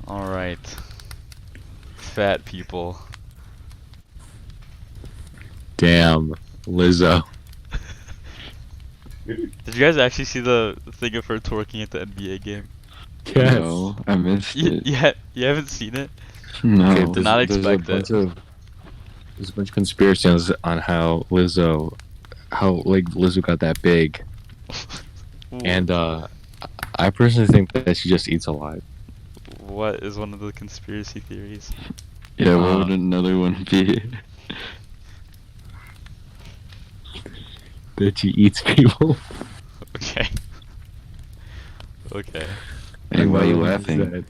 Alright. Fat people. Damn, Lizzo. Did you guys actually see the thing of her twerking at the NBA game? Yes. No, I missed it. You haven't seen it? No. Okay, Did not there's expect it. There's a bunch of conspiracies on how Lizzo got that big, Ooh, and I personally think that she just eats a lot. what is one of the conspiracy theories? Yeah, what would another one be? That she eats people. Okay. Okay. Hey, why are you Another one is laughing? that-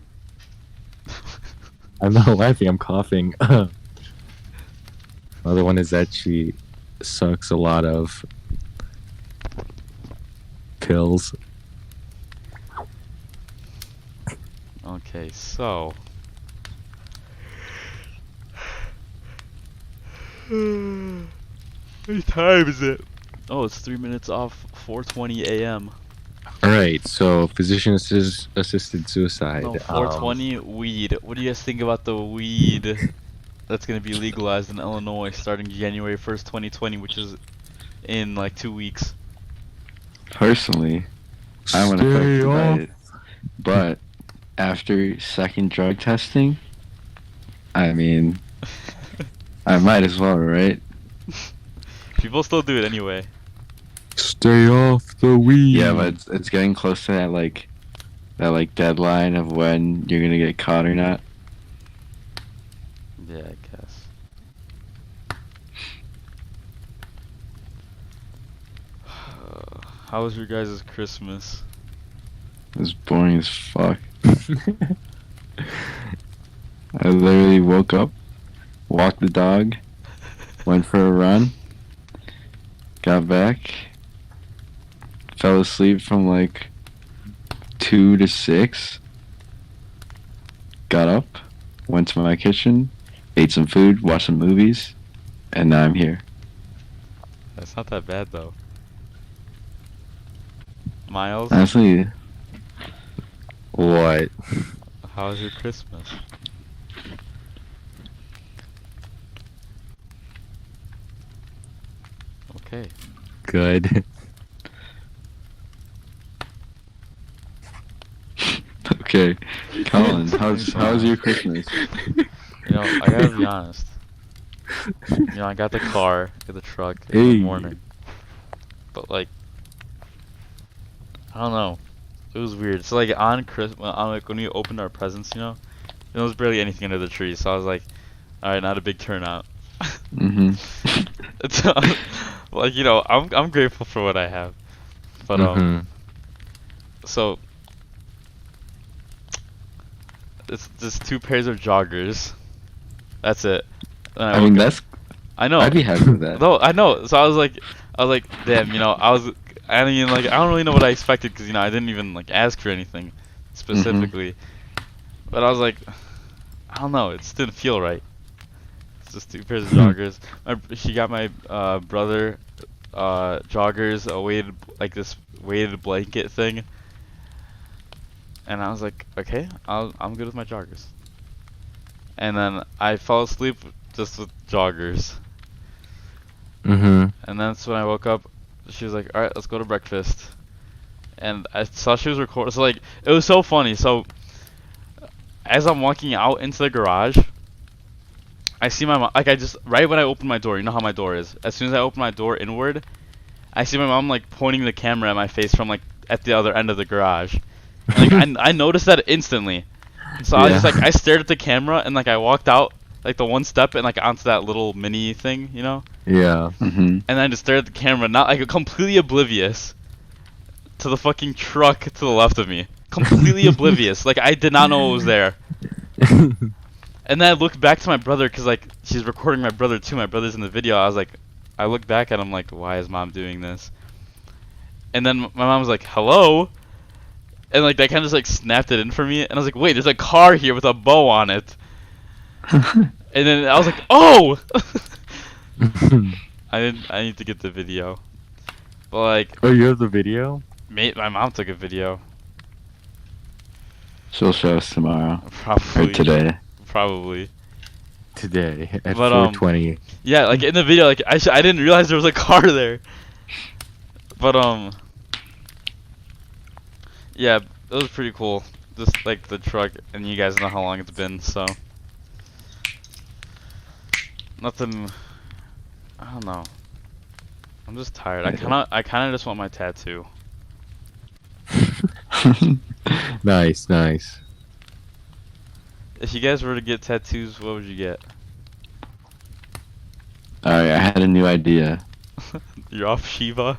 I'm not laughing. I'm coughing. Another one is that she sucks a lot of pills. Okay, so. What time is it? Oh, it's 3 minutes off 4:20 a.m. All right, so physician-assisted suicide. No, 4:20 weed. What do you guys think about the weed that's gonna be legalized in Illinois starting January 1st, 2020, which is in like 2 weeks? Personally, I'm Stay unaffected by off. it. But after second drug testing, I mean, I might as well, right? People still do it anyway. Stay off the weed. Yeah, but it's getting close to that deadline of when you're gonna get caught or not. Yeah, I guess. How was your guys' Christmas? It was boring as fuck. I literally woke up, walked the dog, went for a run, got back, fell asleep from like 2 to 6, got up, went to my kitchen, ate some food, watched some movies, and now I'm here. That's not that bad though. Miles, Honestly, What? how was your Christmas? Okay. Good. okay, Colin, how's your Christmas? You know, I gotta be honest. You know, I got the car, got the truck in the Hey. morning. But like, I don't know. It was weird. So like on Christmas, like when we opened our presents, you know, there was barely anything under the tree. So I was like, all right, not a big turnout. Mm-hmm. It's like, you know, I'm grateful for what I have. But Mhm. so it's just 2 pairs of joggers. That's it. And I mean, woke up- I know. I'd be happy with that. No, I know. So I was like, damn, you know, I don't even like, I don't really know what I expected because, you know, I didn't even like ask for anything specifically. But I was like, I don't know, it just didn't feel right. It's just 2 pairs of joggers. She got my brother joggers, a weighted, like this weighted blanket thing. And I was like, okay, I'm good with my joggers. And then I fell asleep just with joggers. Mhm. And that's when I woke up. She was like, "All right, let's go to breakfast." And I saw she was recording. So like, it was so funny. So as I'm walking out into the garage, I see my mom. Like right when I open my door, you know how my door is. As soon as I open my door inward, I see my mom like pointing the camera at my face from like at the other end of the garage. And, like I noticed that instantly. So I was just Yeah. like, I stared at the camera and like I walked out like the one step and like onto that little mini thing, you know. Yeah. Mm-hmm. And I just stared at the camera, not like completely oblivious to the fucking truck to the left of me. Completely oblivious. Like I did not know it was there. And then I looked back to my brother because like she's recording my brother too. My brother's in the video. I was like, I looked back at him like, why is mom doing this? And then my mom was like, hello? And like that kind of just like snapped it in for me. And I was like, wait, there's a car here with a bow on it. And then I was like, oh! I need to get the video. But like, Oh, you have the video? my mom took a video. She'll show us tomorrow Probably. or today. Probably. Today at But, 4:20. Yeah, like in the video, like I didn't realize there was a car there. But yeah, it was pretty cool. Just like the truck, and you guys know how long it's been, so nothing. I don't know. I'm just tired. I kind of just want my tattoo. Nice, nice. If you guys were to get tattoos, what would you get? Alright, I had a new idea. You're off Shiva.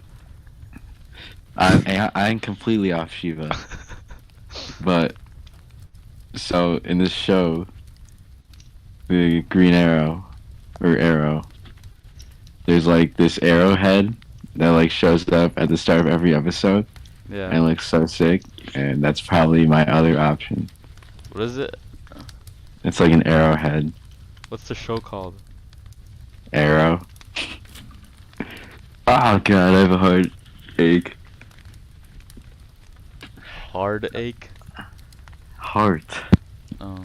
I'm completely off Shiva. But so in this show, the Green Arrow or Arrow, there's like this arrowhead that like shows up at the start of every episode Yeah. and looks so sick, and that's probably my other option. What is it? It's like an arrowhead. What's the show called? Arrow. Oh god, I have a heartache. Heartache. Heart. Oh.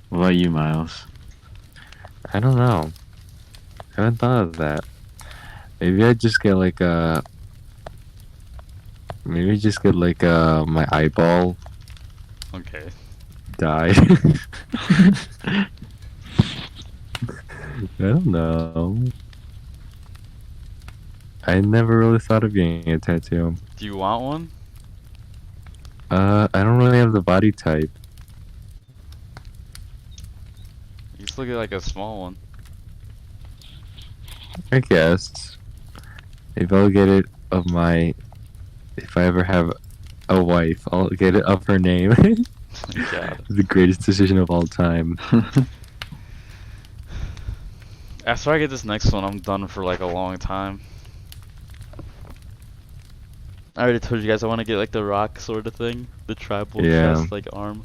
What about you, Miles? I don't know. I haven't thought of that. Maybe I just get like a. Maybe just get like my eyeball Okay. dyed. I don't know. I never really thought of getting a tattoo. Do you want one? I don't really have the body type. You just look at like a small one. I guess. Maybe I'll get it of my. If I ever have a wife, I'll get it of her name. Oh my god. The greatest decision of all time. After I get this next one, I'm done for like a long time. I already told you guys I want to get like the rock sort of thing, the tribal Yeah. chest like arm.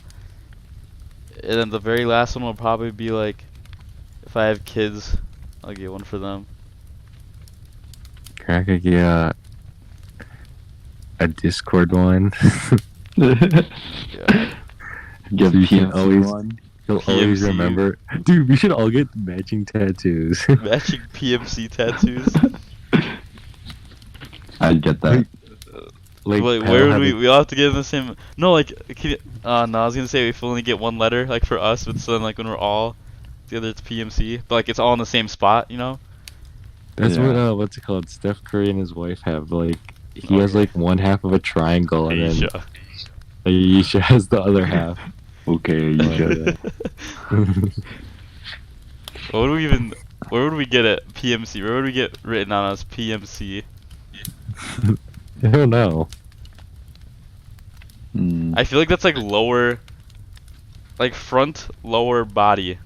And then the very last one will probably be like, if I have kids, I'll get one for them. I could get a Discord one. Yeah. Get So you can PMC always- one. You'll always PMC. remember. Dude, we should all get matching tattoos. Matching PMC tattoos. I'd get that. Like, Wait, I where don't would have we? a- We all have to get in the same. No, like, can you, no, I was gonna say if we only get one letter, like for us, but so then like when we're all together, it's PMC. But like it's all in the same spot, you know? That's Yeah. what what's it called? Steph Curry and his wife have like he has like one half of a triangle and then Asia. Aisha has the other half. Okay, you get it. What would we even? Where would we get it? PMC. Where would we get written on us? PMC. I don't know. Hmm. I feel like that's like lower, like front, lower body.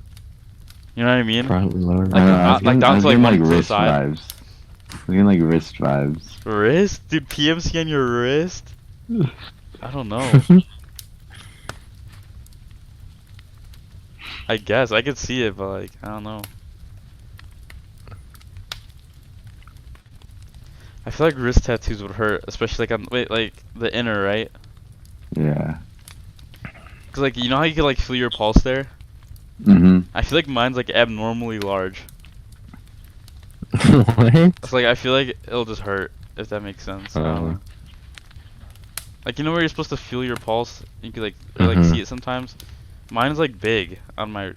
You know what I mean? Front lower. I don't know, I was like getting- down I was to, like, getting, one to the wrist side. vibes. I was getting like wrist vibes. Wrist? Dude, PMC on your wrist? I don't know. I guess I could see it, but like I don't know. I feel like wrist tattoos would hurt, especially like on like the inner, right? Yeah. Cause like you know how you can like feel your pulse there. Mm-hmm. I feel like mine's like abnormally large. What? It's like I feel like it'll just hurt if that makes sense. I don't know. Like you know where you're supposed to feel your pulse, you can like or, like Mhm. see it sometimes. Mine's like big on my.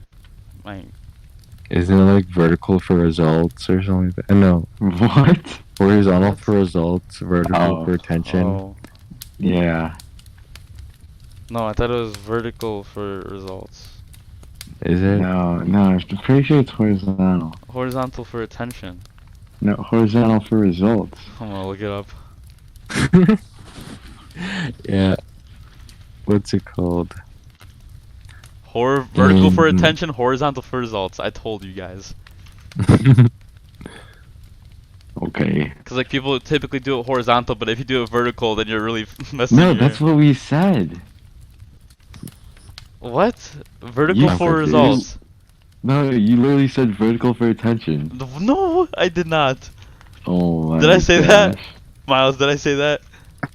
Isn't it like vertical for results or something like that? No. What? Horizontal for results, vertical Oh. for attention. Oh. Yeah. No, I thought it was vertical for results. Is it? No, I'm pretty sure it's horizontal. Horizontal for attention. No, horizontal for results. I'm gonna look it up. Yeah. What's it called? Vertical for Mm. attention, horizontal for results. I told you guys. Okay. Cause like people typically do it horizontal, but if you do it vertical, then you're really messing. No, your... that's what we said. What? Vertical You for said- results. No, you literally said vertical for attention. No, I did not. Oh my Did I say that? gosh. Miles, did I say that?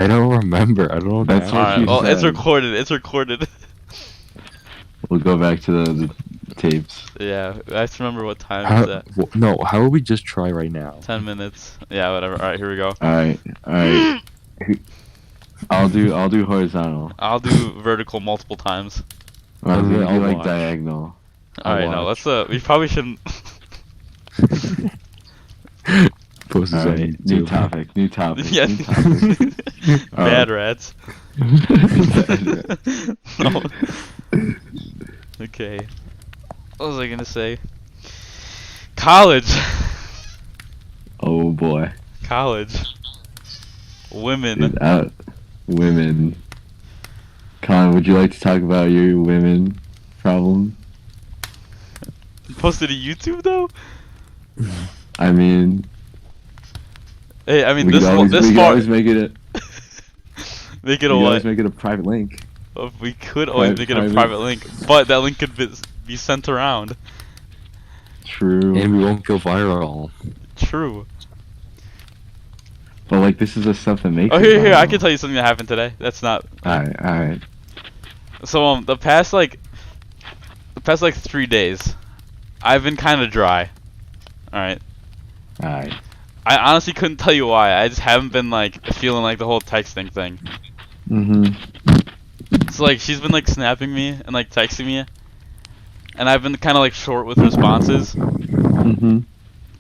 I don't remember. I don't know. That's what Alright, you well, it's said. recorded. It's recorded. We'll go back to the tapes. Yeah, I have to remember what time How, is that. no, how about we just try right now? 10 minutes. Yeah, whatever. Alright, here we go. All right. I'll do horizontal. I'll do vertical multiple times. I was gonna I'll do like watch. diagonal. Alright, no, watch. let's, we probably shouldn't. Post this All on right, new YouTube. topic. New topic. Yeah. New topic. Bad rats. No. Okay. What was I gonna say? College. Oh boy. College. Women. Dude, women. Colin, would you like to talk about your women problem? Posted to YouTube though? I mean, Hey, I mean we this could always, this we could far. always make it a Make it we a could always what? make it a private link. We could always make it a private. private link, but that link could be sent around. True. And we won't go viral. True. But like, this is the stuff that makes. Oh, it here, I viral. can tell you something that happened today. That's not. Alright. So the past 3 days, I've been kind of dry. All right. I honestly couldn't tell you why. I just haven't been like feeling like the whole texting thing. So like she's been like snapping me and like texting me, and I've been kind of like short with responses.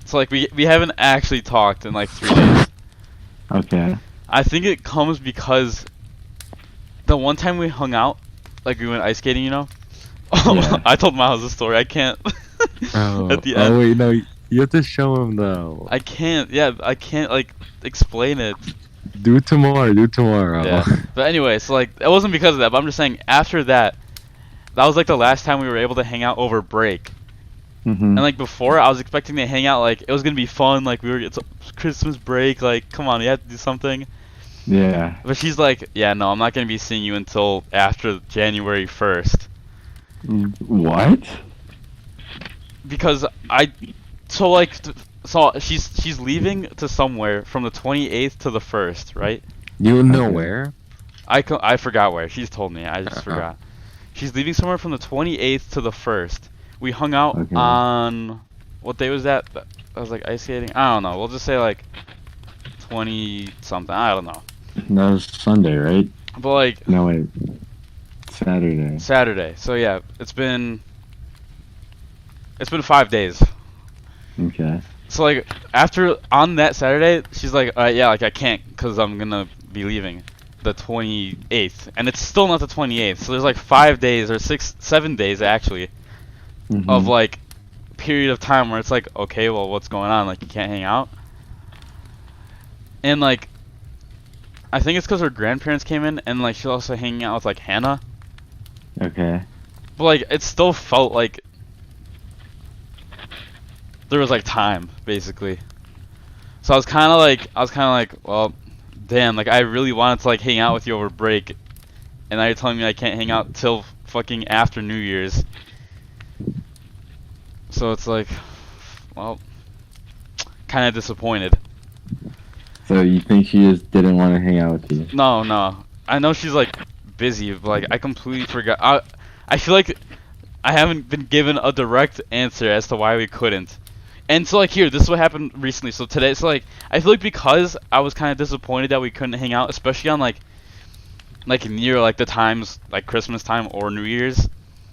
So like we haven't actually talked in like 3 days. Okay. I think it comes because the one time we hung out, like we went ice skating, you know. Yeah. I told Miles the story. I can't. Oh, At the end. oh wait, no, you have to show him though. I can't. Yeah, I can't like explain it. Do it tomorrow. Do it tomorrow. Yeah. But anyway, so like it wasn't because of that. But I'm just saying after that, that was like the last time we were able to hang out over break. And like before, I was expecting to hang out. Like it was gonna be fun. Like it's Christmas break. Like come on, you have to do something. Yeah. But she's like, yeah, no, I'm not gonna be seeing you until after January 1st. What? Because so she's leaving to somewhere from the 28th to the 1st, right? You know Okay. where? I forgot where. She's told me. I just forgot. She's leaving somewhere from the 28th to the 1st. We hung out Okay. on what day was that? I was like ice skating. I don't know. We'll just say like 20 something. I don't know. That was Sunday, right? But like No wait. Saturday. Saturday. So yeah, it's been 5 days. Okay. So like after on that Saturday, she's like, yeah, like I can't because I'm gonna be leaving the 28th, and it's still not the 28th. So there's like 5 days or 7 days actually of like period of time where it's like, okay, well, what's going on? Like you can't hang out, and like I think it's because her grandparents came in, and like she's also hanging out with like Hannah. Okay. But like it still felt like there was like time basically. So I was kind of like, well, damn, like I really wanted to like hang out with you over break, and now you're telling me I can't hang out till fucking after New Year's. So it's like, well, kind of disappointed. So you think she just didn't want to hang out with you? No. I know she's like busy, but like I completely forgot. I feel like I haven't been given a direct answer as to why we couldn't. And so like here, this is what happened recently. So today, so like I feel like because I was kind of disappointed that we couldn't hang out, especially on like near like the times like Christmas time or New Year's.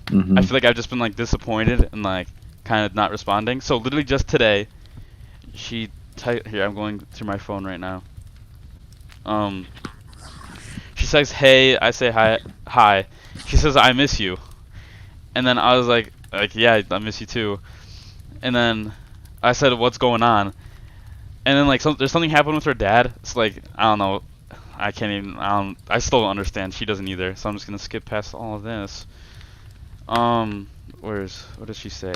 I feel like I've just been like disappointed and like kind of not responding. So literally just today, here I'm going through my phone right now. She says hey, I say hi. She says I miss you, and then I was like yeah, I miss you too. And then I said what's going on, and then like there's something happened with her dad. It's like I don't know, I still don't understand. She doesn't either. So I'm just gonna skip past all of this. What does she say?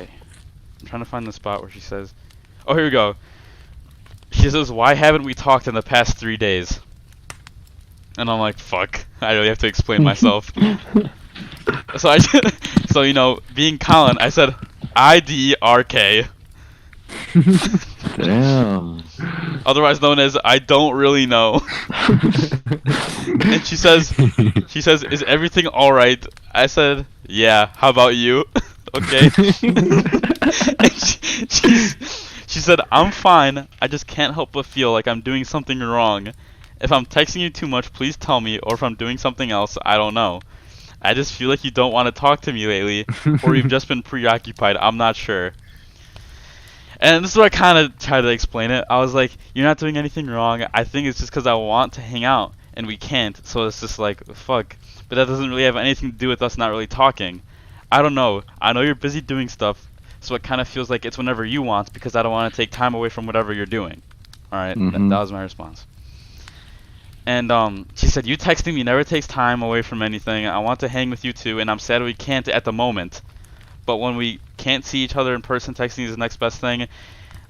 I'm trying to find the spot where she says, oh, here we go. She says, why haven't we talked in the past 3 days? And I'm like, fuck, I really have to explain myself. So you know, being Colin, I said IDRK. Damn. Otherwise known as I don't really know. And she says, "Is everything all right?" I said, "Yeah. How about you?" Okay. And she said, "I'm fine. I just can't help but feel like I'm doing something wrong. If I'm texting you too much, please tell me, or if I'm doing something else, I don't know. I just feel like you don't want to talk to me lately, or you've just been preoccupied. I'm not sure." And this is what I kind of tried to explain it. I was like, "You're not doing anything wrong. I think it's just because I want to hang out, and we can't. So it's just like, fuck. But that doesn't really have anything to do with us not really talking. I don't know. I know you're busy doing stuff, so it kind of feels like it's whenever you want, because I don't want to take time away from whatever you're doing." Alright, that was my response. And she said, "You texting me never takes time away from anything. I want to hang with you too, and I'm sad we can't at the moment. But when we can't see each other in person, texting is the next best thing.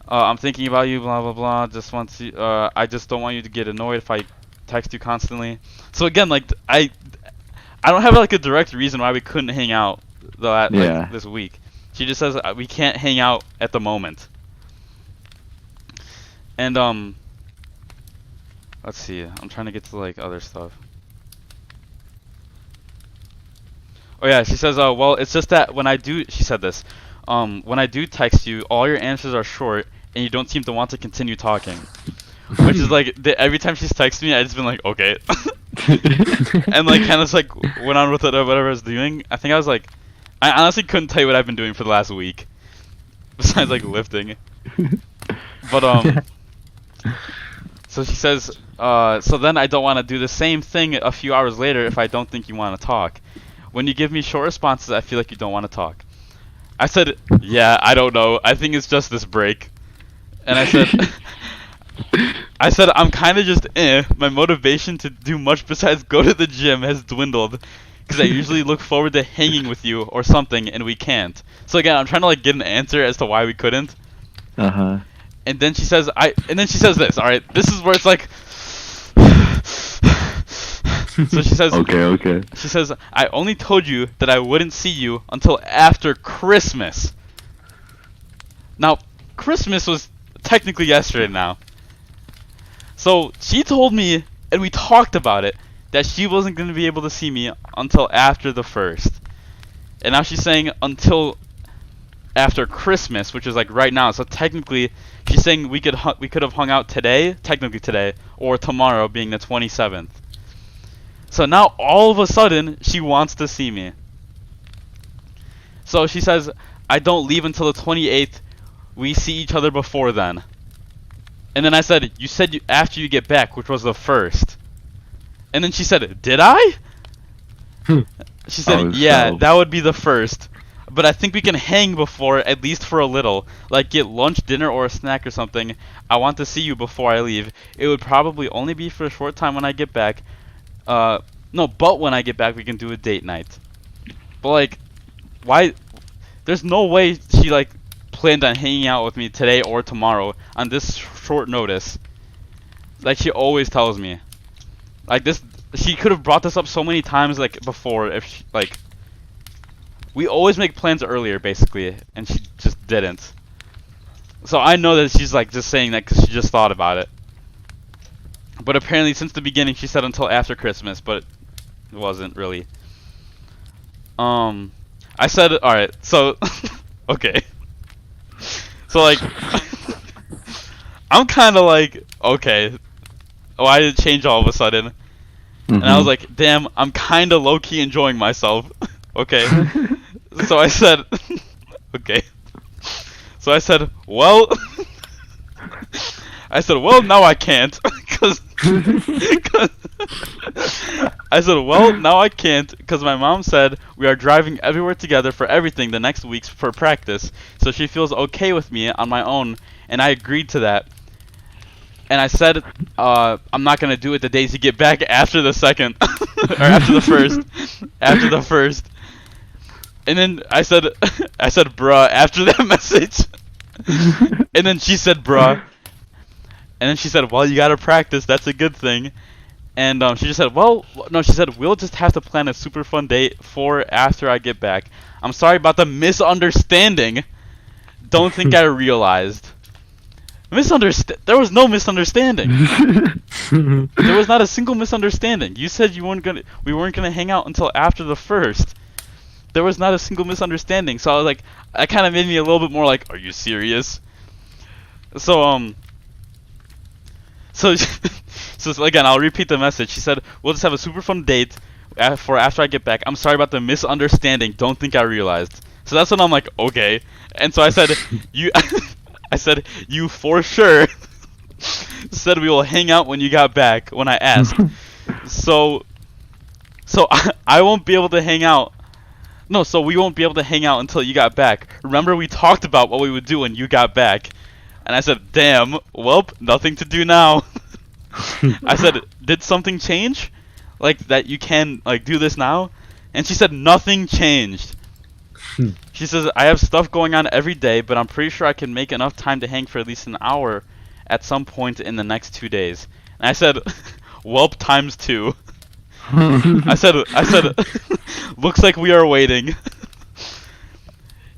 I'm thinking about you, blah blah blah. Just want to, I just don't want you to get annoyed if I text you constantly." So again, like I don't have like a direct reason why we couldn't hang out this week. She just says we can't hang out at the moment. And let's see. I'm trying to get to like other stuff. Oh yeah, she says, well, it's just that when I do, she said this, when I do text you, all your answers are short, and you don't seem to want to continue talking. Which is like, every time she's texted me, I just been like, okay. And like, kind of like, went on with it or whatever I was doing. I think I was like, I honestly couldn't tell you what I've been doing for the last week. Besides like lifting. But, so she says, so then I don't want to do the same thing a few hours later if I don't think you want to talk. When you give me short responses, I feel like you don't want to talk. I said, yeah, I don't know. I think it's just this break. And I said, I'm kind of just My motivation to do much besides go to the gym has dwindled. Because I usually look forward to hanging with you or something, and we can't. So again, I'm trying to like get an answer as to why we couldn't. Uh-huh. And then she says, this, alright? This is where it's like... So she says, okay. She says, I only told you that I wouldn't see you until after Christmas. Now, Christmas was technically yesterday now. So she told me, and we talked about it, that she wasn't going to be able to see me until after the 1st. And now she's saying until after Christmas, which is like right now. So technically, she's saying we could have hung out today, technically today, or tomorrow being the 27th. So now all of a sudden she wants to see me. So she says, I don't leave until the 28th. We see each other before then. And then I said, you said after you get back, which was the 1st. And then she said, did I? She said, yeah, that would be the 1st. But I think we can hang before, at least for a little. Like get lunch, dinner, or a snack or something. I want to see you before I leave. It would probably only be for a short time when I get back. No, but when I get back, we can do a date night. But like, why? There's no way she like planned on hanging out with me today or tomorrow on this short notice. Like she always tells me. Like this, she could have brought this up so many times like before. If she, like, we always make plans earlier, basically, and she just didn't. So I know that she's like just saying that because she just thought about it. But apparently, since the beginning, she said until after Christmas, but it wasn't really. I said, alright, so, okay. So, like, I'm kind of like, okay, why did it change all of a sudden? And I was like, damn, I'm kind of low-key enjoying myself. Okay. So I said, okay. So I said, well, now I can't. I said, well, now I can't because my mom said we are driving everywhere together for everything the next weeks for practice. So she feels okay with me on my own, and I agreed to that. And I said, I'm not going to do it the days you get back after the 2nd. Or after the 1st. After the 1st. And then I said, bruh, after that message. And then she said, bruh. And then she said, well, you gotta practice, that's a good thing. And she just said, she said, we'll just have to plan a super fun date for after I get back. I'm sorry about the misunderstanding. Don't think I realized. There was no misunderstanding. There was not a single misunderstanding. You said we weren't gonna hang out until after the first. There was not a single misunderstanding. So I was like, that kind of made me a little bit more like, are you serious? So so again, I'll repeat the message. She said, we'll just have a super fun date for after I get back. I'm sorry about the misunderstanding. Don't think I realized. So that's when I'm like, okay. And so I said, I said, you for sure said we will hang out when you got back, when I asked. So I won't be able to hang out. No, so we won't be able to hang out until you got back. Remember, we talked about what we would do when you got back. And I said, damn, welp, nothing to do now. I said, did something change? Like, that you can, like, do this now? And she said, nothing changed. She says, I have stuff going on every day, but I'm pretty sure I can make enough time to hang for at least an hour at some point in the next 2 days. And I said, welp times 2. I said, looks like we are waiting.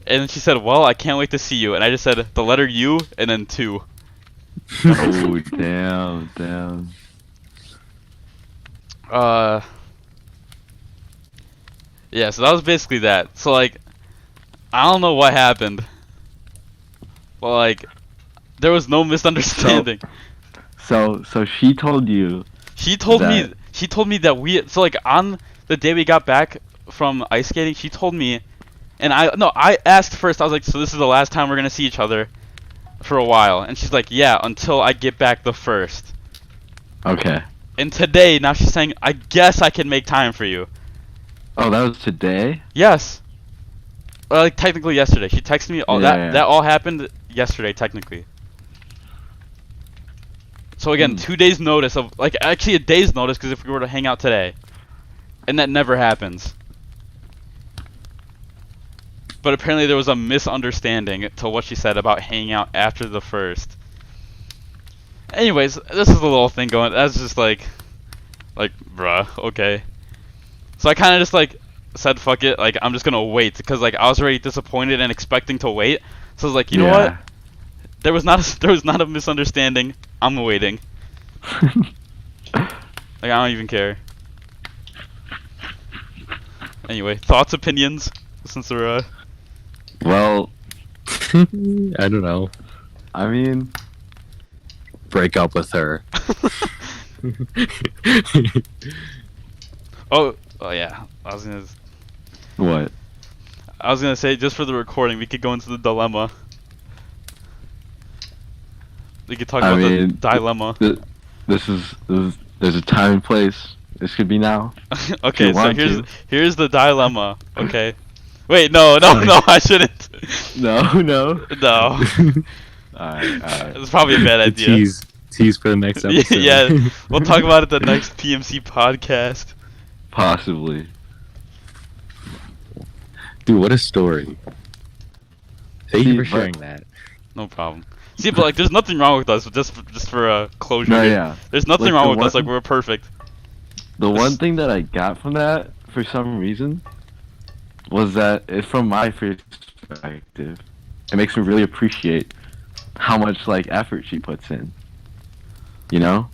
And she said, well, I can't wait to see you. And I just said the letter U and then 2. Oh, damn. Yeah, so that was basically that. So, like, I don't know what happened. But, like, there was no misunderstanding. So she told you. She told me that so, like, on the day we got back from ice skating, she told me, and I asked first, I was like, so this is the last time we're gonna see each other for a while? And she's like, yeah, until I get back the 1st. Okay. And today, now she's saying, I guess I can make time for you. Oh, that was today? Yes. Like, technically yesterday. She texted me, that all happened yesterday, technically. So again, 2 days notice of, like, actually a day's notice, because if we were to hang out today. And that never happens. But apparently there was a misunderstanding to what she said about hanging out after the 1st. Anyways, this is a little thing going, that's just like, bruh, okay. So I kind of just, like, said fuck it, like, I'm just gonna wait, because, like, I was already disappointed and expecting to wait. So I was like, you know what? There was not a misunderstanding. I'm waiting. Like, I don't even care. Anyway, thoughts, opinions, since we're Well, I don't know. I mean, Break up with her. oh yeah, what? I was gonna say, just for the recording, we could go into the dilemma. We could talk about the dilemma. There's a time and place. This could be now. Okay, so here's the dilemma. Okay. Wait, no, I shouldn't. No. Alright. It's probably a bad idea. Tease for the next episode. Yeah, we'll talk about it the next PMC podcast. Possibly. Dude, what a story. Thank you for sharing that. No problem. See, but, like, there's nothing wrong with us, just for closure. No, here. yeah. There's nothing wrong with us, like, we're perfect. The one thing that I got from that, for some reason, was that, from my perspective, it makes me really appreciate how much, like, effort she puts in. You know?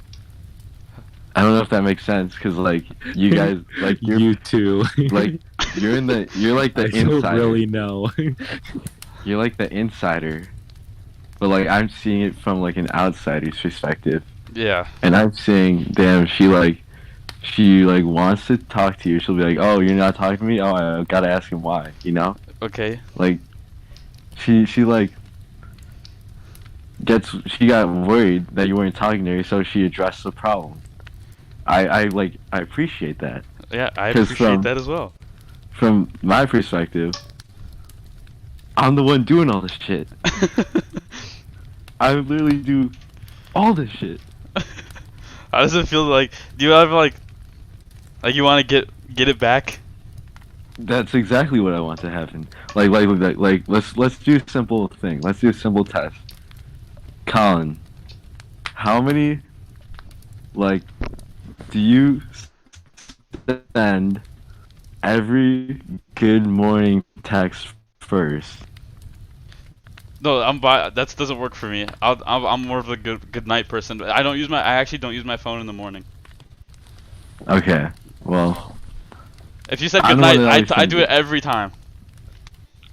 I don't know if that makes sense, because, like, you guys, like, you too. like, you're like the I don't insider. really know. You're like the insider. But, like, I'm seeing it from, like, an outsider's perspective. Yeah. And I'm saying, damn, she wants to talk to you. She'll be like, oh, you're not talking to me? Oh, I gotta ask him why, you know? Okay. Like, she like, she got worried that you weren't talking to her, so she addressed the problem. I appreciate that. Yeah, I appreciate that as well. From my perspective, I'm the one doing all this shit. I literally do all this shit. How does it feel like? Do you have like you want to get it back? That's exactly what I want to happen. Like let's do a simple thing. Let's do a simple test. Colin, how many do you send every good morning text first? No, that doesn't work for me. I'm more of a good night person. I actually don't use my phone in the morning. Okay. Well, If you said I'm good the one night, that always I do thinks it every time.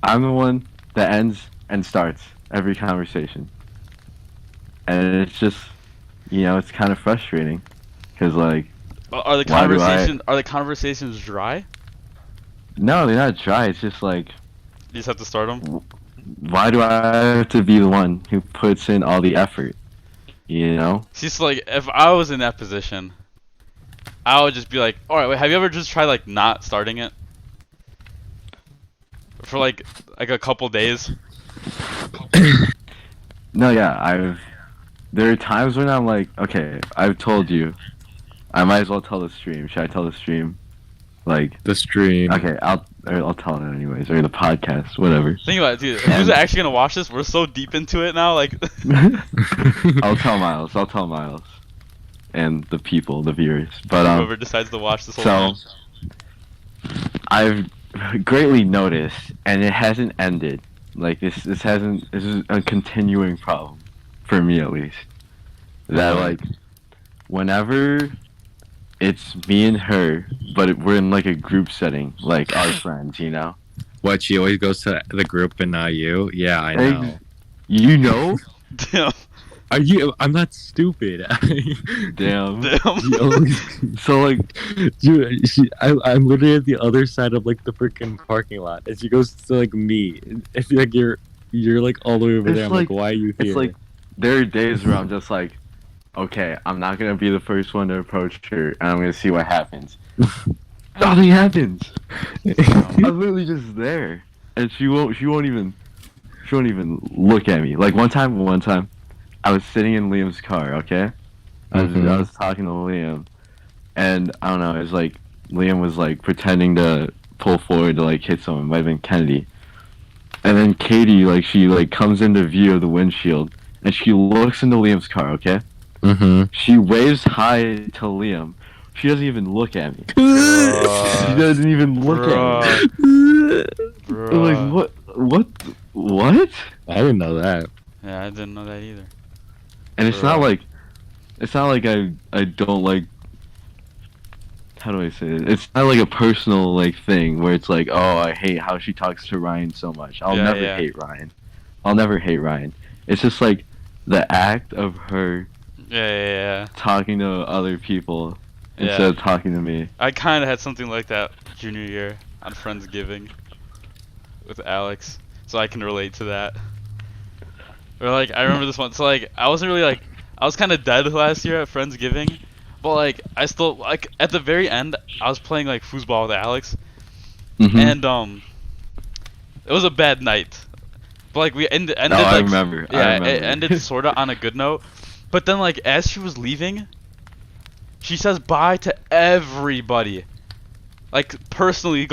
I'm the one that ends and starts every conversation, and it's just, it's kind of frustrating, cause like, Are the why do I? conversations dry? No, they're not dry. It's just like, You just have to start them. why do I have to be the one who puts in all the effort? You know? It's just like if I was in that position, I would just be like, all right, wait, have you ever just tried like not starting it for like a couple days? No, yeah, there are times when I'm like, okay, I've told you, I might as well tell the stream. Should I tell the stream? Like, The stream. okay, I'll tell it anyways, or the podcast, whatever. Think about it, dude. Who's actually gonna watch this? We're so deep into it now, like. I'll tell Miles, and the people, the viewers. But Whoever decides to watch this whole so thing. I've greatly noticed, and it hasn't ended. Like this is a continuing problem for me at least. That like whenever it's me and her, but we're in like a group setting, like our friends, What, she always goes to the group and not you? Yeah, I know. You know? Damn. I'm not stupid. Damn. Damn. So like, Dude, I'm literally at the other side of like the freaking parking lot, and she goes to like me. It's like you're like all the way over there. I'm like, why are you here? It's like there are days where I'm just like, okay, I'm not gonna be the first one to approach her, and I'm gonna see what happens. Nothing happens. I'm literally just there, and she won't even look at me. Like one time, I was sitting in Liam's car. Okay, I was talking to Liam, and I don't know. It was like Liam was like pretending to pull forward to like hit someone. It might have been Kennedy, and then Katie she comes into view of the windshield, and she looks into Liam's car. Okay. She waves hi to Liam. She doesn't even look at me. She doesn't even look at me. I'm like, what? I didn't know that. Yeah, I didn't know that either. And it's not like I don't like. How do I say it? It's not like a personal thing where it's like, oh, I hate how she talks to Ryan so much. I'll never hate Ryan. I'll never hate Ryan. It's just like the act of her talking to other people instead of talking to me. I kind of had something like that junior year on Friendsgiving with Alex, so I can relate to that. Or I remember this one. So I wasn't really I was kind of dead last year at Friendsgiving, but I still at the very end I was playing foosball with Alex, and it was a bad night. But we ended I remember. it ended sorta on a good note. But then as she was leaving, she says bye to everybody. Personally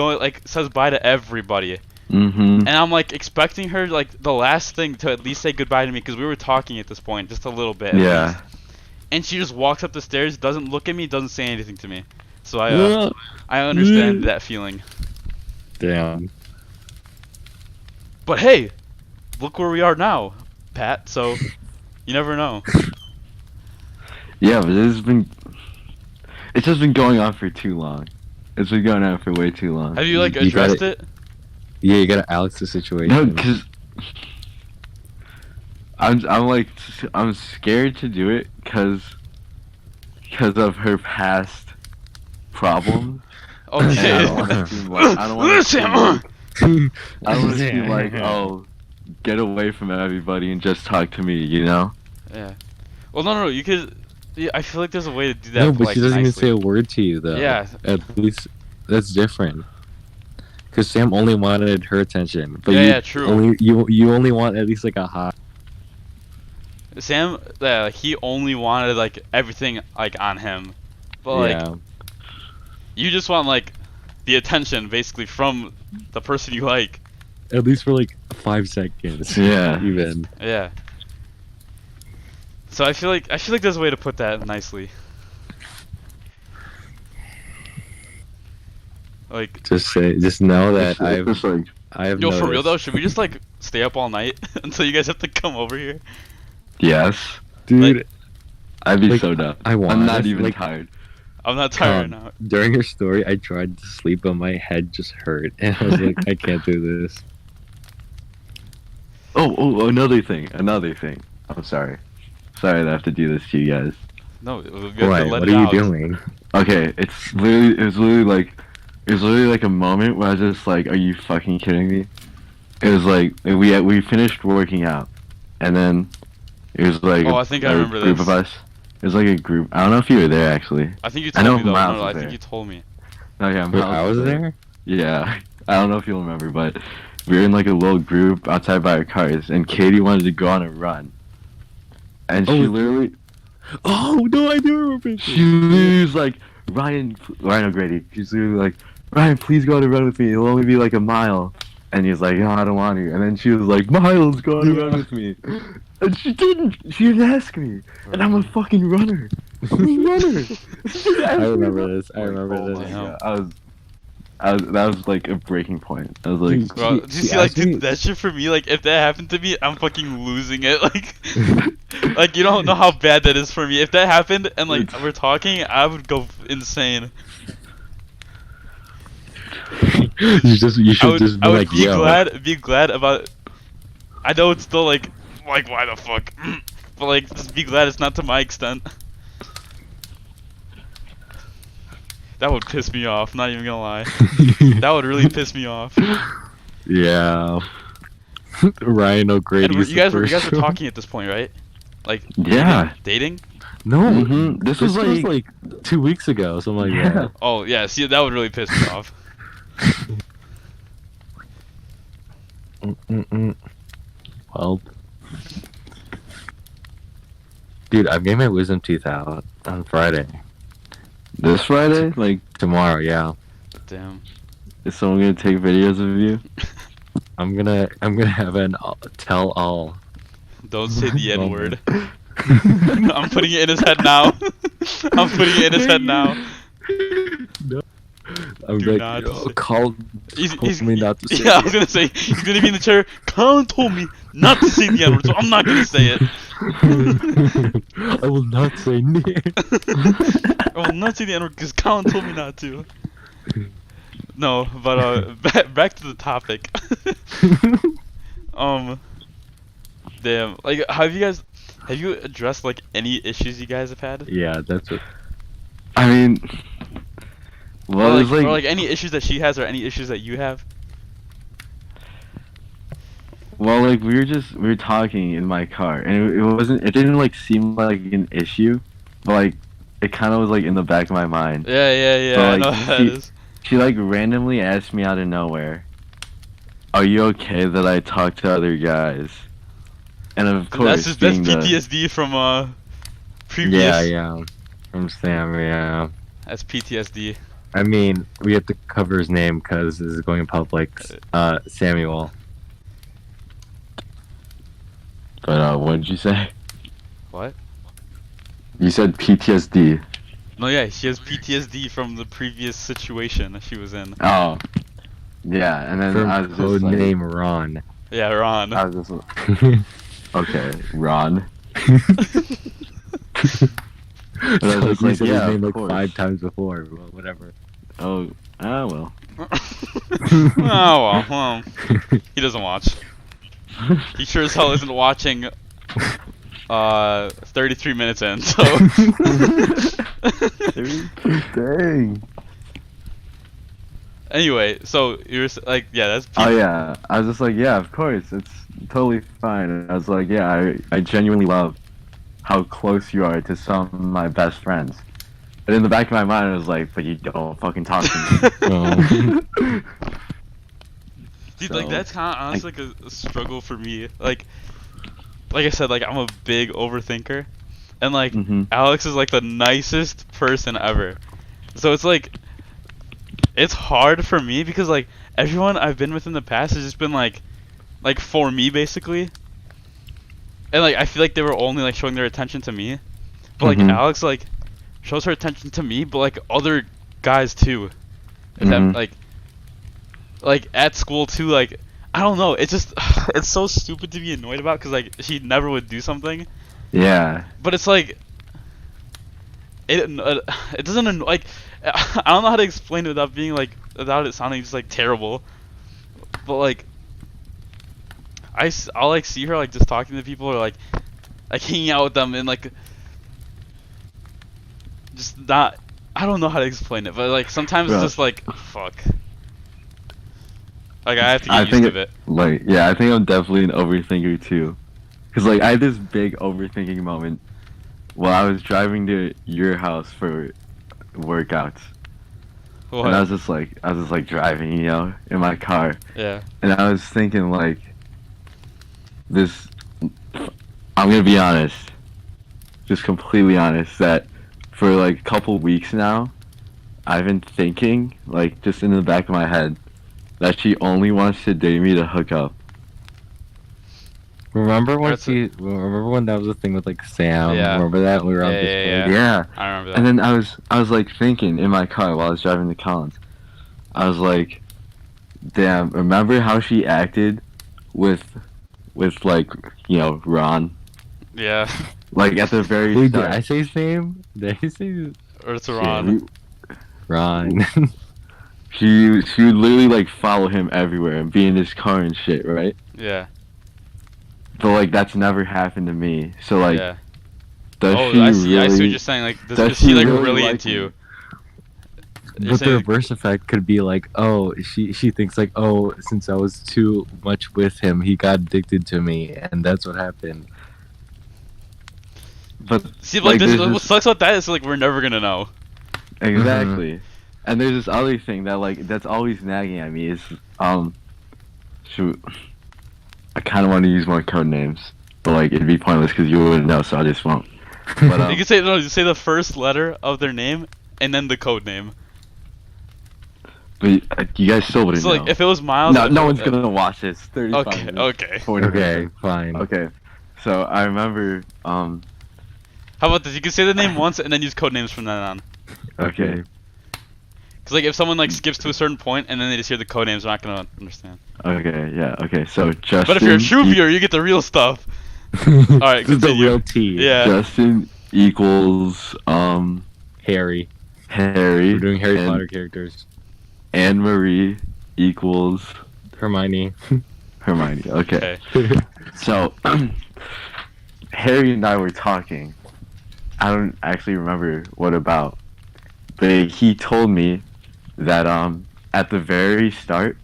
says bye to everybody. And I'm expecting her the last thing to at least say goodbye to me because we were talking at this point just a little bit. Yeah. And she just walks up the stairs, doesn't look at me, doesn't say anything to me. So I understand that feeling. Damn. But hey, look where we are now, Pat. So you never know. Yeah, but it's just been going on for too long. It's been going on for way too long. Have you addressed it? Yeah, you gotta Alex the situation. No, because I'm scared to do it because of her past problems. Okay. I don't want to seem like, oh, get away from everybody and just talk to me, Yeah. Well, no, you could. Yeah, I feel like there's a way to do that. No, but she doesn't even nicely. say a word to you, though. Yeah. At least that's different. Because Sam only wanted her attention, but true. You only want at least a hi. Sam, he only wanted everything on him, but you just want the attention basically from the person you like. At least for 5 seconds. Yeah. Even. Yeah. So I feel like there's a way to put that nicely. Like, Just know that Just like, I have yo, for real noticed. though, should we just like stay up all night until you guys have to come over here? yes, Dude, I'd be like, so down. I want I'm not us, even like, tired. I'm not tired right now. during your story, I tried to sleep, but my head just hurt, and I was like, I can't do this. Oh, another thing. I'm sorry. Sorry that I have to do this to you guys. No, we have What? to let What it are you out. doing? Okay, it was literally like a moment where I was just like, are you fucking kidding me? It was like, we finished working out, and then it was like Oh, I think I a remember group this. of us. It was like a group. I don't know if you were there actually. I think you I told know me though. Miles No, I was think there. you told me. Okay, Wait, I was there? Yeah, I don't know if you'll remember, but we were in like a little group outside by our cars, and Katie wanted to go on a run, and she Oh, literally, Oh no, I do remember this. she literally was like, Ryan O'Grady. She's literally like, Ryan, please go on a run with me. It'll only be like a mile. And he's like, no, I don't want to. And then she was like, Miles, go on a run with me. And she didn't. She didn't ask me. And I'm a fucking runner. I'm a runner. I remember this. I remember Oh this. my Damn. God. That was like a breaking point. I was like, Dude, Bro, do you she see, like, asked me- dude, that shit for me, like, if that happened to me, I'm fucking losing it. Like, you don't know how bad that is for me. If that happened and, like, we're talking, I would go insane. you should just be I would like, be yo. be glad about. I know it's still like why the fuck, but like just be glad it's not to my extent. That would piss me off. Not even gonna lie. That would really piss me off. Yeah. Ryan O'Grady. And you guys were talking at this point, right? Like, yeah. dating? No, Mhm. this was like 2 weeks ago, something like that. Oh yeah, see that would really piss me off. Well, dude, I'm getting my wisdom teeth out on Friday. This Friday? Like, Tomorrow, yeah. Damn. is someone gonna take videos of you? I'm gonna have an tell all. Don't say the N word. I'm putting it in his head now. I'm putting it in his head now. No. I'm Do like, not "Yo, say-" call He's me not to say Yeah, I it." was gonna say he's gonna be in the chair. Colin told me not to say the N word, so I'm not gonna say it. I will not say I will not say the N word because Colin told me not to. No, but back to the topic. Damn, like, have you addressed like any issues you guys have had? Yeah, that's what. I mean, well, or it's like any issues that she has or any issues that you have? well, like we were talking in my car, and it didn't like seem like an issue, but like it kind of was like in the back of my mind. Yeah, So, I like, know how that is. She like randomly asked me out of nowhere, "Are you okay that I talk to other guys?" And of course, That's being PTSD from previous. Yeah. From Sam, yeah. That's PTSD. I mean, we have to cover his name because this is going public. Samuel. But what did you say? What? You said PTSD. No, yeah, she has PTSD from the previous situation that she was in. Oh, yeah, and then From I was just code like, name Ron. Yeah, Ron. I was just okay, Ron. And I was just You like, said yeah, his name of like course. 5 times before. Well, whatever. Oh, well. Oh well, he doesn't watch. He sure as hell isn't watching 33 minutes in, so Dang. anyway, so you're like, yeah, that's Oh yeah, I was just like, yeah, of course, it's totally fine. And I was like, yeah, I genuinely love how close you are to some of my best friends. But in the back of my mind, I was like, but you don't fucking talk to me. Oh. dude, like So, that's kind of honestly like a struggle for me. Like I said, like I'm a big overthinker, and like Mhm. Alex is like the nicest person ever. So it's like it's hard for me because like everyone I've been with in the past has just been like for me basically, and like I feel like they were only like showing their attention to me, but like Mhm. Alex like shows her attention to me, but like other guys too. Is Mhm. that like at school too? Like I don't know. It's just it's so stupid to be annoyed about because like she never would do something, Yeah. but it's like it doesn't like I don't know how to explain it without being like without it sounding just like terrible, but like I'll like see her like just talking to people or like hanging out with them and like just not. I don't know how to explain it, but like sometimes Bro. it's just like fuck. Like I have to I get think used to it. Like, yeah, I think I'm definitely an overthinker too. Cause like I had this big overthinking moment while I was driving to your house for workouts, What? and I was just like driving, you know, in my car, Yeah. and I was thinking like, this. I'm gonna be honest, just completely honest, that for like a couple weeks now, I've been thinking like just in the back of my head that she only wants to date me to hook up. Remember when That's remember when that was a thing with like Sam? Yeah. Remember that we were on Yeah, Discord? Yeah. I remember that. And then I was like thinking in my car while I was driving to Collins. I was like, damn, remember how she acted with like, you know, Ron? Yeah. Like at the very Wait, did start. I say his name? Did I say Or it's Yeah, Ron. Ron? she would literally like follow him everywhere and be in his car and shit, right? Yeah. But like that's never happened to me. So like, Yeah. does Oh, she I see. really? I see what you're saying. Like, does is she like really really like into me? you? You're But the saying, reverse effect could be like, oh, she thinks like, oh, since I was too much with him, he got addicted to me, and that's what happened. But see, like this. there's What this- sucks about that is like we're never gonna know. Exactly. And there's this other thing that like that's always nagging at me is shoot, I kind of want to use more code names, but like it'd be pointless because you wouldn't know, so I just won't. But You can say no. You say the first letter of their name and then the code name. but you guys still wouldn't So like know. if it was Miles. No one's gonna watch this. 35 Okay. minutes, Okay. 40 Okay, minutes. fine. Okay. So I remember How about this? You can say the name once and then use code names from then on. okay. Cause like if someone like skips to a certain point and then they just hear the code names, they're not gonna understand. Okay, yeah, okay. So Justin But if you're a true viewer, you get the real stuff. Alright, This is the continue. real tea. Yeah. Justin equals Harry. Harry. We're doing Harry and Potter characters. Anne Marie equals Hermione. Hermione. Okay. Okay. So Harry and I were talking. I don't actually remember what about, but he told me that at the very start,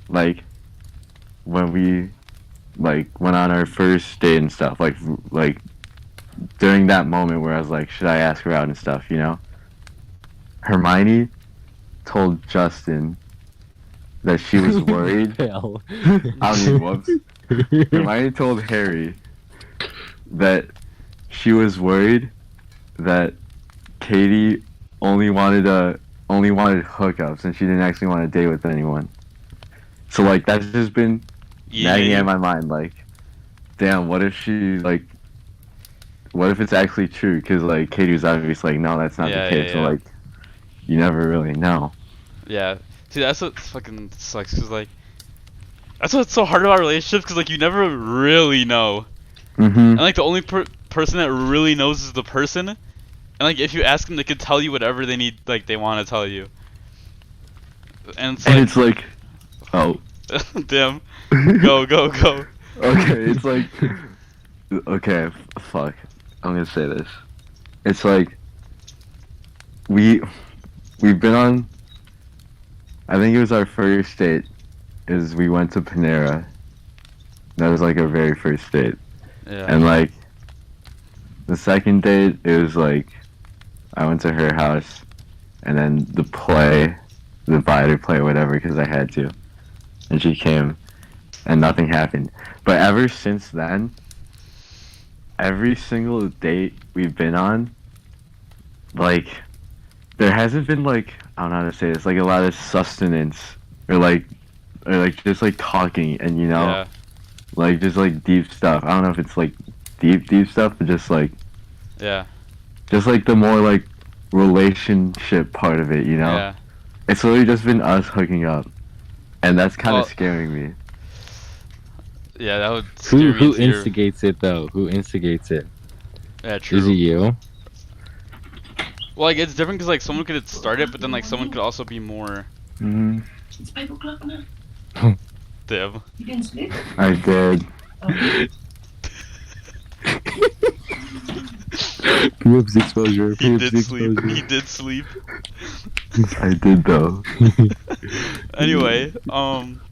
like when we like went on our first date and stuff, like during that moment where I was like, should I ask her out and stuff, you know? Hermione told Justin that she was worried. Hell. I mean, whoops. Hermione told Harry that she was worried that Katie only wanted hookups and she didn't actually want to date with anyone. So like that's just been nagging at my mind. Like, damn, what if it's actually true? Because like Katie was obviously like, no, that's not Yeah, the case. yeah, So yeah. like, you never really know. Yeah. See, that's what fucking sucks. Cause like, that's what's so hard about relationships. Cause like you never really know. Mm-hmm. And like the only person that really knows is the person. And like if you ask them, they could tell you whatever they need, like they want to tell you. And it's like, And it's like, oh, damn, go. okay, it's like, okay, fuck. I'm gonna say this. It's like, we've been on, I think it was our first date, is we went to Panera. That was like our very first date. Yeah. And like, the second date, it was like, I went to her house, and then the Viator play or whatever, because I had to. And she came, and nothing happened. But ever since then, every single date we've been on, like, there hasn't been like, I don't know how to say this, like a lot of sustenance, or just like talking, and you know, Yeah. like just like deep stuff. I don't know if it's like deep stuff, but just like Yeah. the more like relationship part of it, you know. Yeah. It's literally just been us hooking up, and that's kind of Well, scaring me. Yeah, that would scare Who me into your... instigates it though? Who instigates it? Yeah, true. Is it you? Well, like, it's different because, like, someone could start it, but then, like, someone could also be more... Mm-hmm. It's 5 o'clock na. Div. You didn't sleep? I did. PMC exposure. He PMC did sleep. exposure. He did sleep. I did though. Anyway,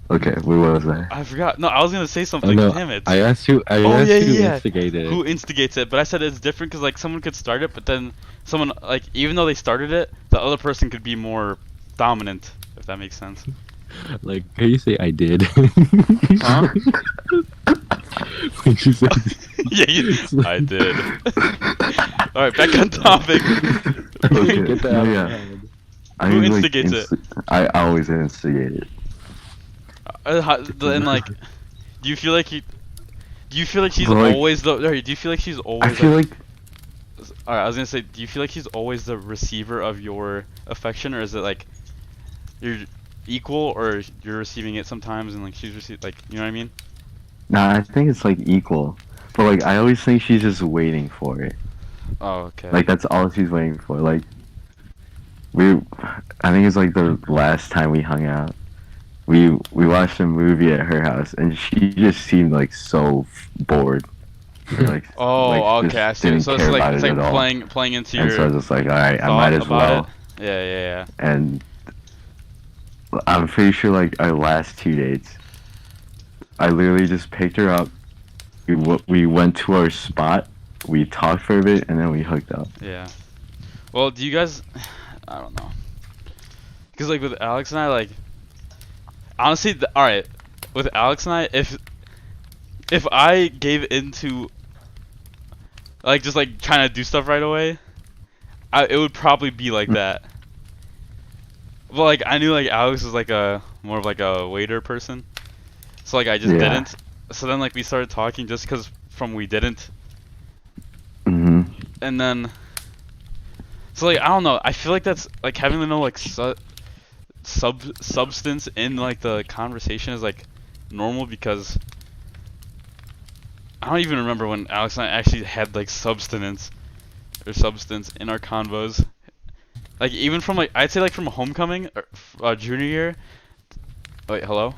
Okay, where was I? I forgot. No, I was gonna say Oh, something. no, Damn it. I asked who. I Oh, asked yeah, who yeah. instigated. Who instigates it? But I said it's different because, like, someone could start it, but then someone, like, even though they started it, the other person could be more dominant, if that makes sense. Like, can you say I did? Huh? When you said, I did. Alright, back on topic. Okay, Get that no, out of yeah. my head. I Who mean, instigates it? I always instigate it. Then, like, do you feel like she's But, like- always the? Or do you feel like she's I always? feel like Alright, I was gonna say, do you feel like she's always the receiver of your affection, or is it like you're equal, or you're receiving it sometimes and like she's receiving, like, you know what I mean? nah, I think it's like equal, but like I always think she's just waiting for it. Oh, okay. Like that's all she's waiting for. Like I think it's like the last time we hung out. We watched a movie at her house, and she just seemed like so bored. Like, Oh, like, okay, I just see. didn't So it's care like about it's it like at all. playing into And so I your was just like, all right, I thought might as about well. it. Yeah. And I'm pretty sure like our last 2 dates, I literally just picked her up. We went to our spot. We talked for a bit, and then we hooked up. Yeah. Well, do you guys? I don't know. Because like with Alex and I, like, honestly, all right, with Alex and I, if I gave into like just like trying to do stuff right away, it would probably be like that. But like I knew like Alex was like a more of like a waiter person, so like I just Yeah. didn't. So then like we started talking just because from we didn't, Hmm. and then so like I don't know. I feel like that's like having to know like substance in like the conversation is like normal because I don't even remember when Alex and I actually had like substance in our convos. Like even from like I'd say like from homecoming or junior year. Wait, hello?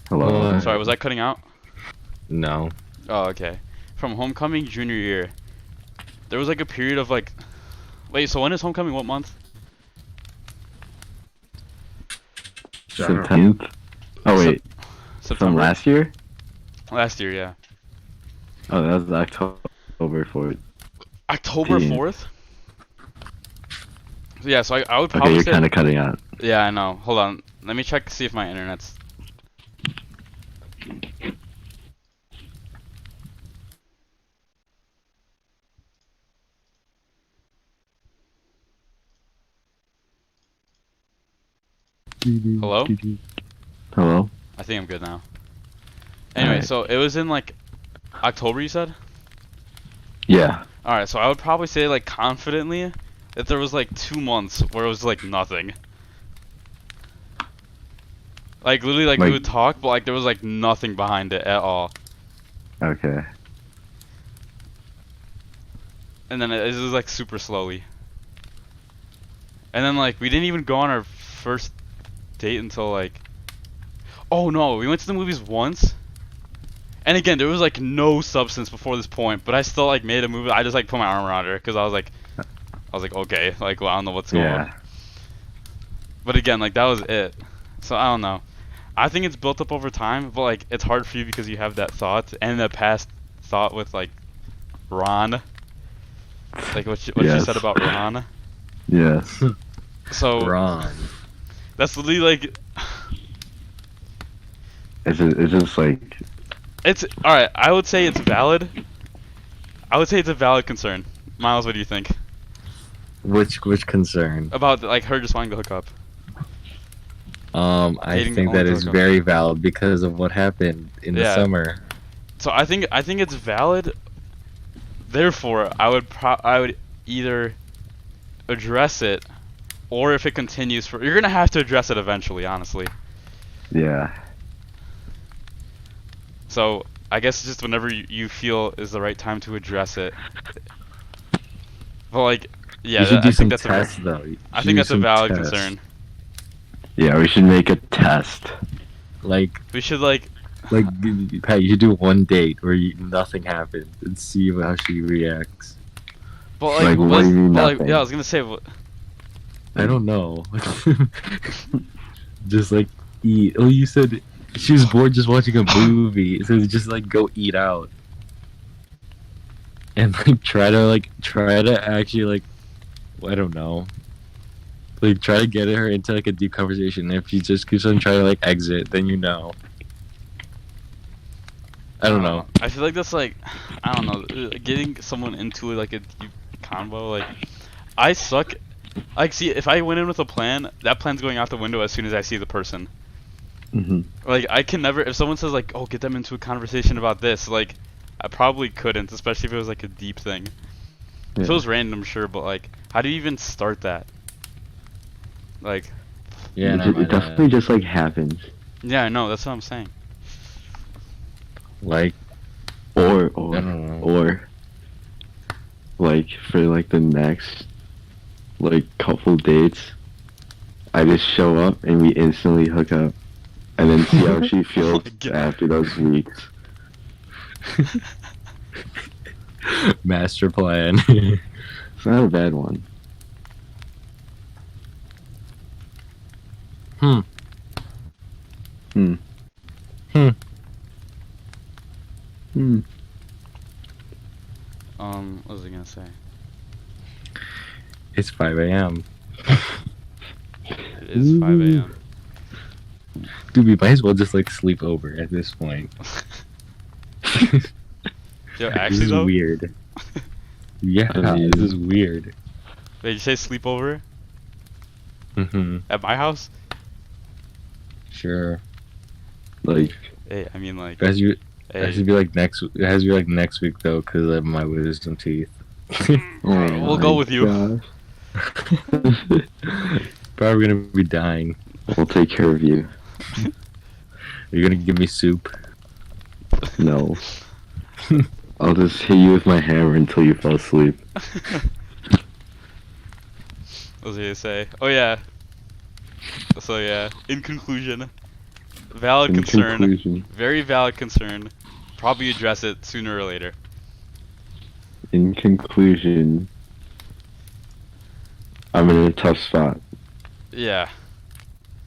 Hello. Sorry, was I cutting out? No. Oh, okay. From homecoming junior year, there was like a period of like. Wait, so when is homecoming? What month? September. Oh wait, September. from last year? Last year, yeah. Oh, that was October 4th. October Yeah. 4th. Yeah, so I would Okay, probably you're say. kind of cutting out. Yeah, I know. Hold on. Let me check to see if my internet's. Hello? Hello. I think I'm good now. Anyway, Alright. so it was in like October, you said? Yeah. Alright, so I would probably say like confidently that there was like 2 months where it was like nothing. Like literally like we Like- would talk, but like there was like nothing behind it at all. Okay. And then it was like super slowly. And then like we didn't even go on our first date until like, oh no, we went to the movies once. And again, there was like no substance before this point, but I still like made a movie. I just like put my arm around her because I was like okay, like well, I don't know what's going on. Yeah. But again, like that was it. So I don't know. I think it's built up over time, but like it's hard for you because you have that thought and the past thought with like Ron. Like what you Yes. said about Ron. Yes. So Ron. that's literally like It's just like it's alright, I would say it's valid. I would say it's a valid concern. Miles, what do you think? Which concern? About like her just wanting to hook up. I Dating think only that to is hook up. very valid because of what happened in the Yeah. summer. So I think it's valid. Therefore, I would either address it or if it continues for, you're gonna have to address it eventually, honestly. Yeah. So I guess just whenever you feel is the right time to address it. But like, yeah, You should do I some think that's tests though. I think that's a valid concern. Yeah, we should make a test. Like, We should like, Pat, you should do one date where nothing happens and see how she reacts. but like, Like, what do you mean but, like, nothing? yeah, I was gonna say, I don't know. Just like eat. Oh, you said she was bored just watching a movie, so just like go eat out. And like try to actually like, I don't know. Like try to get her into like a deep conversation. If she just keeps on trying to like exit, then you know. I don't know. I feel like that's like, I don't know, getting someone into like a deep convo. Like, I suck. Like, see, if I went in with a plan, that plan's going out the window as soon as I see the person. Mm-hmm. Like, I can never. If someone says like, "Oh, get them into a conversation about this," like, I probably couldn't, especially if it was like a deep thing. If it was random, sure, but like, how do you even start that? Like, Yeah, it definitely just like happens. yeah, I know. That's what I'm saying. like Or I don't know. or like for like the next like couple dates, I just show up and we instantly hook up, and then see how she feels God. after those weeks. Master plan. It's not a bad one. Hmm. Hmm. Hmm. Hmm. What was I gonna say? It's 5 a.m. It is 5 a.m. Dude, we might as well just like sleep over at this point. Yo, This actually is though. weird. Yeah, I mean- this is weird. Wait, you say sleepover Mm-hmm. at my house? Sure. Like, Hey, I mean like, It has to hey, be like next. It has to be like next week though, because of my wisdom teeth. Alright, we'll go with you. gosh. Probably gonna be dying. We'll take care of you. You're gonna give me soup. No. I'll just hit you with my hammer until you fall asleep. what was I gonna say? Oh yeah. So yeah, in conclusion, valid In concern, conclusion, very valid concern. Probably address it sooner or later. in conclusion, I'm in a tough spot. Yeah,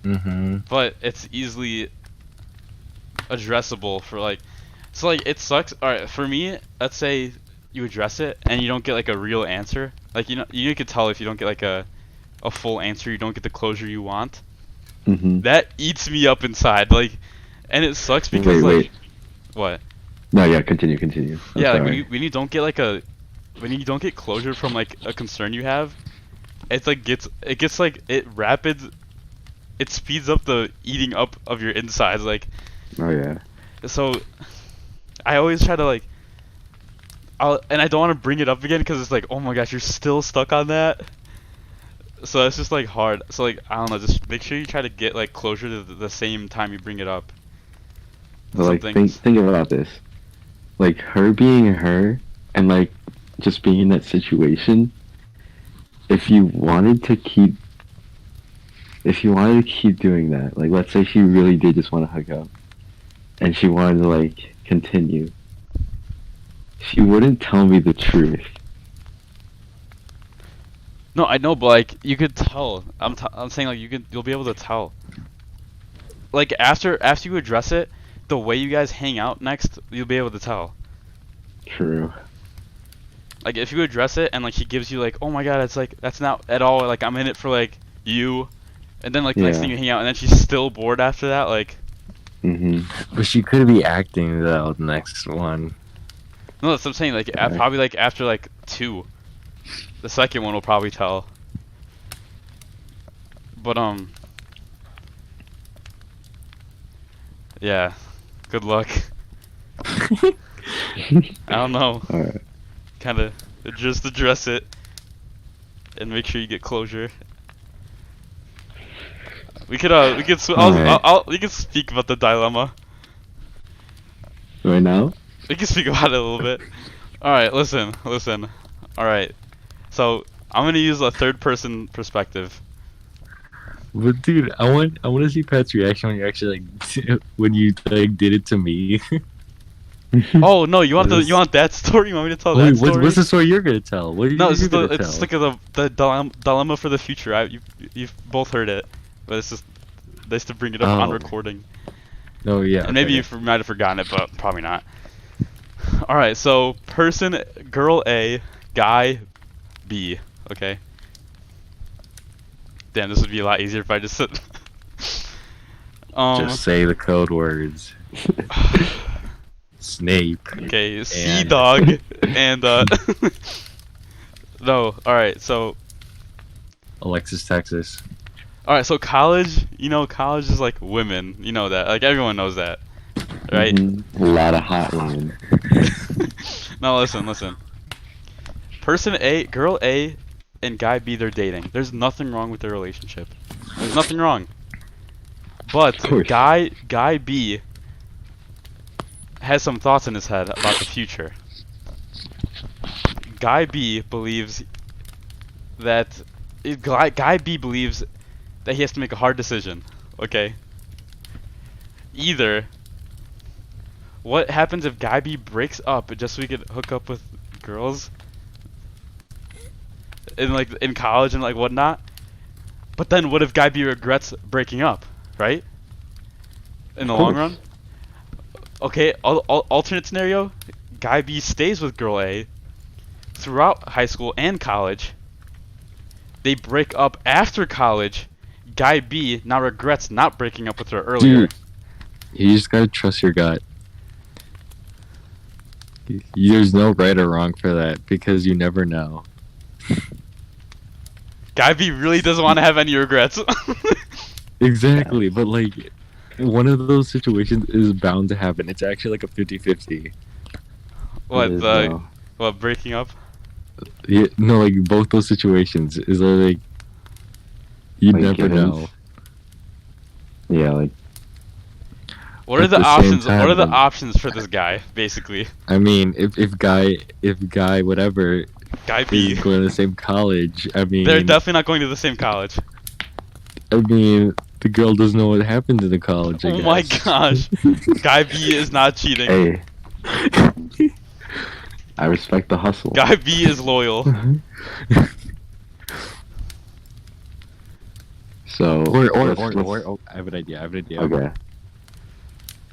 Mm-hmm. but it's easily addressable for like, so like it sucks. All right, for me, let's say you address it and you don't get like a real answer. Like you could tell if you don't get like a full answer, you don't get the closure you want. Mm-hmm. That eats me up inside. Like, and it sucks because Wait. what? No, yeah, continue. I'm Yeah, like sorry. when you don't get like when you don't get closure from like a concern you have, it's like it speeds up the eating up of your insides. Like, Oh yeah. so I always try to like, and I don't want to bring it up again because it's like, oh my gosh, you're still stuck on that. So it's just like hard. So like, I don't know, just make sure you try to get like closure to the same time you bring it up. But like, Something- think about this. Like, her being her, and like, just being in that situation. If you wanted to keep doing that, like, let's say she really did just want to hook up, and she wanted to like continue, she wouldn't tell me the truth. No, I know, but like you could tell. I'm saying like you'll be able to tell. Like after you address it, the way you guys hang out next, you'll be able to tell. True. Like if you address it and like she gives you like, oh my god, it's like that's not at all like I'm in it for like you, and then like the next Yeah. thing you hang out and then she's still bored after that, like Mm-hmm. But she could be acting though. The next one. no, that's what I'm saying. Like Okay. probably like after like 2, the second one will probably tell. But yeah, good luck. I don't know. Alright. Kind of just address it and make sure you get closure. We could we could speak about the dilemma. Right now? We can speak about it a little bit. Alright, listen. Alright. So, I'm gonna use a third person perspective. But dude, I want to see Pat's reaction when you actually like when you like did it to me. Oh no, you want that story? You want me to tell that story? What's the story you're gonna tell? What are you it's gonna it's tell? like the dilemma for the future. You've both heard it, but it's just nice to bring it up on recording. Oh yeah. And maybe okay. you might have forgotten it, but probably not. All right, so girl A, guy B. Okay. Damn, this would be a lot easier if I just said. Just say the code words. Snape. Okay, Sea Dog and no. All right, so. Alexis, Texas. All right, so college. College is like women. You know that. Like everyone knows that, right? A lot of hotline. Now listen. Person A, girl A, and guy B, they're dating. There's nothing wrong with their relationship. There's nothing wrong. But guy B has some thoughts in his head about the future. Guy B believes that he has to make a hard decision. Okay. Either what happens if guy B breaks up just so he could hook up with girls in college and like whatnot? But then what if guy B regrets breaking up, right? In the long run? Okay, alternate scenario, guy B stays with girl A throughout high school and college. They break up after college. Guy B now regrets not breaking up with her earlier. Dude, you just gotta trust your gut. There's no right or wrong for that because you never know. Guy B really doesn't want to have any regrets. Exactly, but like one of those situations is bound to happen. It's actually like a 50-50. What, breaking up? Yeah, no, like both those situations is like you never know. Yeah, like. What are the options? What are the options for this guy, basically? I mean, if guy whatever guy B is going to the same college, I mean they're definitely not going to the same college. I mean, the girl doesn't know what happens in the college. I Oh guess. my gosh, guy B is not cheating. Hey. I respect the hustle. Guy B is loyal. So or I have an idea. Okay.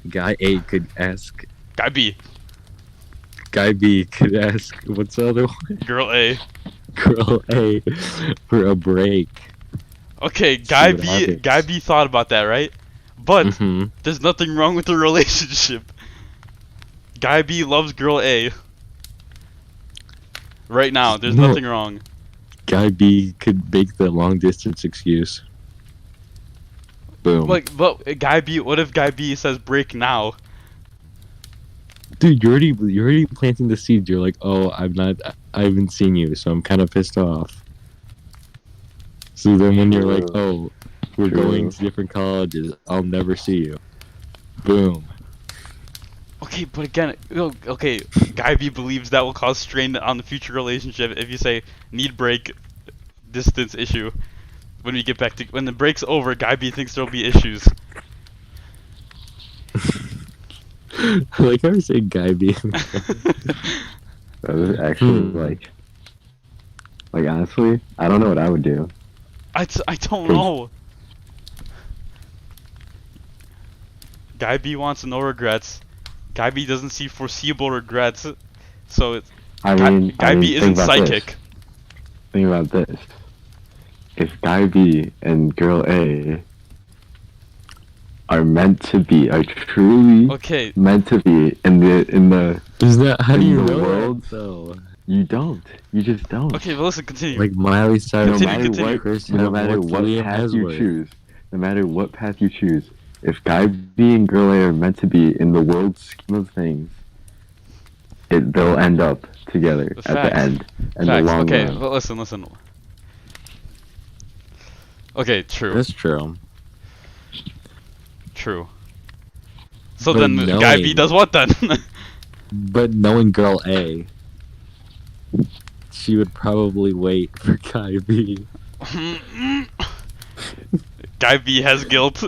Guy A could ask. Guy B. Guy B could ask. What's the other one? Girl A. Girl A for a break. Okay, Guy B thought about that, right? But there's nothing wrong with the relationship. Guy B loves girl A. Right now, there's nothing wrong. Guy B could make the long distance excuse. Boom. But Guy B, what if Guy B says break now? Dude, you're already planting the seeds. You're like, oh, I haven't seen you, so I'm kind of pissed off. So then when you're like, oh, we're going to different colleges, I'll never see you. Boom. Okay, but again, okay, Guy B believes that will cause strain on the future relationship if you say need break, distance issue. When we get back to when the break's over, Guy B thinks there'll be issues. I like how you say Guy B. That was actually like honestly, I don't know what I would do. I don't know. Guy B wants no regrets. Guy B doesn't see foreseeable regrets, so it's. Guy B isn't psychic. Think about this. If Guy B and Girl A are truly meant to be in the is that how do you know world? That, though? You don't. You just don't. Okay, but listen, continue. Like Miley Cyrus, no matter what path you choose, if Guy B and Girl A are meant to be in the world scheme of things, they'll end up together at the end. And the long okay, run. but listen. Okay, true. That's true. True. So But then guy B knowing- does what then? But knowing girl A, she would probably wait for guy B. Guy B has guilt.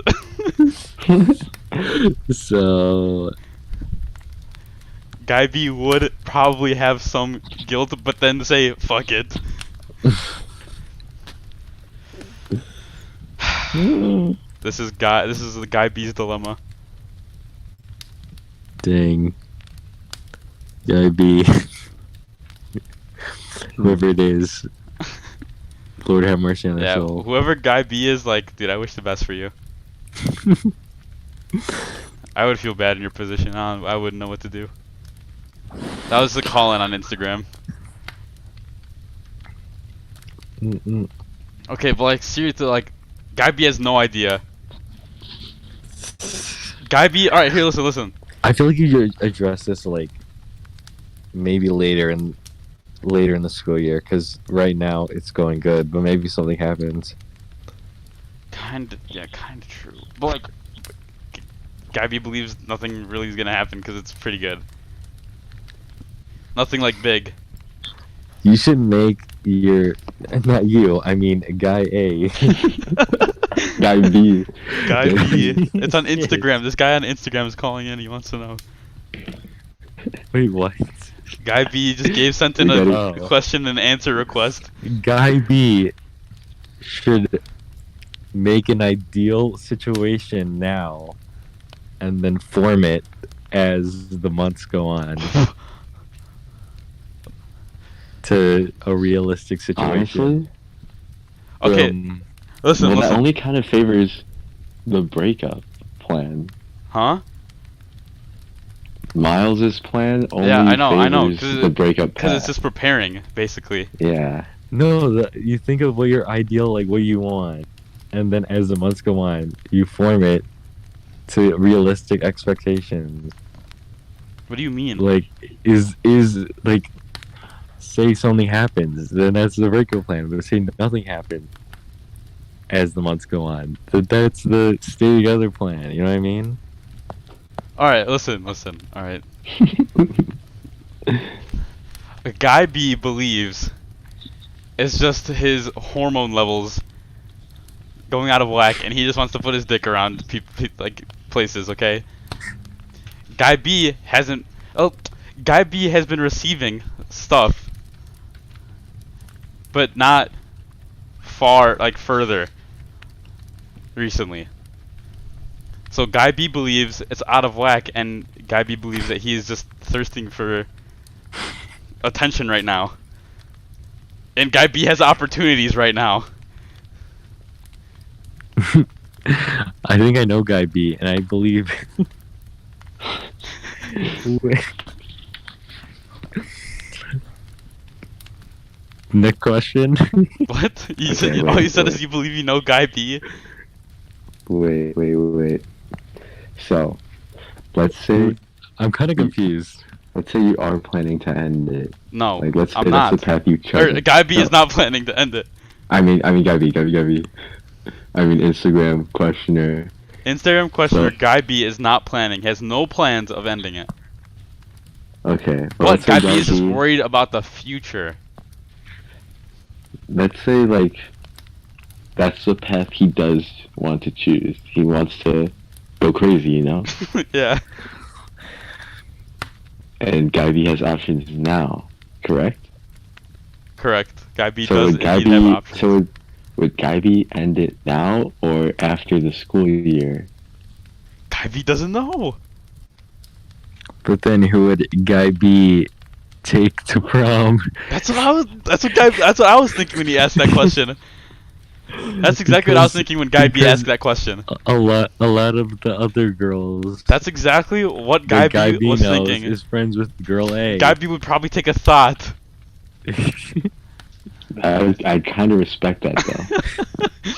So Guy B would probably have some guilt, but then say, fuck it. This is the Guy B's dilemma. dang, guy B, whoever it is, Lord have mercy on their Yeah, soul. whoever Guy B is, like, dude, I wish the best for you. I would feel bad in your position. I wouldn't know what to do. That was the call-in on Instagram. Mm-mm. Okay, but like seriously, like, Guy B has no idea. Guy B, alright, here, listen. I feel like you should address this like maybe later in the school year, because right now it's going good, but maybe something happens. Kinda true. But like, Guy B believes nothing really is gonna happen because it's pretty good. Nothing like big. You should make your, not you, I mean guy A. Guy B. Guy B. It's on Instagram. This guy on Instagram is calling in. He wants to know. Wait, what? Guy B just sent in We a gotta- question and answer request. Guy B should make an ideal situation now and then form it as the months go on to a realistic situation. Honestly, Okay, listen. that only kind of favors the breakup plan. Huh? Miles's plan only Yeah, I know, favors the breakup Because path. it's just preparing, basically. Yeah. No, you think of what your ideal, like what you want, and then as the months go on, you form it to realistic expectations. What do you mean? Like, is like, say something happens, then that's the breakup plan. But say nothing happened as the months go on, that's the stay together plan. You know what I mean? Alright, listen. Alright. Guy B believes it's just his hormone levels going out of whack, and he just wants to put his dick around like places. Okay. Guy B hasn't. Oh, Guy B has been receiving stuff, but not further recently. So Guy B believes it's out of whack, and Guy B believes that he is just thirsting for attention right now. And Guy B has opportunities right now. I think I know Guy B, and I believe. Next question. What? You Okay, said wait, all you said is wait. you believe you know Guy B? Wait. So, let's say I'm kind of confused. you are planning to end it. No, Like, let's say I'm that's not. the path you chose. Guy B is No. not planning to end it. I mean, Guy B. I mean, Instagram questioner. Instagram questioner So- Guy B is not planning, has no plans of ending it. Okay. But let's Guy say B is just B- worried about the future. Let's say, like, that's the path he does want to choose. He wants to go crazy, you know? Yeah. And Guy B has options now, correct? Correct. Guy B So does would Guy indeed have B, options. so would Guy B end it now or after the school year? Guy B doesn't know. But then who would Guy B take to prom? That's what I was thinking when he asked that question. That's exactly what I was thinking when Guy B asked that question. A lot of the other girls That's exactly what Guy that B was knows thinking. is friends with girl A. Guy B would probably take a thought. I kind of respect that, though.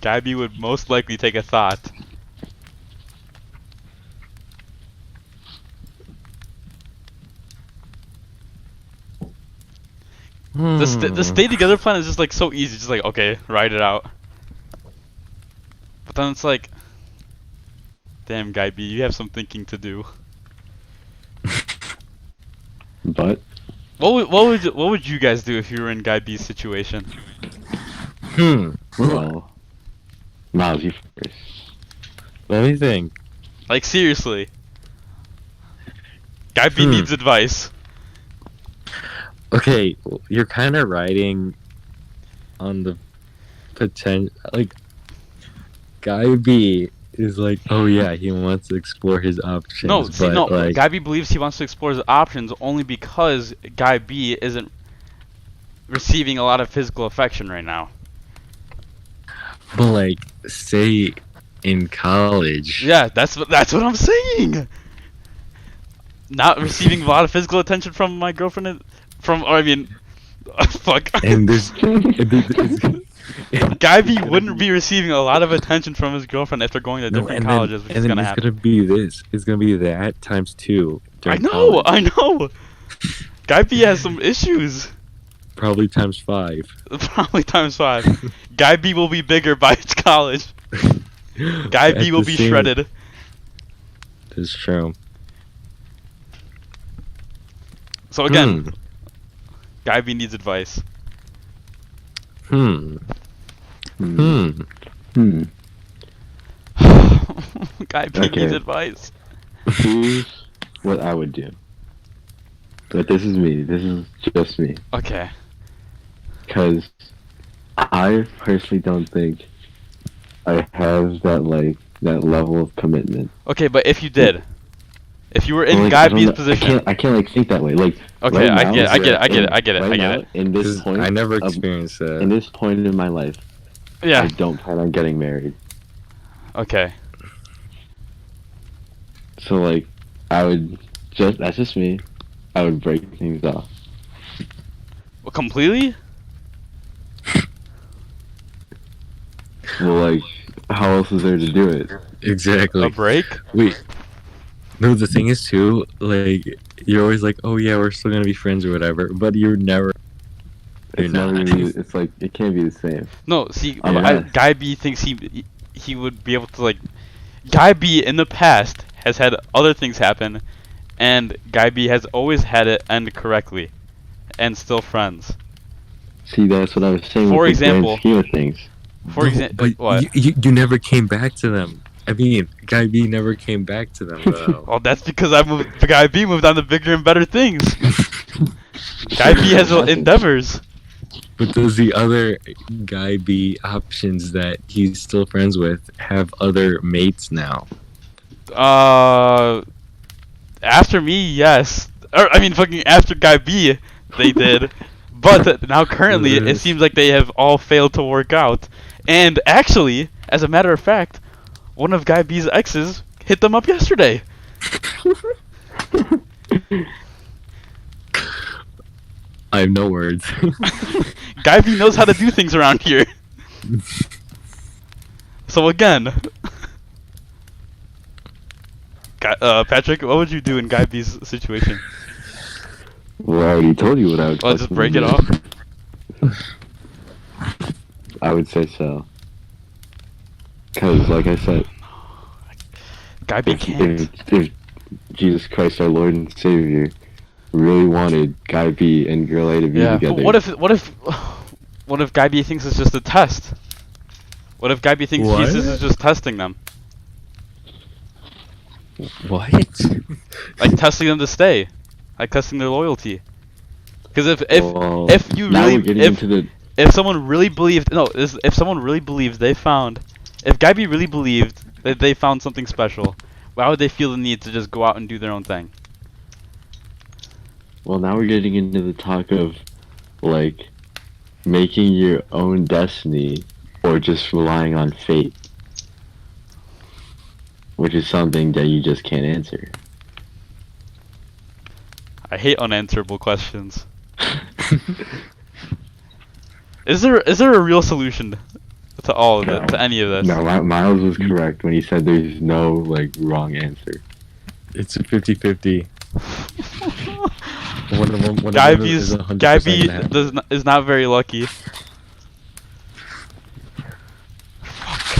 Guy B would most likely take a thought. The stay together plan is just like so easy, just like okay, ride it out. But then it's like, Damn, Guy B, you have some thinking to do. But What would you guys do if you were in Guy B's situation? well, Miles, you first. Let me think. Like seriously. Guy B needs advice. Okay, you're kind of riding on the potential. Like, Guy B is like, oh yeah, he wants to explore his options. No, see, but no. like, Guy B believes he wants to explore his options only because Guy B isn't receiving a lot of physical affection right now. but like, say in college. Yeah, that's what I'm saying. Not receiving a lot of physical attention from my girlfriend. Fuck. And there's. Guy B wouldn't be receiving a lot of attention from his girlfriend if they're going to different colleges, which is gonna happen. Gonna be this. It's gonna be that times 2. I during know. college. Guy B has some issues. Probably times 5. Probably times 5. Guy B will be bigger by its college. Guy B will be shredded. That's true. So again, Guy B needs advice. Guy B needs advice. Here's what I would do. But this is me. This is just me. Okay. Because I personally don't think I have that level of commitment. Okay, but if you did, if you were in Guy B's position, I can't think that way. Like, okay, right now, I get it. In this point, I never experienced that. In this point in my life, Yeah. I don't plan on getting married. Okay. So like, that's just me. I would break things off. Well, completely? Well, like, how else is there to do it? Exactly. A break? Wait. No, the thing is too, like, you're always like, oh yeah, we're still gonna be friends or whatever, but you're never. It's never really, it's like, it can't be the same. No, see, Unless- Guy B thinks he would be able to, like... Guy B in the past has had other things happen, and Guy B has always had it end correctly, and still friends. See, that's what I was saying. For with example- the grand scheme of things. For example, But what? you never came back to them. I mean, Guy B never came back to them though. Well, that's because Guy B moved on to bigger and better things. Guy B has endeavors. But does the other Guy B options that he's still friends with have other mates now? After me, yes. Fucking after Guy B, they did. But now currently, it seems like they have all failed to work out. And actually, as a matter of fact, one of Guy B's exes hit them up yesterday. I have no words. Guy B knows how to do things around here. So again, Patrick, what would you do in Guy B's situation? Well, I already told you what I would. Well, just fucking break it do. off. I would say so. Because, like I said, Guy B can't. if Jesus Christ, our Lord and Savior, really wanted Guy B and Girl A to be Yeah, together. but what if Guy B thinks it's just a test? What if Guy B thinks What? Jesus is just testing them, What? like testing them to stay, like testing their loyalty? Because if you now really we're getting into the if someone really believed if someone really believes if Guy B really believed that they found something special, why would they feel the need to just go out and do their own thing? well, now we're getting into the talk of like making your own destiny or just relying on fate, which is something that you just can't answer. I hate unanswerable questions. Is there a real solution to all of it, to any of this? No, Miles was correct when he said there's no like wrong answer. It's a 50-50. Guy B is not very lucky.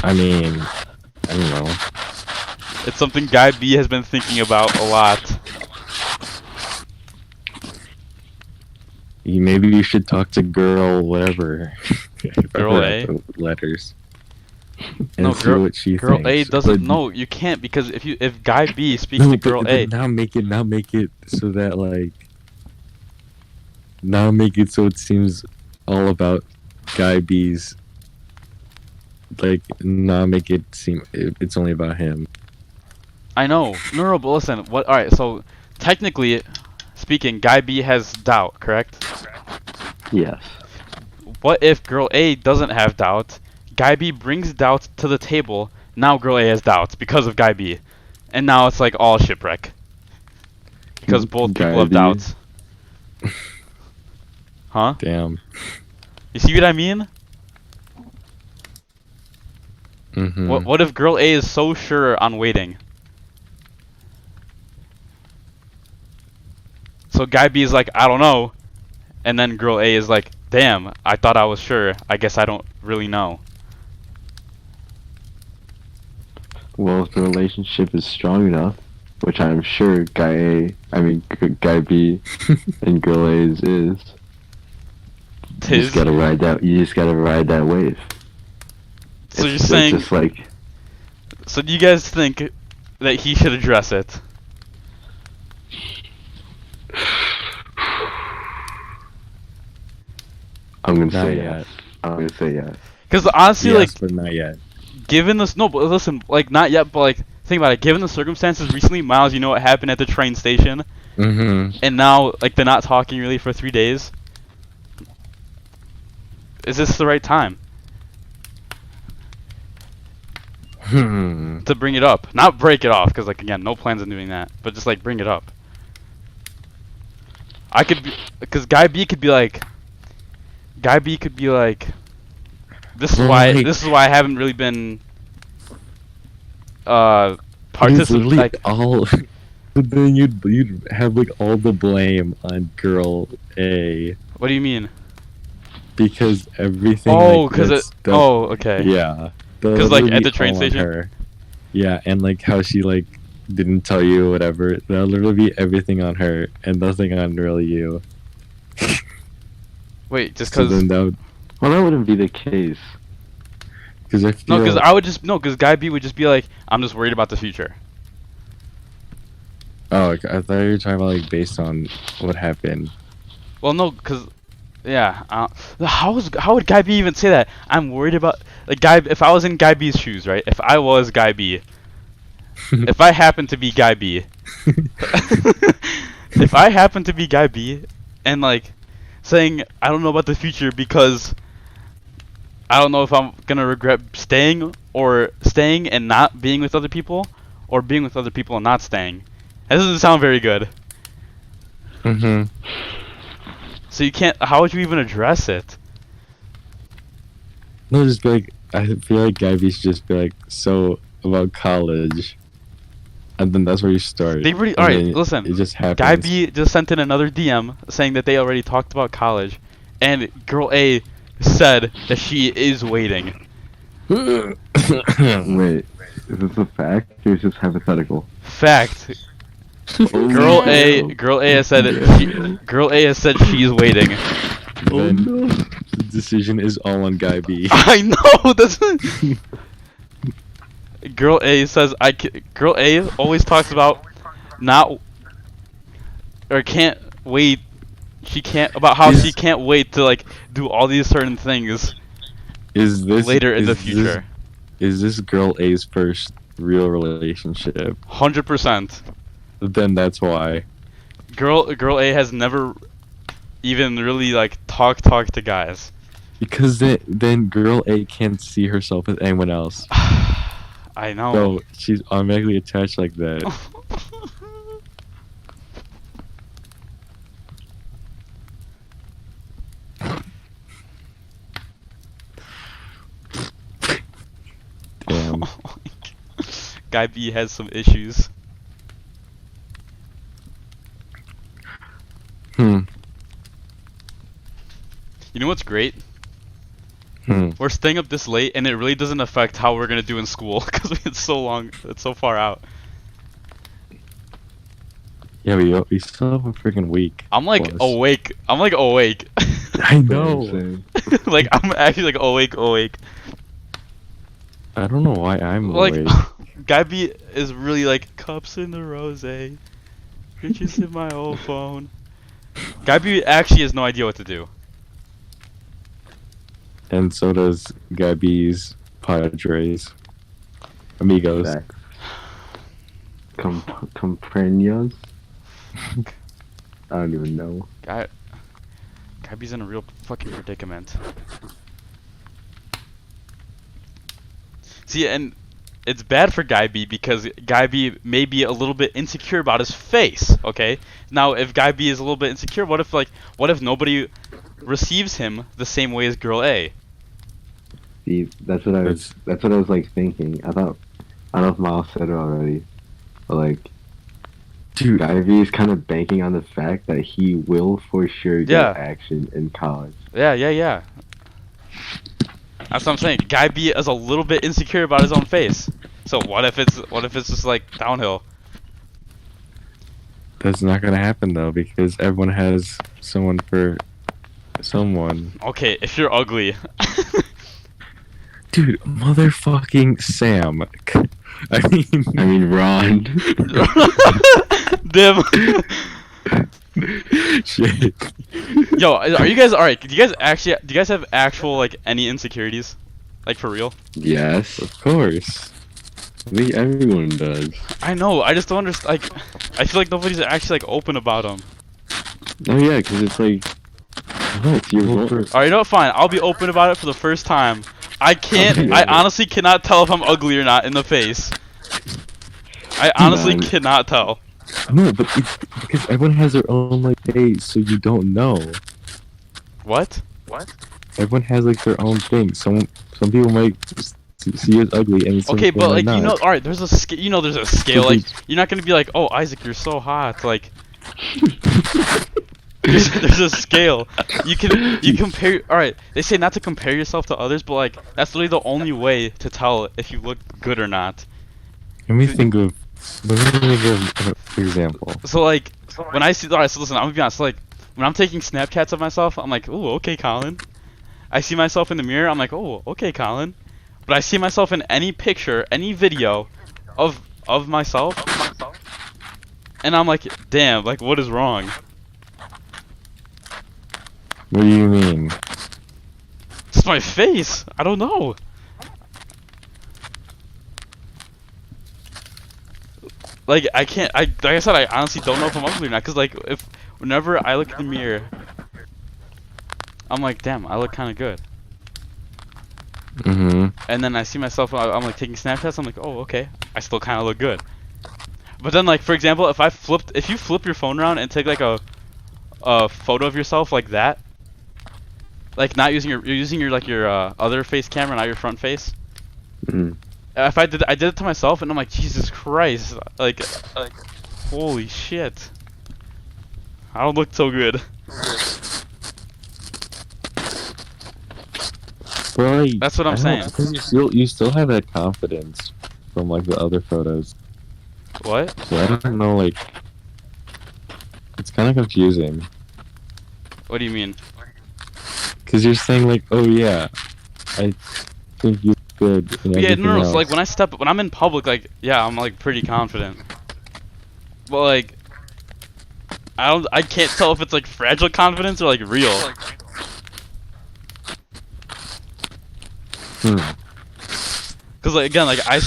I mean, I don't know. It's something Guy B has been thinking about a lot. Maybe you should talk to girl whatever. Girl A? Letters. And No, see what she girl thinks. A doesn't. But- No, you can't, because if Guy B speaks No, to girl but A, now make it so that like. Now make it so it seems all about Guy B's. Like, now make it seem it's only about him. I know. No, but listen. What? All right. So technically speaking, Guy B has doubt, correct? Yes. What if girl A doesn't have doubt? Guy B brings doubt to the table. Now girl A has doubts because of Guy B, and now it's like all shipwreck because both Guy people have B. doubts. Huh? Damn. You see what I mean? Mm-hmm. What if girl A is so sure on waiting? So Guy B is like, I don't know, and then girl A is like, damn, I thought I was sure. I guess I don't really know. Well, if the relationship is strong enough, which I'm sure Guy B and girl A's is, you Tis. just gotta ride that. You just gotta ride that wave. So you're It's saying? just like So do you guys think that he should address it? I'm gonna Not say yet. yes. I'm gonna say yes. Because honestly, Yes, like, but not yet. given this, no, but listen, like, not yet, but like, think about it. Given the circumstances recently, Miles, you know what happened at the train station, Mm-hmm. and now like they're not talking really for 3 days. Is this the right time Hmm. to bring it up? Not break it off, because like again, no plans on doing that, but just like bring it up. I could be, because Guy B could be like, this is Well, why like- I haven't really been It's participating. literally Like, all. But then you'd have like all the blame on girl A what do you mean? because everything. Oh, like, because that's- it. Oh, okay. Yeah. 'Cause, like, at the train station? Her. Yeah, and like how she like didn't tell you whatever. That'll literally be everything on her and nothing on really you. Wait, just So because. then that would, Well, that wouldn't be the case. because I feel No, because I would just because Guy B would just be like, I'm just worried about the future. Oh, okay, I thought you were talking about like based on what happened. Well, no, because yeah, how would Guy B even say that? I'm worried about like Guy. If I was in Guy B's shoes, right? If I was Guy B, if I happened to be Guy B, if I happened to be Guy B, and like saying I don't know about the future because I don't know if I'm gonna regret staying and not being with other people, or being with other people and not staying. That doesn't sound very good. Mm-hmm. So you can't. How would you even address it? No, just be like, I feel like Guy B should just be like, so about college, and then that's where you start. They already. and All right, then listen. It just happens. Guy B just sent in another DM saying that they already talked about college, and girl A said that she is waiting. Wait, is this a fact or is this hypothetical? Fact. Girl A has said Girl A has said she's waiting. Then the decision is all on Guy B. I know. That's. Girl A says Girl A always talks about not or can't wait. She can't about how she can't wait to like do all these certain things Is this later in the is this- future. Is this girl A's first real relationship? 100%. Then that's why. Girl A has never even really like talked to guys. Because then girl A can't see herself with anyone else. I know. So she's automatically attached like that. Damn. Guy B has some issues. Hmm. You know what's great? Hmm. We're staying up this late, and it really doesn't affect how we're gonna do in school because it's so long, it's so far out. Yeah, but you still have a freaking week. I'm like plus. awake. I'm like awake. I know. Like I'm actually like awake. I don't know why I'm Like awake. Guy B is really like cups in the rose, pictures in my old phone. Guy B actually has no idea what to do. And so does Guy B's Padres. Amigos. That Compreños? I don't even know. Guy B's in a real fucking predicament. See, and it's bad for Guy B because Guy B may be a little bit insecure about his face, okay? Now, if Guy B is a little bit insecure, what if nobody receives him the same way as girl A? See, that's what I was like thinking. I don't know if Miles said it already, but like, Dude, Ivy is kind of banking on the fact that he will for sure get action in college. Yeah. That's what I'm saying. Guy B is a little bit insecure about his own face. So what if it's just like downhill? that's not gonna happen though because everyone has someone for someone. Okay, if you're ugly. Dude, motherfucking Sam. I mean Ron. Dim. Shit. Yo, are you guys alright? Do you guys have actual like any insecurities? Like for real? Yes. Of course. I think everyone does. I know, I just don't understand, like, I feel like nobody's actually, like, open about them. Oh yeah, because it's like, no, it's your Alright, you know what, fine, I'll be open about it for the first time. I honestly cannot tell if I'm ugly or not in the face. I honestly cannot tell. No, but because everyone has their own, like, face, so you don't know. What? Everyone has, like, their own thing. Some people might see you as ugly, and some Okay, people but, like, might you know, not. alright, there's a scale, like, you're not gonna be like, oh, Isaac, you're so hot, like... there's a scale. You compare. All right, they say not to compare yourself to others, but like that's literally the only way to tell if you look good or not. Let me think of an example. So like when I see, alright, so listen, I'm gonna be honest. So, like when I'm taking Snapchats of myself, I'm like, oh, okay, Colin. I see myself in the mirror, I'm like, oh, okay, Colin. But I see myself in any picture, any video of myself, and I'm like, damn, like what is wrong? What do you mean? Just my face. I don't know. Like I can't. Like I said, I honestly don't know if I'm ugly or not. Cause like whenever I look in the mirror, I'm like, damn, I look kind of good. And then I see myself. I'm like taking Snapchats. I'm like, oh, okay, I still kind of look good. But then like for example, if you flip your phone around and take like a photo of yourself like that. Like not using you're using your like your other face camera, not your front face. If I did it to myself, and I'm like, Jesus Christ, like holy shit, I don't look so good. But, like, that's what I'm saying. You still have that confidence from like the other photos. What? So I don't know, like, it's kind of confusing. What do you mean? Because you're saying like, oh yeah, I think you good. Yeah, no. So like when I'm in public, like yeah, I'm like pretty confident. But like, I can't tell if it's like fragile confidence or like real. Cause like again, like I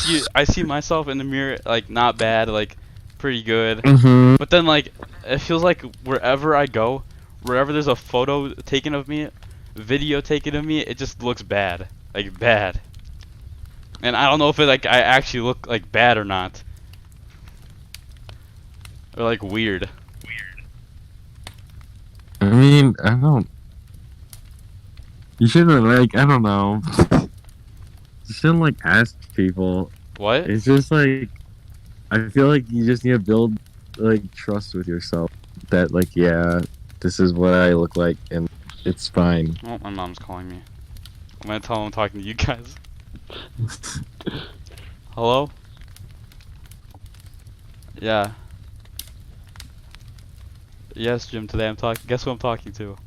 see myself in the mirror, like not bad, like pretty good. But then like it feels like wherever I go, wherever there's a photo taken of me, video taken of me, it just looks bad, like bad. And I don't know if it like I actually look like bad or not, or like weird. I mean, I don't. You shouldn't like. I don't know. You shouldn't like ask people. What? It's just like, I feel like you just need to build like trust with yourself. That like, yeah, this is what I look like, and it's fine. Oh, my mom's calling me. I'm gonna tell them I'm talking to you guys. Hello? Yeah. Yes, Jim. Today I'm talking. Guess who I'm talking to?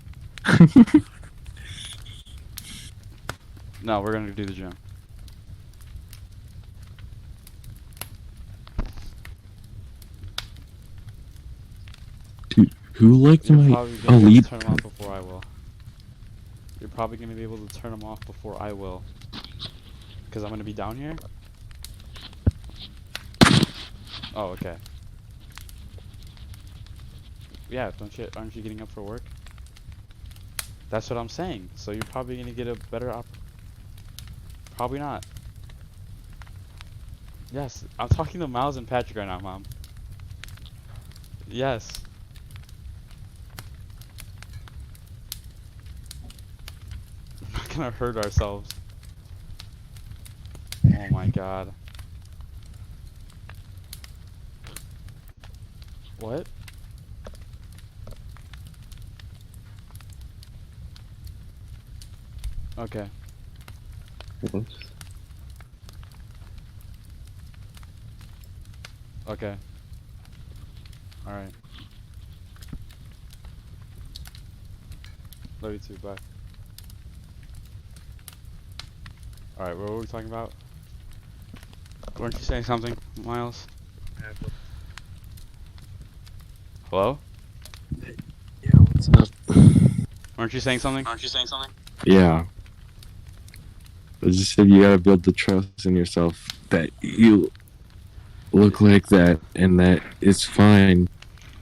No, we're gonna do the gym. Dude, who liked You're my probably gonna be able elite? to turn them off before I will. You're probably gonna be able to turn them off before I will. Cause I'm gonna be down here. Oh, okay. Yeah, aren't you getting up for work? That's what I'm saying. So you're probably gonna get a better Probably not. Yes, I'm talking to Miles and Patrick right now, Mom. Yes. We're not gonna hurt ourselves. Oh my god. What? Okay. Whoops. Okay. Alright. Love you too, bye. Alright, what were we talking about? Weren't you saying something, Miles? Hello? Yeah, what's up? Weren't you saying something? Yeah. I just said you gotta build the trust in yourself that you look like that and that it's fine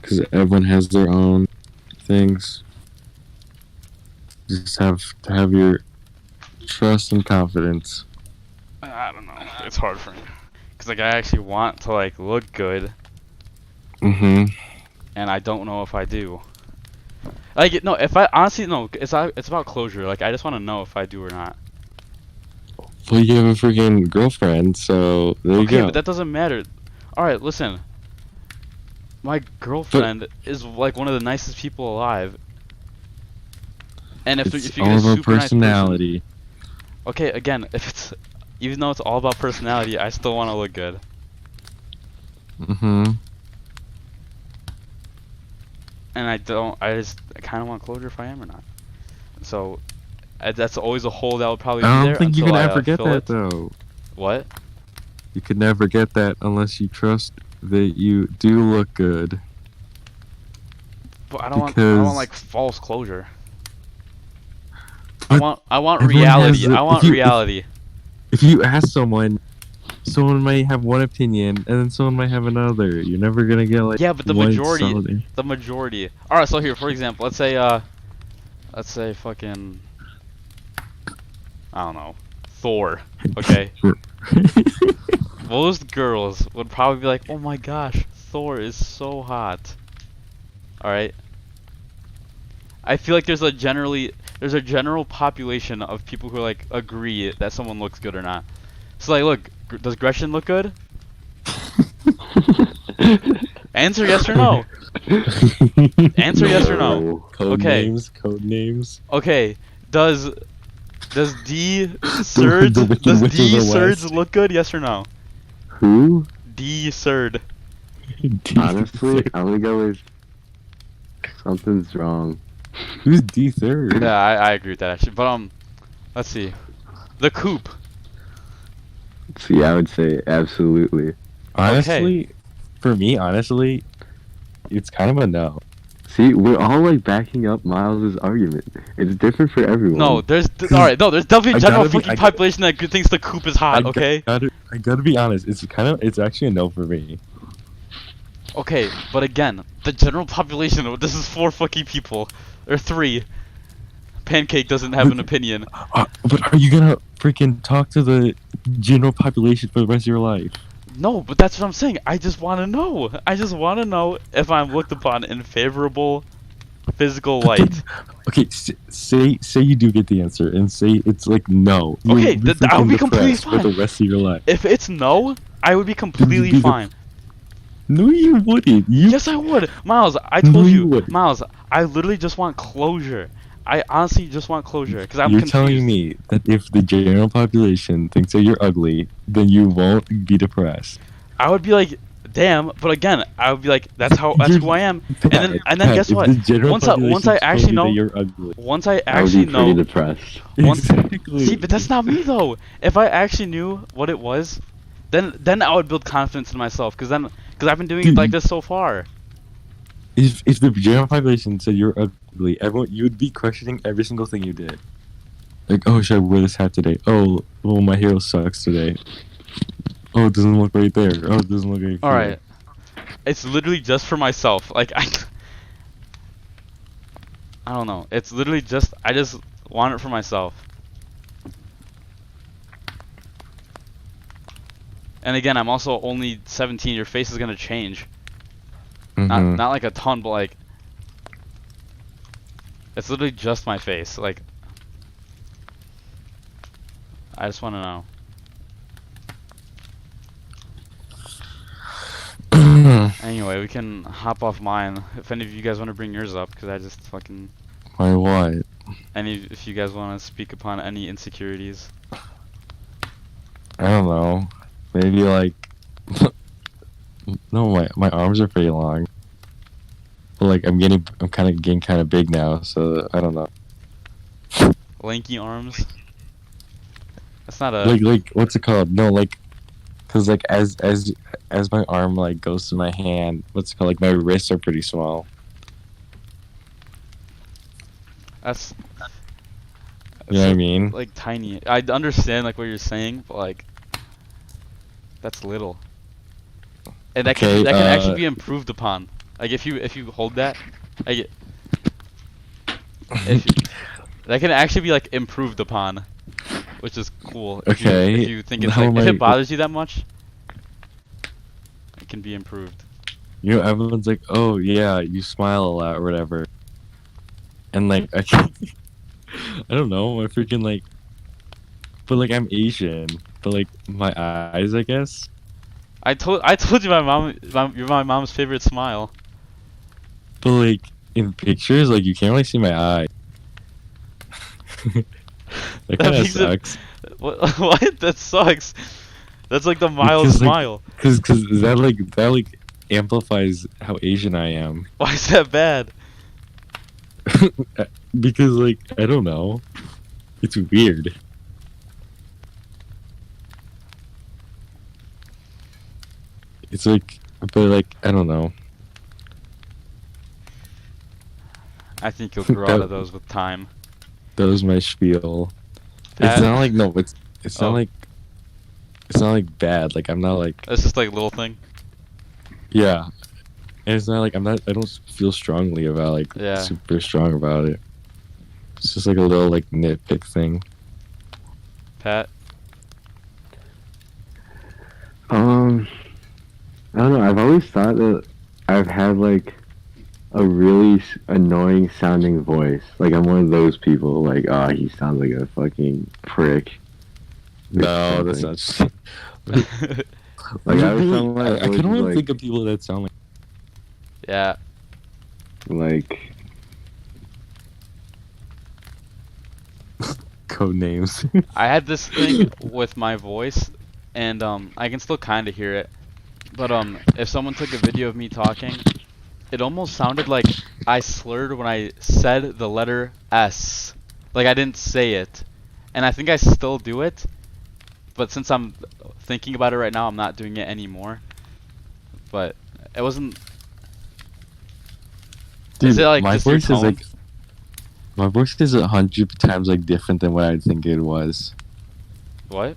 because everyone has their own things. Just have to have your trust and confidence. I don't know. It's hard for me. Cause like I actually want to like look good, Mm-hmm. and I don't know if I do. Like no, if I honestly no, it's about closure. Like I just want to know if I do or not. Well, you have a freaking girlfriend, so there you Okay, go. but that doesn't matter. All right, listen. My girlfriend is like one of the nicest people alive. And if It's you all get a about super nice person, personality. okay, again, even though it's all about personality, I still want to look good. Mm-hmm. And I kind of want closure if I am or not. So, that's always a hole that will probably be I there don't think you until can I ever get fill that it. though. What? You could never get that unless you trust that you do look good. But I don't want Because- like false closure. But I want everyone reality. has a- I want if you- reality. If you ask someone might have one opinion and then someone might have another. You're never gonna get like Yeah, but the one majority, solid- the majority. All right, so here, for example, let's say fucking, I don't know, Thor. Okay, most girls would probably be like, oh my gosh, Thor is so hot. All right. I feel like there's a general population of people who like agree that someone looks good or not. So like, look, does Gretchen look good? Answer yes or no. Answer yes or no. Code Okay. names. Okay, does D Surd the Wicked does Witch of D the Surds West. look good? Yes or no? Who? D Surd. Honestly, I'm gonna go with something's wrong. Who's D3rd? Yeah, I agree with that actually. But let's see, the Coop. See, I would say absolutely. Honestly, for me, it's kind of a no. See, we're all like backing up Miles's argument. It's different for everyone. No, there's alright. No, there's definitely a I general gotta be- fucking I- population that thinks the Coop is hot. Okay. I gotta be honest. It's actually a no for me. Okay, but again, the general population. This is 4 fucking people, or 3. Pancake doesn't have an opinion. But are you gonna freaking talk to the general population for the rest of your life? No, but that's what I'm saying. I just want to know. I just want to know if I'm looked upon in favorable physical light. Okay, say you do get the answer, and say it's like no. Okay, You'll I'll freaking be completely depressed for the fine. rest of your life. If it's no, I would be completely be the- fine. No, you wouldn't. Yes, I would. Miles, I No, told you you. wouldn't. Miles, I literally just want closure. I honestly just want closure because I'm You're confused. telling me that if the general population thinks that you're ugly, then you won't be depressed. I would be like, damn. But again, I would be like, that's who I am. And then guess if what? the general Once I population actually told you know, that you're ugly. once I I would be actually pretty know, depressed. Exactly. see, but that's not me though. If I actually knew what it was, then I would build confidence in myself. Cause I've been doing it like this so far. If the general population said you're ugly, everyone you would be questioning every single thing you did. Like, oh, should I wear this hat today? Oh, well, my hair sucks today. Oh, it doesn't look right there. Oh, it doesn't look right All here. right, it's literally just for myself. Like I don't know. It's literally just I just want it for myself. And again, I'm also only 17. Your face is gonna change. Mhm. Not like a ton, but like it's literally just my face. Like I just want to know. Anyway, we can hop off mine if any of you guys want to bring yours up, because I just fucking My what? if you guys want to speak upon any insecurities. I don't know. Maybe like no, my arms are pretty long. But like I'm kind of getting kind of big now, so I don't know. Lanky arms. That's not a Like what's it called? No, like cuz like as my arm like goes to my hand, what's it called? Like my wrists are pretty small. that's You know what I mean? like tiny. I understand like what you're saying, but like that's little. And that Okay, can actually be improved upon. Like if you hold that, like that can actually be like improved upon, which is cool. Okay, If you think it's how like am if I- it bothers you that much, it can be improved. You know, everyone's like, "Oh yeah, you smile a lot or whatever," and like I can't, I don't know, I freaking like, but like I'm Asian, but like my eyes, I guess. I told you you're my mom's favorite smile. But like in pictures, like you can't really see my eye. That kind of makes it- sucks. What? That sucks. That's like the mild Because, like, smile. Cause that like amplifies how Asian I am. Why is that bad? Because like I don't know, it's weird. It's like, but like I don't know. I think you'll grow out of those with time. That was my spiel. Pat? It's not like no, it's Oh. not like bad. Like I'm not like It's just like a little thing. yeah. And it's not like I don't feel strongly about like Yeah. super strong about it. It's just like a little like nitpick thing. Pat? I don't know. I've always thought that I've had like a really annoying sounding voice. Like I'm one of those people. Like, oh, he sounds like a fucking prick. or No, that's something. not. Like I was sound like I can only like, think of people that sound Yeah. like code names. I had this thing with my voice, and I can still kind of hear it. But if someone took a video of me talking, it almost sounded like I slurred when I said the letter S. Like I didn't say it. And I think I still do it. But since I'm thinking about it right now, I'm not doing it anymore. But it wasn't. Is it like my just your voice is tone? like my voice is 100 times like different than what I think it was. What?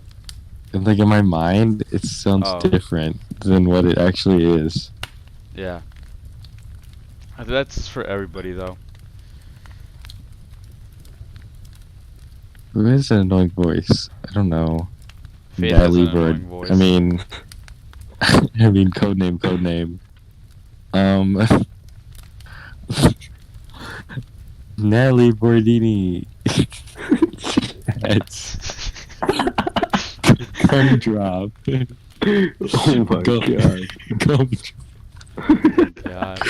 And like in my mind, it sounds Oh. different than what it actually is. Yeah. That's for everybody though. Who has an annoying voice? I don't know. Faith has an Natalie Bird. annoying voice. I mean, I mean, codename. Natalie Bordini. That's gumdrop. oh my god. God.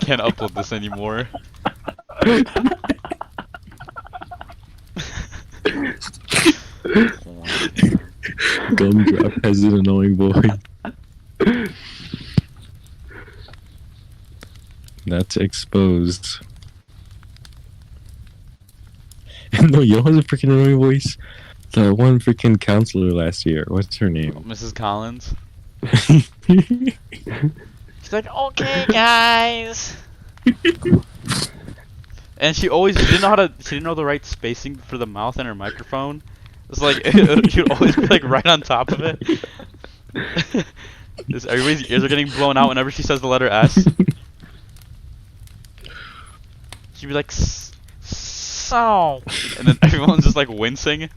Can't upload this anymore. Gumdrop has an annoying voice. That's exposed. No, you know what's a freaking annoying voice? The one freaking counselor last year. What's her name? Mrs. Collins. She's like, okay, guys. And she didn't know the right spacing for the mouth and her microphone. It's like she'd always be like right on top of it. Everybody's ears are getting blown out whenever she says the letter S. She'd be like, so, and then everyone's just like wincing.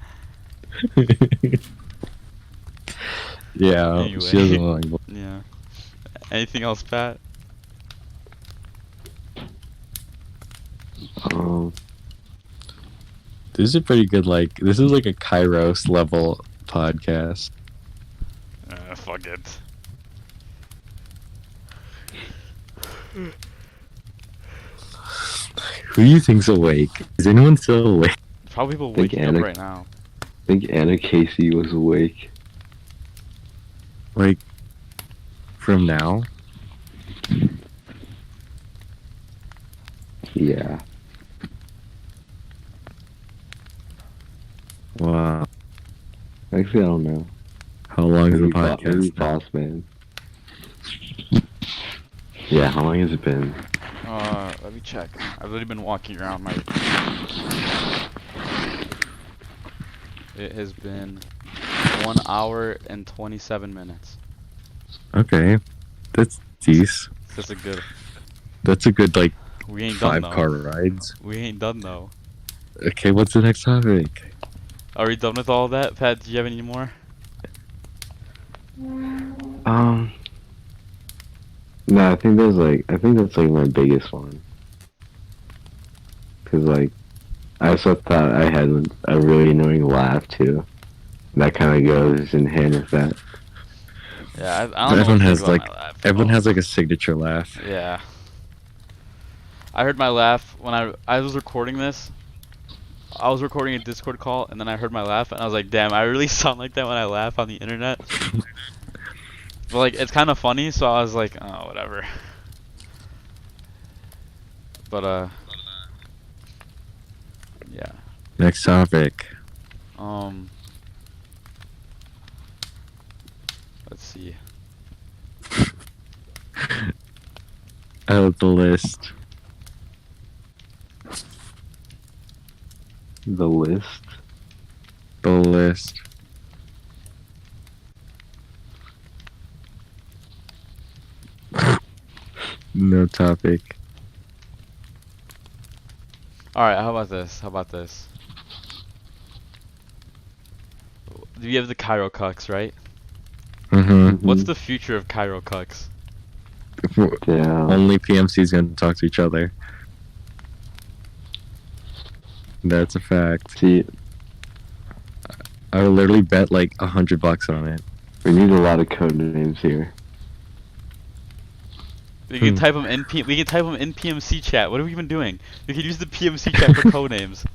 Yeah, Anyway. she has a long voice. Yeah. Anything else, Pat? This is a pretty good, this is like a Kairos level podcast. Fuck it. Who do you think's awake? Is anyone still awake? Probably people Think waking Anna- up right now. I think Anna Casey was awake. Like, from now? Yeah. Wow. Actually, I don't know. How long is the Maybe podcast? Boss Man. Yeah, how long has it been? Let me check. I've literally been walking around my... It has been 1 hour and 27 minutes. Okay. That's decent. That's a good... That's a good, We ain't done, 5-car though. rides. We ain't done, though. Okay, what's the next topic? Are we done with all of that? Pat, do you have any more? No, I think that's my biggest one. Cause I also thought I had a really annoying laugh too. That kind of goes in hand with that. Yeah, I don't know. Everyone what to has, think about my laugh. Everyone has, a signature laugh. Yeah. I heard my laugh when I was recording this. I was recording a Discord call, and then I heard my laugh, and I was like, damn, I really sound like that when I laugh on the internet. But, it's kind of funny, so I was like, oh, whatever. But, yeah. Next topic. Let's see. Out of the list. The list. The list. No topic. Alright, how about this? Do you have the Cairo Cucks, right? Mm-hmm. What's the future of Cairo Cucks? Yeah. Only PMC's gonna talk to each other. That's a fact. See, I would literally bet $100 on it. we need a lot of code names here. We can type them in PMC chat. What have we been doing? We could use the PMC chat for code names.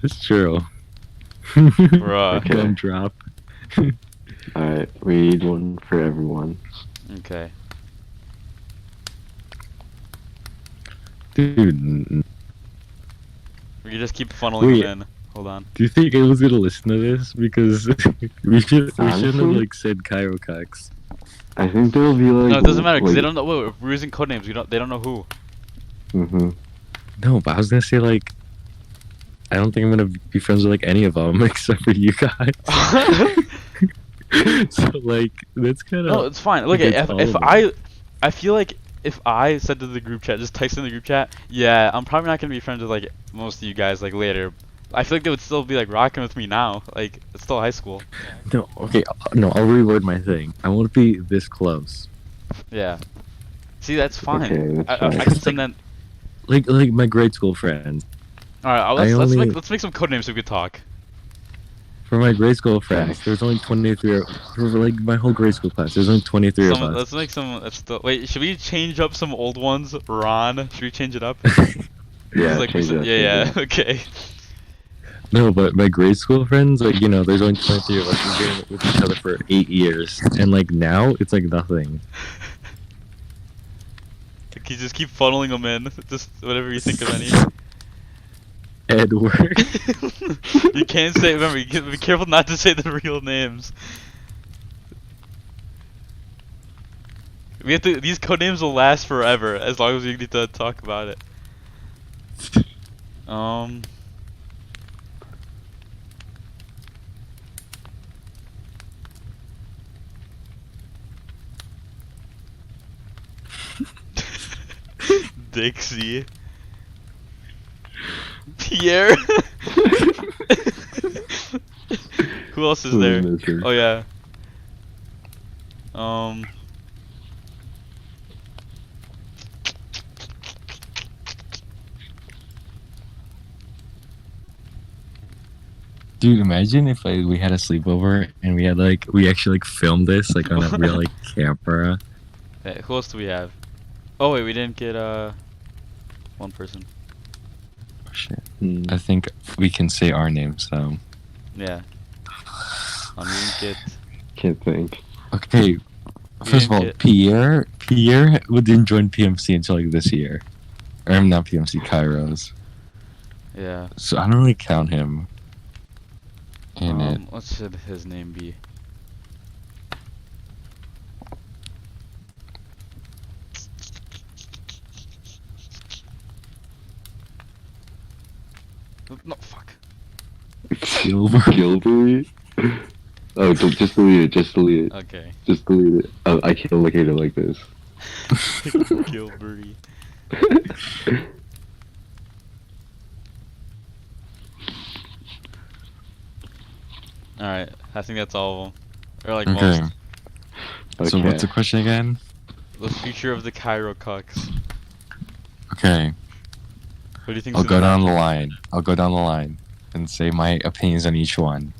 It's true. Bruh. Okay. Gum drop. Alright, we need one for everyone. Okay. Dude, We can just keep funneling Wait. them in. Hold on. do you think anyone's gonna listen to this? Because we shouldn't Honestly? have said Chirocox. I think there'll be No, it doesn't matter because they don't know. Wait, if we're using code names. They don't know who. Mm-hmm. No, but I was gonna say I don't think I'm gonna be friends with any of them except for you guys. So that's kind of No, it's fine. Look, against all if of them. I feel like if I said to the group chat, just text in the group chat, yeah, I'm probably not gonna be friends with most of you guys later. I feel like they would still be rocking with me now. It's still high school. No, okay, no, I'll reword my thing. I want to be this close. Yeah. See, that's fine. Okay, that's I fine. can send that. Like my grade school friends. All right, let's make some code names so we could talk. For my grade school friends, there's only 23. For my whole grade school class, there's only 23 of us. Let's make some. Wait, should we change up some old ones? Ron, should we change it up? Yeah, Change change it up, yeah, change it up. okay. No, but my grade school friends, there's only 23 of us. We've been with each other for 8 years, and now it's nothing. Like, you just keep funneling them in. Just whatever you think of any. Edward. You can't say. Remember, you be careful not to say the real names. We have to. These code names will last forever as long as we need to talk about it. Dixie. Pierre. Who else is Who there? is missing? Oh yeah. Dude, imagine if we had a sleepover and we had we actually filmed this on a real camera. Hey, who else do we have? Oh wait, we didn't get one person. Oh, shit. I think we can say our names though. Yeah. We didn't get. Can't think. Okay. First of all, Pierre didn't join PMC until this year. Or not PMC, Kairos. Yeah. So I don't really count him in it. What should his name be? No, fuck. Gilbert? Oh, just delete it. Just delete it. Okay. Just delete it. Oh, I can't look at it like this. Gilberty. Alright, I think that's all of them. Or like Okay. most. So Okay. what's the question again? The future of the Cairo Cucks. Okay. What do you think? I'll go down the line and say my opinions on each one.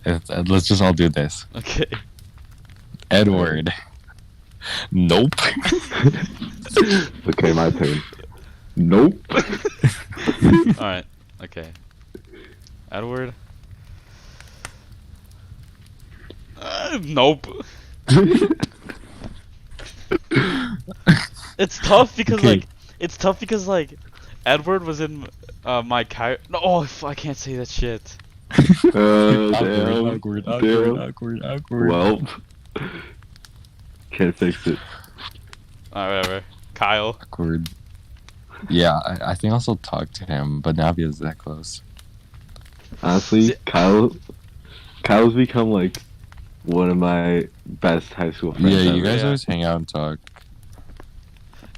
Let's just all do this. Okay. Edward. Nope. Okay, my turn. Nope. Alright. Okay. Edward. Nope. It's tough because Edward was in my Cairo. No, I can't say that shit. Damn. Awkward. Well, can't fix it. Alright, whatever. Kyle. Awkward. Yeah, I think I'll still talk to him, but not be as that close. Honestly, Kyle's become like one of my best high school friends. Yeah, ever. you guys Yeah. always hang out and talk.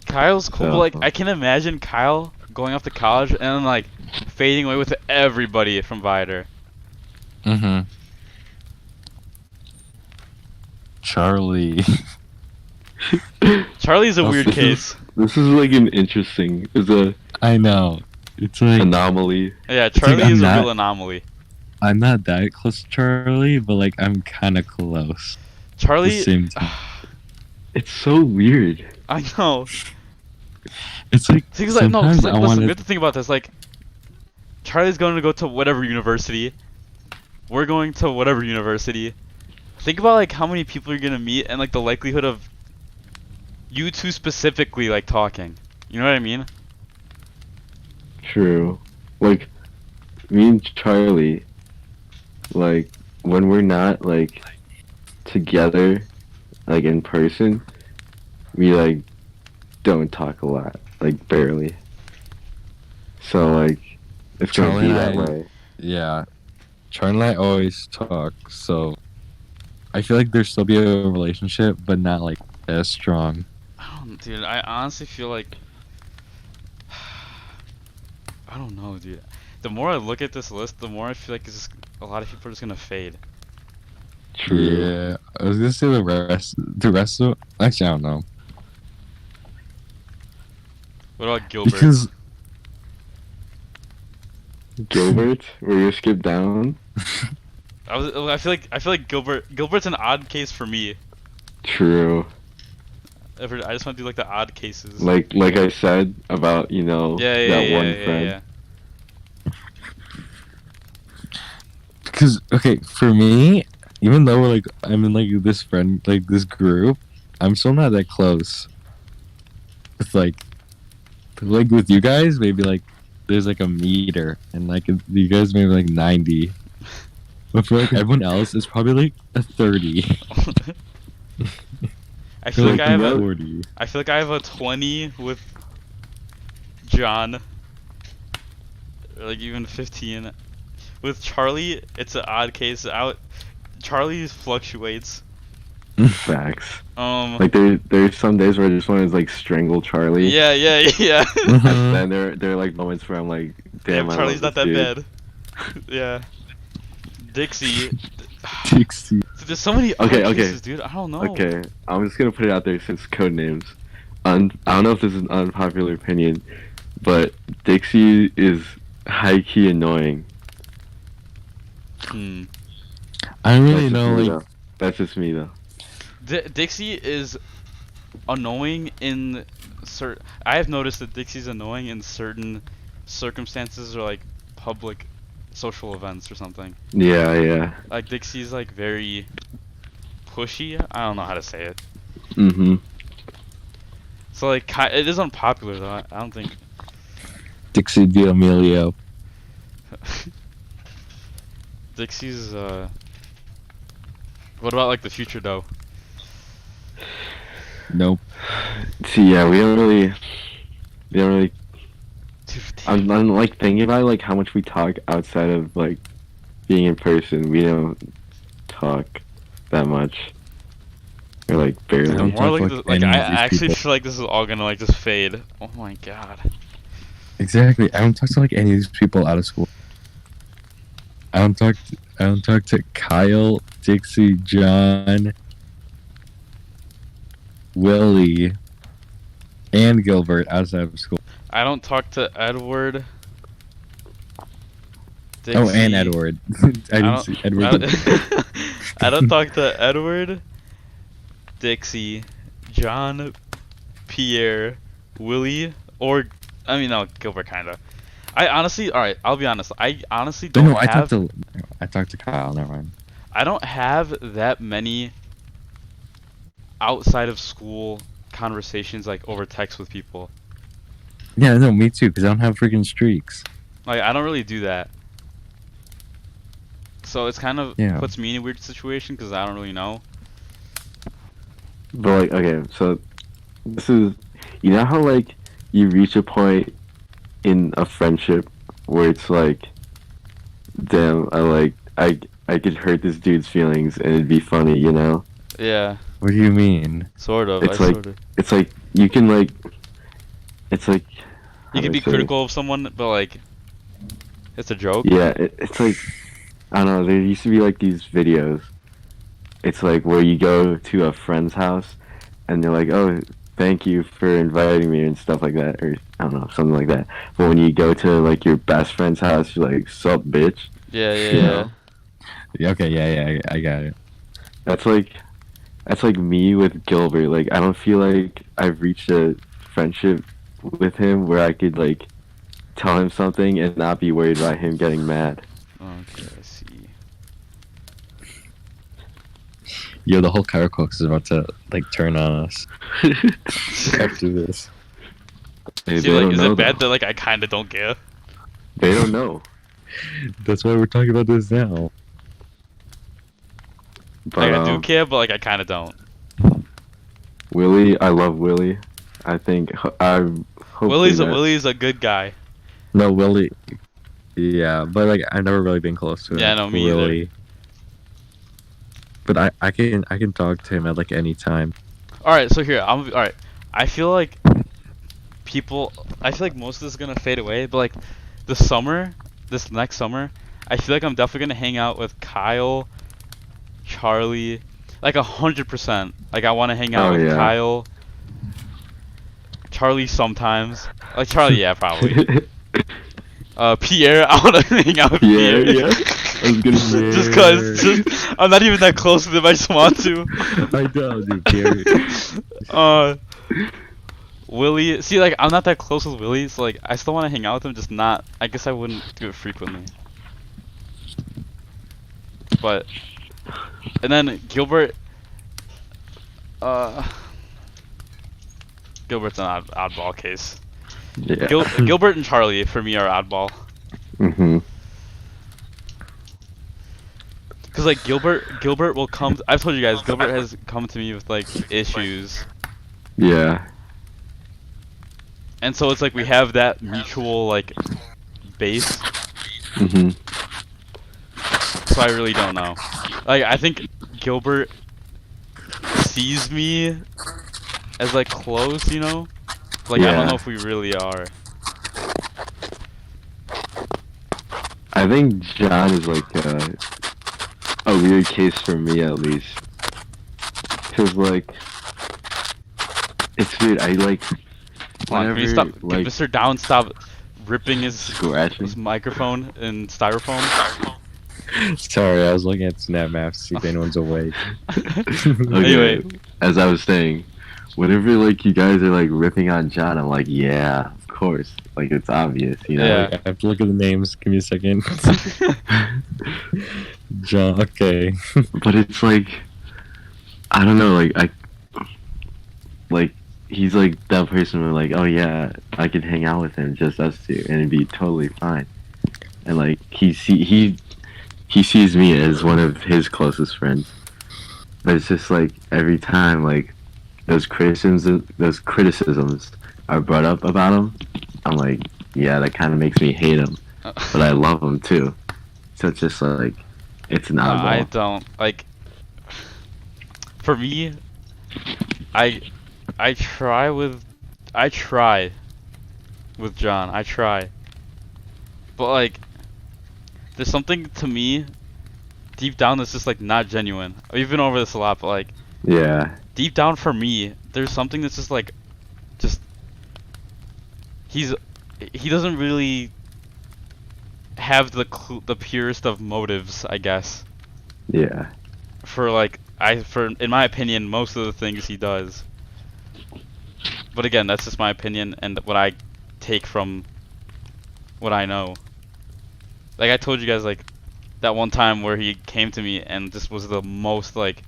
Kyle's cool, So- but like I can imagine Kyle going off to college and then like fading away with everybody from Vider. Mm-hmm. Charlie. Charlie's a weird This case. This is like an interesting. It's a I know. It's like anomaly. Yeah, like Charlie I'm is a not- real anomaly. I'm not that close to Charlie, but I'm kind of close. At Charlie. the same time. It's so weird. I know. It's like See, 'cause, like, no, 'cause, sometimes like, I listen, want we have to think about this. Like, Charlie's going to go to whatever university. We're going to whatever university. Think about like how many people you're gonna meet and like the likelihood of you two specifically like talking. You know what I mean? True. Like, me and Charlie, like, when we're not, like, together, like, in person, we, like, don't talk a lot. Like, barely. So, like, it's gonna Charlie be and that I- way. Yeah. Charlie and I always talk, so I feel like there'd still be a relationship, but not like as strong. I don't, dude. I honestly feel like I don't know, dude. The more I look at this list, the more I feel like it's just a lot of people are just gonna fade. True. Yeah. I was gonna say the rest of actually I don't know. What about Gilbert? Because Gilbert, were you skip down? I feel like Gilbert's an odd case for me. True. I just want to do like the odd cases. Like I said about, you know, yeah, that one yeah, friend. yeah. Because okay, for me, even though I'm in this group, I'm still not that close. with like with you guys, maybe like there's like a meter, and like you guys maybe like 90. But for like everyone else, it's probably like a 30. I feel like I have a 40. I feel like I have a 20 with John, or like even 15. With Charlie, it's an odd case. Charlie fluctuates. Facts. Um. Like there's some days where I just want to like strangle Charlie. Yeah, yeah, yeah. And then there are like moments where I'm like, damn, Damn, I Charlie's love not this that dude. bad. Yeah. Dixie. Dixie. There's so many odd Okay, okay. cases, dude. I don't know. Okay, I'm just gonna put it out there since code names. I don't know if this is an unpopular opinion, but Dixie is high key annoying. Hmm. I don't really That's just know, me, like, though. That's just me though. Dixie is annoying in certain. I have noticed that Dixie's annoying in certain circumstances or like public social events or something. Yeah, yeah. Like Dixie's like very pushy. I don't know how to say it. Mm-hmm. So like it is unpopular though. I don't think. Dixie D'Amelio. Dixie's What about like the future though? Nope. See, yeah, we don't really. Dude, I'm like thinking about like how much we talk outside of like being in person. We don't talk that much, or like barely. don't more talk like, like like any I of these actually people. feel like this is all gonna like just fade. Oh my god. Exactly. I don't talk to like any of these people out of school. I don't talk to Kyle, Dixie, John, Willie, and Gilbert outside of school. I don't talk to Edward. Oh, and Dixie. Edward. I didn't see Edward. I don't talk to Edward, Dixie, John, Pierre, Willie, or I mean no, Gilbert kinda. I honestly, alright, I'll be honest. I honestly don't No, I have. talked to Kyle. Never mind. I don't have that many outside of school conversations like over text with people. Yeah, no, me too. Because I don't have freaking streaks. Like I don't really do that. So it's kind of Yeah. puts me in a weird situation because I don't really know. But like, okay, so this is, you know how like you reach a point in a friendship where it's like, damn, I could hurt this dude's feelings and it'd be funny, you know? Yeah, What do you mean? sort of. It's I like- sort of. It's like you can like, it's like. You how can do be I say critical of someone, but like, it's a joke. this? Yeah, it's like, I don't know. There used to be like these videos. It's like where you go to a friend's house, and they're like, "Oh, thank you for inviting me" and stuff like that, or I don't know, something like that. But when you go to like your best friend's house, you're like, "Sup, bitch." Yeah, yeah, You yeah. know? Yeah, okay, yeah, I got it. That's like me with Gilbert. Like, I don't feel like I've reached a friendship with him where I could like tell him something and not be worried about him getting mad. Okay, I see. Yo, the whole Kyrocox is about to like turn on us after this. Hey, See, they like, don't is know, it bad though. that like I kind of don't care? They don't know. That's why we're talking about this now. But Like I do care, but like I kind of don't. Willie, I love Willie. I think Willie's a good guy. No, Willie. Yeah, but like I've never really been close to him. Yeah, no, me either. Willie. But I can talk to him at like any time. All right, so here all right. I feel like most of this is gonna fade away, but like this next summer, I feel like I'm definitely gonna hang out with Kyle, Charlie, like 100%. Like I want to hang out Oh, with yeah. Kyle, Charlie sometimes. Like Charlie, yeah, probably. Pierre, I want to hang out with Yeah, Pierre. yeah. I was gonna say. Just cause, I'm not even that close with him. I just want to. I know, dude. Gary. Willie, see, like I'm not that close with Willie, so like I still want to hang out with him, just not. I guess I wouldn't do it frequently. But, and then Gilbert, Gilbert's an oddball case. Yeah. Gilbert and Charlie for me are oddball. Mhm. Cause like Gilbert will come. I've told you guys, Gilbert has come to me with like issues, Yeah. and so it's like we have that mutual like base. Mhm. So I really don't know. Like I think Gilbert sees me as like close, you know. Like I don't Yeah. know if we really are. I think John is like a weird case for me at least. Cause like it's weird. I like Come on, can whenever you stop? like Can Mr. Down stop ripping scratching. his microphone and styrofoam? Sorry, I was looking at Snap Maps to see if anyone's awake. Anyway, as I was saying, whenever like you guys are like ripping on John, I'm like, yeah, of course. Like it's obvious, you know. Yeah. I have to look at the names. Give me a second. John. Okay. But it's like, I don't know. Like he's like that person where like, oh yeah, I could hang out with him, just us two, and it'd be totally fine. And like he sees me as one of his closest friends. But it's just like every time like those criticisms are brought up about him, I'm like, yeah, that kind of makes me hate him, but I love him too. So it's just like it's an oddball. I don't like. For me, I try with John. I try, but like, there's something to me deep down that's just like not genuine. We've been over this a lot, but like, Yeah. deep down for me, there's something that's just like, he doesn't really have the purest of motives, I guess. Yeah. For in my opinion, most of the things he does. But again, that's just my opinion and what I take from what I know. Like I told you guys, like that one time where he came to me and this was the most like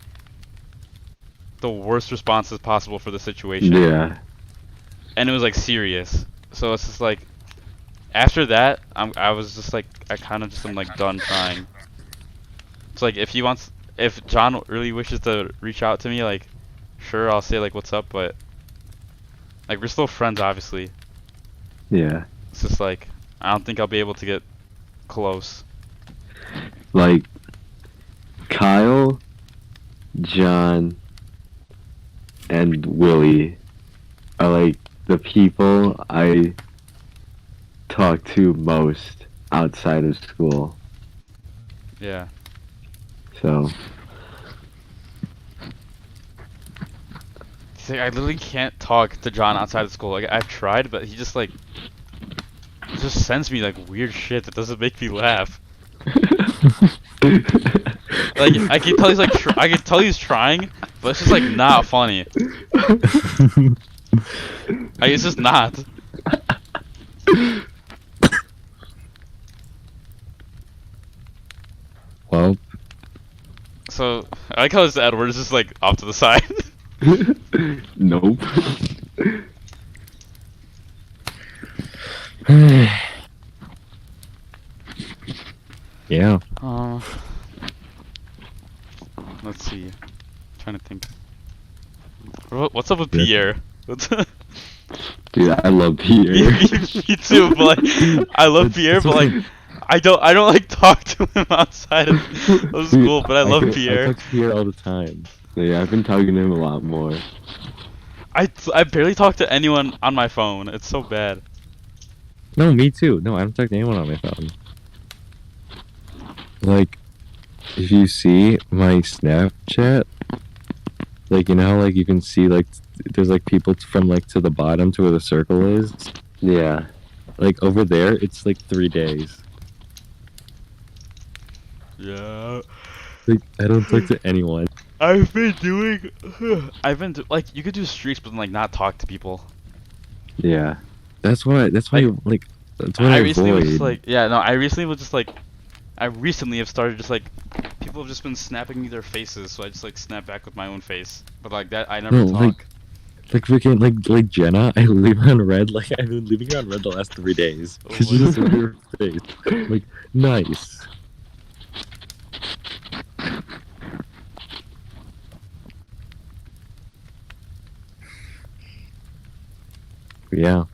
the worst responses possible for the situation. Yeah. And it was like serious. So it's just like after that, I was just like I kind of just am like done trying. It's like if John really wishes to reach out to me, like sure I'll say like what's up, but like we're still friends obviously. Yeah. It's just like I don't think I'll be able to get close. Like Kyle, John, and Willie are like the people I talk to most outside of school. Yeah. So See, I literally can't talk to John outside of school. Like I've tried, but he just sends me like weird shit that doesn't make me laugh. Like I can tell he's trying, but it's just like not funny. Like it's just not. Well, So I like how this Edward is just like off to the side. nope. yeah. Let's see. I'm trying to think. What's up with Yeah. Pierre? Dude, I love Peter. Me too, but like I love Pierre, but like I don't like talk to him outside of school, but I love I Pierre. talk to Pierre all the time. Yeah, I've been talking to him a lot more. I barely talk to anyone on my phone. It's so bad. No, me too. No, I don't talk to anyone on my phone. Like, if you see my Snapchat, like, you know how, like, you can see, like, there's, like, people from, like, to the bottom to where the circle is? Yeah. Like, over there, it's, like, 3 days. Yeah. Like, I don't talk to anyone. I've been like you could do streaks, but then, like not talk to people. Yeah. That's why, that's what I I recently was avoid. just like, I recently have started just like, people have just been snapping me their faces, so I just like snap back with my own face. But like that, I never No, talk. like, Like freaking like Jenna, I leave her on red. Like I've been leaving her on red the last 3 days because Oh she my just looked at her face. Like nice. Yeah.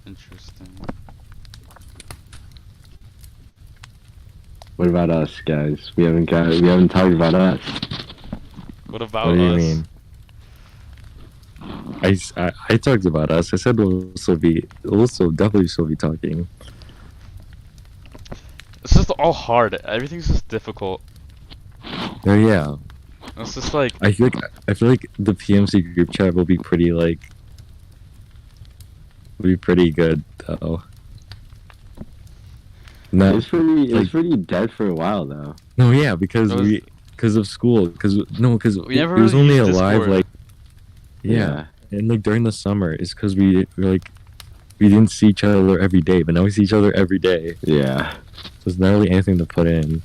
Interesting. What about us, guys? We haven't talked about us. What about What do you us? mean? I talked about us. I said we'll definitely still be talking. It's just all hard. Everything's just difficult. Oh yeah. It's just like I feel like the PMC group chat will be pretty good though. No, It was pretty dead for a while though. no, yeah, because It was- because of school, because we never it was really only used alive Discord. like yeah, and like during the summer, it's because we didn't see each other every day, but now we see each other every day. Yeah. So there's not really anything to put in.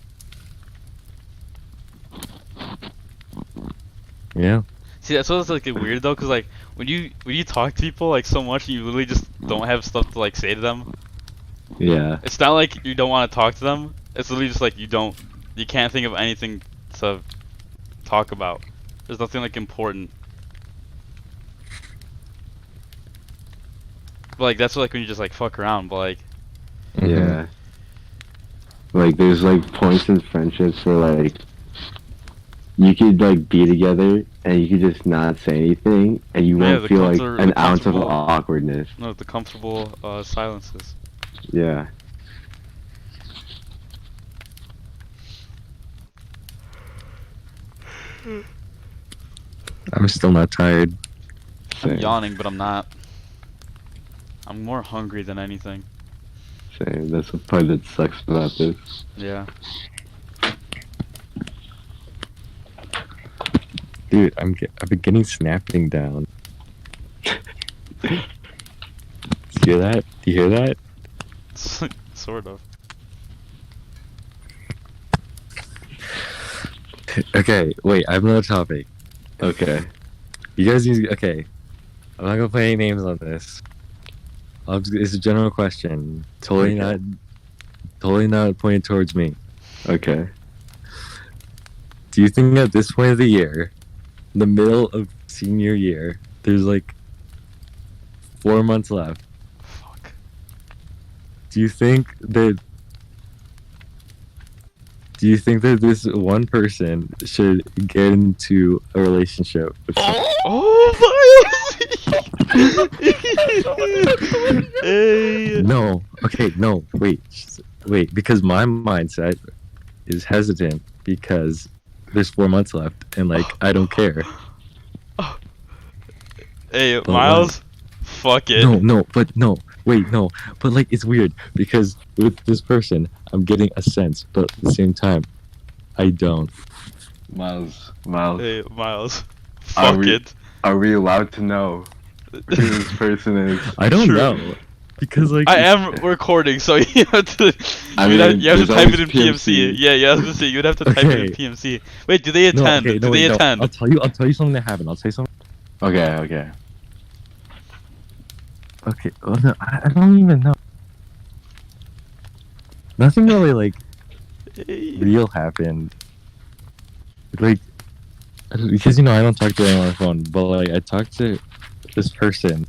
Yeah. See, that's what's like weird though, cause like when you talk to people like so much, and you literally just don't have stuff to like say to them. Yeah. It's not like you don't want to talk to them. It's literally just like you can't think of anything to talk about. There's nothing like important. But like that's like when you just like fuck around. But like Yeah. Like there's like points in friendships where like you could like be together and you could just not say anything and you Yeah, won't the feel like comfort- an the ounce of comfortable- awkwardness. no, the comfortable silences. Yeah. I'm still not tired. I'm Same. yawning, but I'm not. I'm more hungry than anything. Same. That's the part that sucks about this. Yeah. Dude, I've been getting snapping down. Do you hear that? Do you hear that? Sort of. Okay, wait, I have another topic. Okay. You guys need to, okay. I'm not gonna play any names on this. It's a general question. Totally not pointed towards me. Okay. Do you think at this point of the year, in the middle of senior year, there's like 4 months left? Fuck. Do you think that this one person should get into a relationship with someone? Hey. No. Okay, no. Wait, because my mindset is hesitant because there's 4 months left and like I don't care. Hey, But Miles. Fuck it. Wait, no. But like it's weird because with this person I'm getting a sense, but at the same time I don't. Miles. Hey, Miles. Are Fuck we- it. Are we allowed to know who this person is? I don't Sure. know. Because like I am recording, so you have to. I you mean, have to there's type it always in PMC. PMC. Yeah, you have to say you'd have to type it in Okay. PMC. Wait, do they no, attend? okay, no, do wait, they no. attend? I'll tell you something that happened. I'll tell you something. Okay. Okay, well, no, I don't even know. Nothing really like real happened. Like, because I don't talk to anyone on the phone, but like I talked to this person.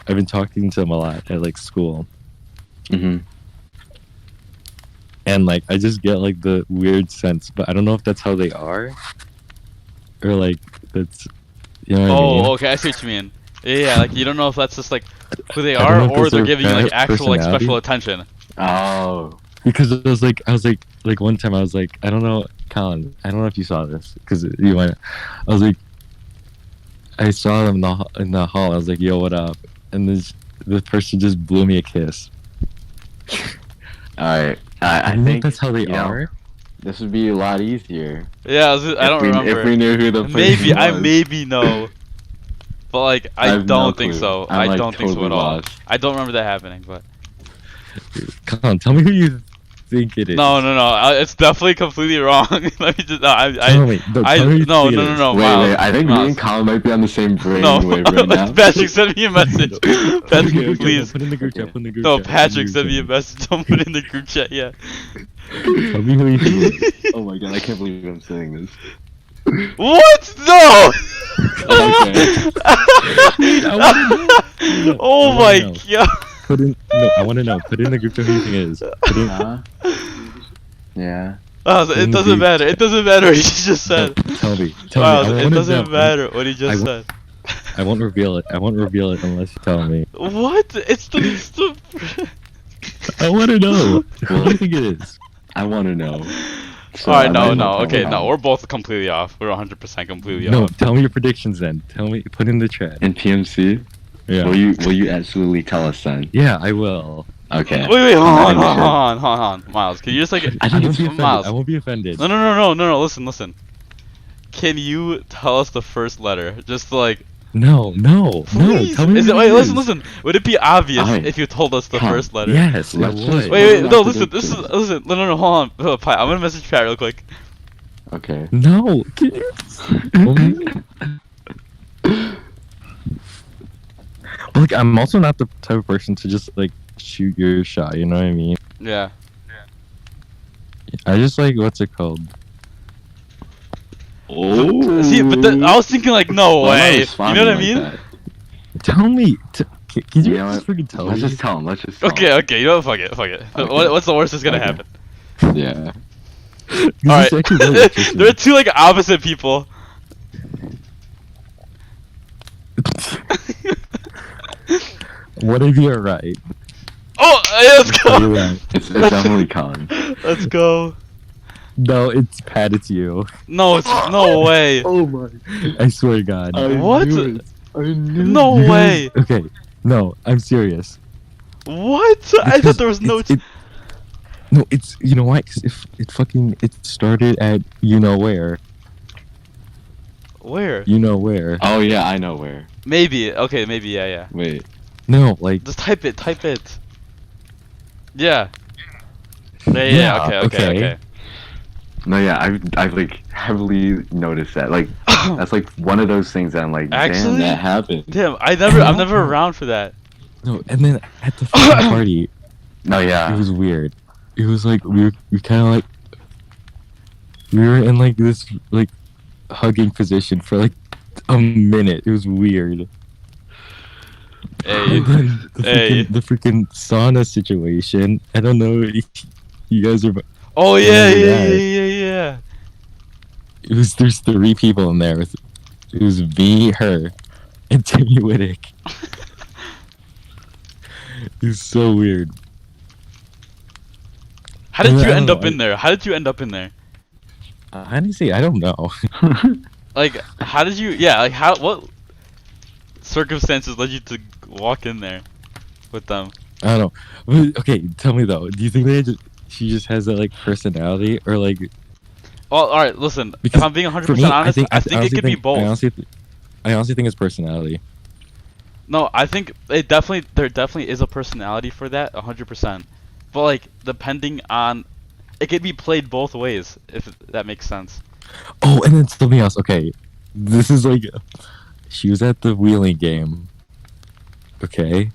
I've been talking to them a lot at like school, Mm-hmm. and like I just get like the weird sense, but I don't know if that's how they are, or like that's what I mean? Oh, okay, I see what you mean. Yeah, like you don't know if that's just like who they I don't are, know if or that's they're their giving you like actual like personality. special attention. Oh. Because I was like one time I was like, I don't know, Colin, I don't know if you saw this because you went. I was like, I saw them in the hall. I was like, yo, what up? And this person just blew me a kiss. Alright. I I don't know if think that's how they you know, are. this would be a lot easier. Yeah, I don't remember. If we knew who the person Maybe I was. maybe know, but like I have no don't think clue. so. I'm, I like, don't think so totally at all. lost. I don't remember that happening, but Colin, tell me who you think it is? No. It's definitely completely wrong. Let me just. No, Tell me. No, tell me no. what you think it is. Miles, Wait, I think me Miles. and Colin might be on the same brain No, wave right now. Patrick, send me a message. Patrick, Okay. please. Put in the group chat. Put in the group No, chat. Patrick, send me a message. Don't put it in the group chat yet. Tell me who you think. Oh my god, I can't believe I'm saying this. What? No! Okay. Oh my god. Put in. No, I want to know. Put in the group chat who you think it is. Put in. Yeah. It doesn't matter. It doesn't matter what he just said. Tell me. It doesn't matter what he just said. I won't reveal it. I won't reveal it unless you tell me. What? It's the I want to know. Who do you think it is? I want to know. So Alright, I no, might no, not okay, tell no, him. we're both completely off. We're 100% completely No, off. tell me your predictions then. Tell me. Put in the chat. In PMC, Yeah. will you absolutely tell us then? Yeah, I will. Okay. Wait, hold I'm on, sure. hold on. Miles, can you just like... I think it's Miles. I won't be offended. No, listen. Can you tell us the first letter? Just like... No. Please. Tell me. Is it, who wait, it is. listen. Would it be obvious Alright. if you told us the Come. first letter? Yes, it Let's would. just- Wait, no, Let's listen, do it. listen, no, hold on. Pi, I'm gonna message Pat real quick. Okay. No. Can you? Like, I'm also not the type of person to just like shoot your shot. You know what I mean? Yeah. I just like what's it called? Oh. See, but I was thinking like, no way. You know what I mean? Tell me. Can you You know just what? freaking tell Let's me? just tell him. Let's just tell Okay, you know what? Fuck it. Okay. What's the worst that's gonna Okay. happen? him. Yeah. Alright. This is actually really interesting. There are two like opposite people. What if you're right? Oh, hey, let's You're go. right. It's definitely Colin. Let's go. No, it's Pat. It's you. No, it's no way. Oh my. I swear to God. What? I knew No way. Okay. No, I'm serious. What? I thought there was no. No, it's you know why? Because if it started at you know where. Where? You know where? Oh yeah, I know where. Maybe. Okay, maybe. Yeah. Wait. No, like Just type it. Yeah. Yeah. Okay. No, yeah, I've like heavily noticed that. Like that's like one of those things that I'm like, Actually? damn, that happened. Damn, I'm never around for that. no, and then at the fucking party, No, it yeah. was weird. It was like we kind of like we were in like this like hugging position for like a minute. It was weird. Hey. And then Hey. the freaking sauna situation. I don't know if you guys are. Oh yeah. There's 3 people in there. It was me, her, and Timmy Wittick. It was so weird. How did I you don't end know, up in there? How did you end up in there? Honestly, I don't know. Like, how did you? Yeah, like what circumstances led you to walk in there with them? I don't know. But, okay, tell me though. Do you think she just has that like personality, or like? Well, all right. Listen, Because if I'm being 100% for me, honest, I think it honestly could be both. I honestly think it's personality. No, I think there definitely is a personality for that, 100%. But like, depending on, it could be played both ways, if that makes sense. Oh, and then something else. Okay, this is like, she was at the wheeling game. Okay,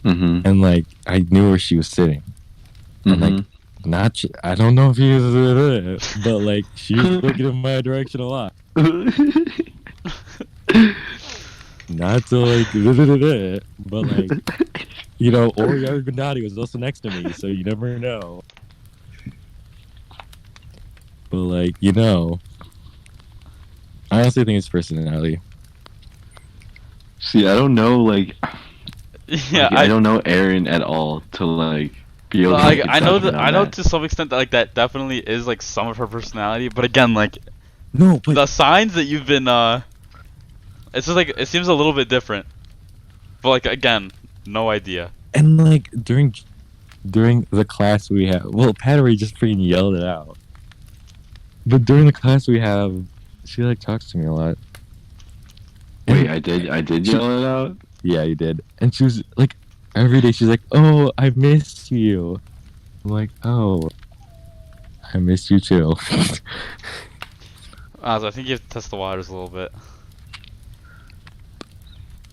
Mm-hmm. and like I knew where she was sitting. And like, I don't know if he was, but like she was looking in my direction a lot. Not to like, but like, you know, Oriana Bernardi was also next to me, so you never know. But like, you know, I honestly think it's personality. See, I don't know, like, Yeah, I don't know Aaron at all to like be able to like make I know judgment that on I know that. to some extent that like that definitely is like some of her personality, but again, like No, but the signs that you've been it's just like it seems a little bit different. But like again, no idea. and like during the class we have, well, Pat already just freaking yelled it out. But during the class we have, she like talks to me a lot. Wait, I did yell it out. Yeah, you did. And she was like, every day she's like, "Oh, I miss you." I'm like, "Oh, I missed you too. I think you have to test the waters a little bit.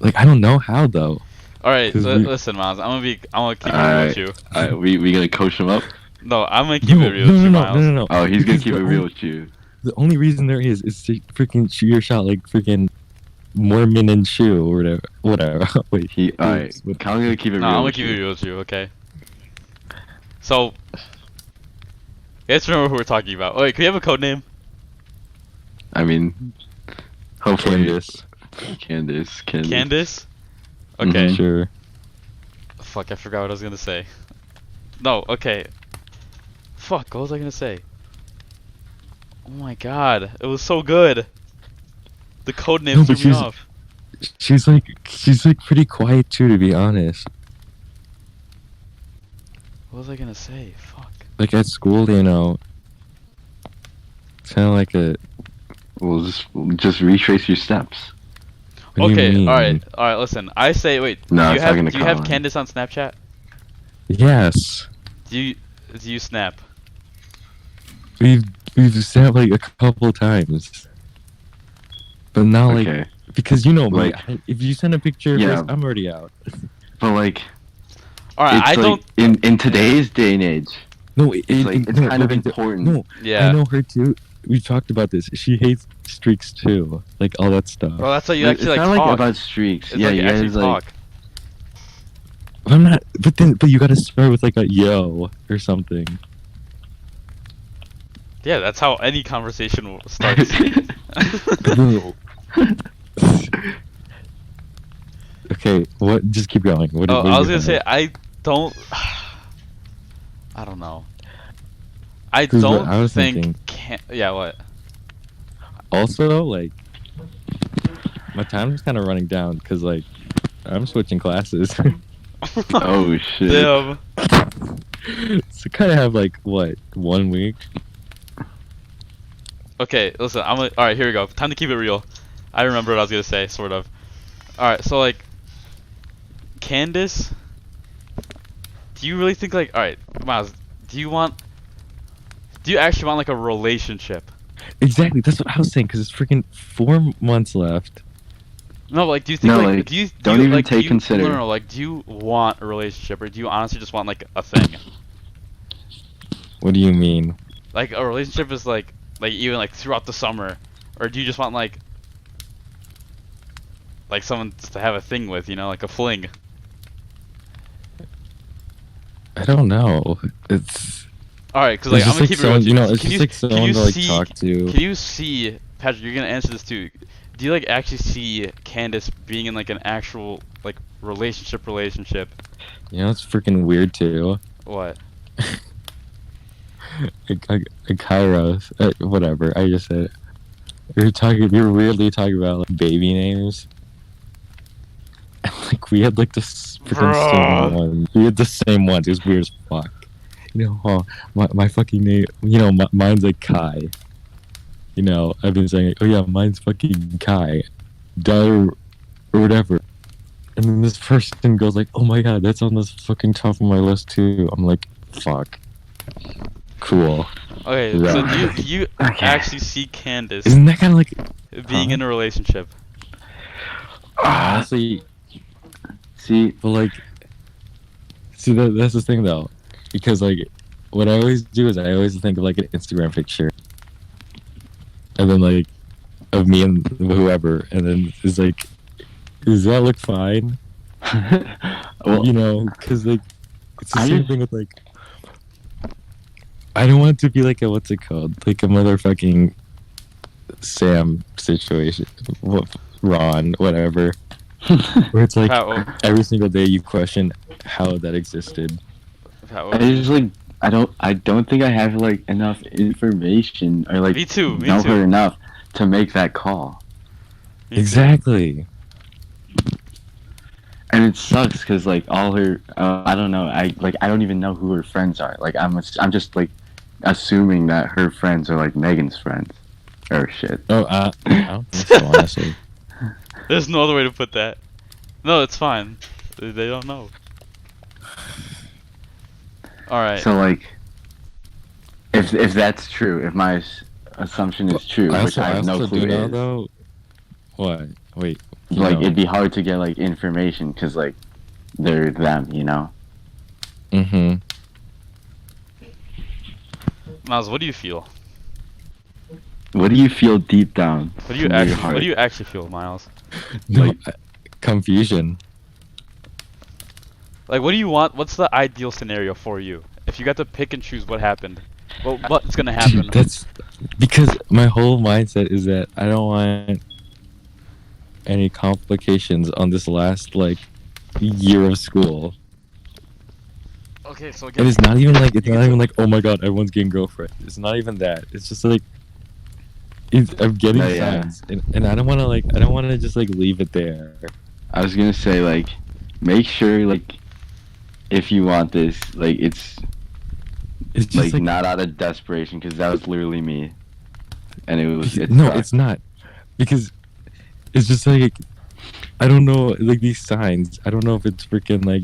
Like, I don't know how though. All right, 'Cause listen, Miles. I'm gonna keep it real with you. We gonna coach him up. No, I'm gonna keep it real with you, Miles. No. Oh, he's gonna Because keep it the real only- with you. The only reason there is to freaking shoot your shot like freaking Mormon and shoe or whatever. Wait. Alright, I'm gonna keep it No, real. I'm gonna with keep you. it real with you, okay? So, let's remember who we're talking about. Wait, can we have a code name? I mean, hopefully Candace. Candace. Candace? Mhm. Okay. Sure. Fuck, I forgot what I was gonna say. No, okay. Fuck, what was I gonna say? Oh my god, it was so good. The code name No, threw but me she's- off. She's like pretty quiet too, to be honest. What was I gonna say? Fuck. Like at school, you know, it's kind of like a. We'll just retrace your steps. What do you Okay, mean? alright, listen. I say, wait, No, do it's you not gonna do you have count. Candace on Snapchat? Yes, Do you snap? we've sent like a couple times, but now like Okay, because you know me, Like- if you send a picture, Yeah. first, I'm already out. but like, Alright, it's I like don't. in today's day and age, No, it's like it's no, kind of no, important. No, Yeah. I know her too. We talked about this. She hates streaks too, like all that stuff. Well, that's how you Like, actually it's like not talk. like about streaks. It's Yeah, like you actually guys like. talk. I'm not, but you gotta start with like a yo or something. Yeah, that's how any conversation starts. No. Okay, what? Just keep going. What? Oh, what I are was you gonna say saying? I don't. I don't know. I 'Cause what don't I was think. thinking- Yeah, what? Also, like, my time's kind of running down because like I'm switching classes. Oh shit! Damn. So kind of have like what 1 week. Okay, listen. All right. Here we go. Time to keep it real. I remember what I was gonna say, sort of. All right. So like, Candace. Do you really think like? All right, Miles. Do you actually want like a relationship? Exactly. That's what I was saying because it's freaking 4 months left. No, like, do you think No, like, like, do you don't you, even like, take do you, consider. No, like, do you want a relationship or do you honestly just want like a thing? What do you mean? Like a relationship is like even like throughout the summer, or do you just want like someone to have a thing with, you know, like a fling? I don't know. It's All right, because like I'm gonna keep it real with you. you know, it's Can just you, like can someone you to like see, talk to. Can you see, Patrick? You're gonna answer this too. Do you like actually see Candace being in like an actual like relationship? You know, it's freaking weird too. What? Kairos, whatever. I just said it. You're weirdly talking about like baby names. And, like we had like the freaking Bruh. same one. We had the same ones. It was weird as fuck. You know, my fucking name. You know, mine's like Kai. You know, I've been saying, oh yeah, mine's fucking Kai, duh, or whatever. And then this person goes like, oh my god, that's on the fucking top of my list too. I'm like, fuck. Cool. Okay, Yeah. so do you Okay. actually see Candace Isn't that kind of like being Huh? in a relationship? honestly? See, But like, see that's the thing though, because like, what I always do is I always think of like an Instagram picture, and then like, of me and whoever, and then it's like, does that look fine? well, You know, because like, it's the I same just- thing with like, I don't want it to be like a what's it called, like a motherfucking Sam situation, Ron, whatever, where it's like Pat, every single day you question how that existed. I just like I don't think I have like enough information or like Me too. know her enough to make that call. Exactly. And it sucks because like all her I don't know, I don't even know who her friends are. Like I'm just like assuming that her friends are like Megan's friends or shit. Oh, I don't think so, honestly. There's no other way to put that. No, it's fine. They don't know. All right. So like If that's true, if my assumption is true, which I have no clue do know is, though. What? Wait. like know. it'd be hard to get like information because like they're them, you know. Mm-hmm. Miles, what do you feel? What do you feel deep down? What do you in your actually? heart? What do you actually feel, Miles? No, Like- confusion. Like, what do you want? What's the ideal scenario for you? If you got to pick and choose what happened, what's gonna happen? Dude, that's because my whole mindset is that I don't want any complications on this last like year of school. Okay, so And again, it's not even like you get to- oh my god, everyone's getting girlfriend. It's not even that. It's just like I'm getting No, yeah. signs, and I don't want to just like leave it there. I was gonna say like, make sure like, if you want this, like it's It's just like not out of desperation because that was literally me, and it was no, sucked. it's not because it's just like I don't know like these signs. I don't know if it's freaking like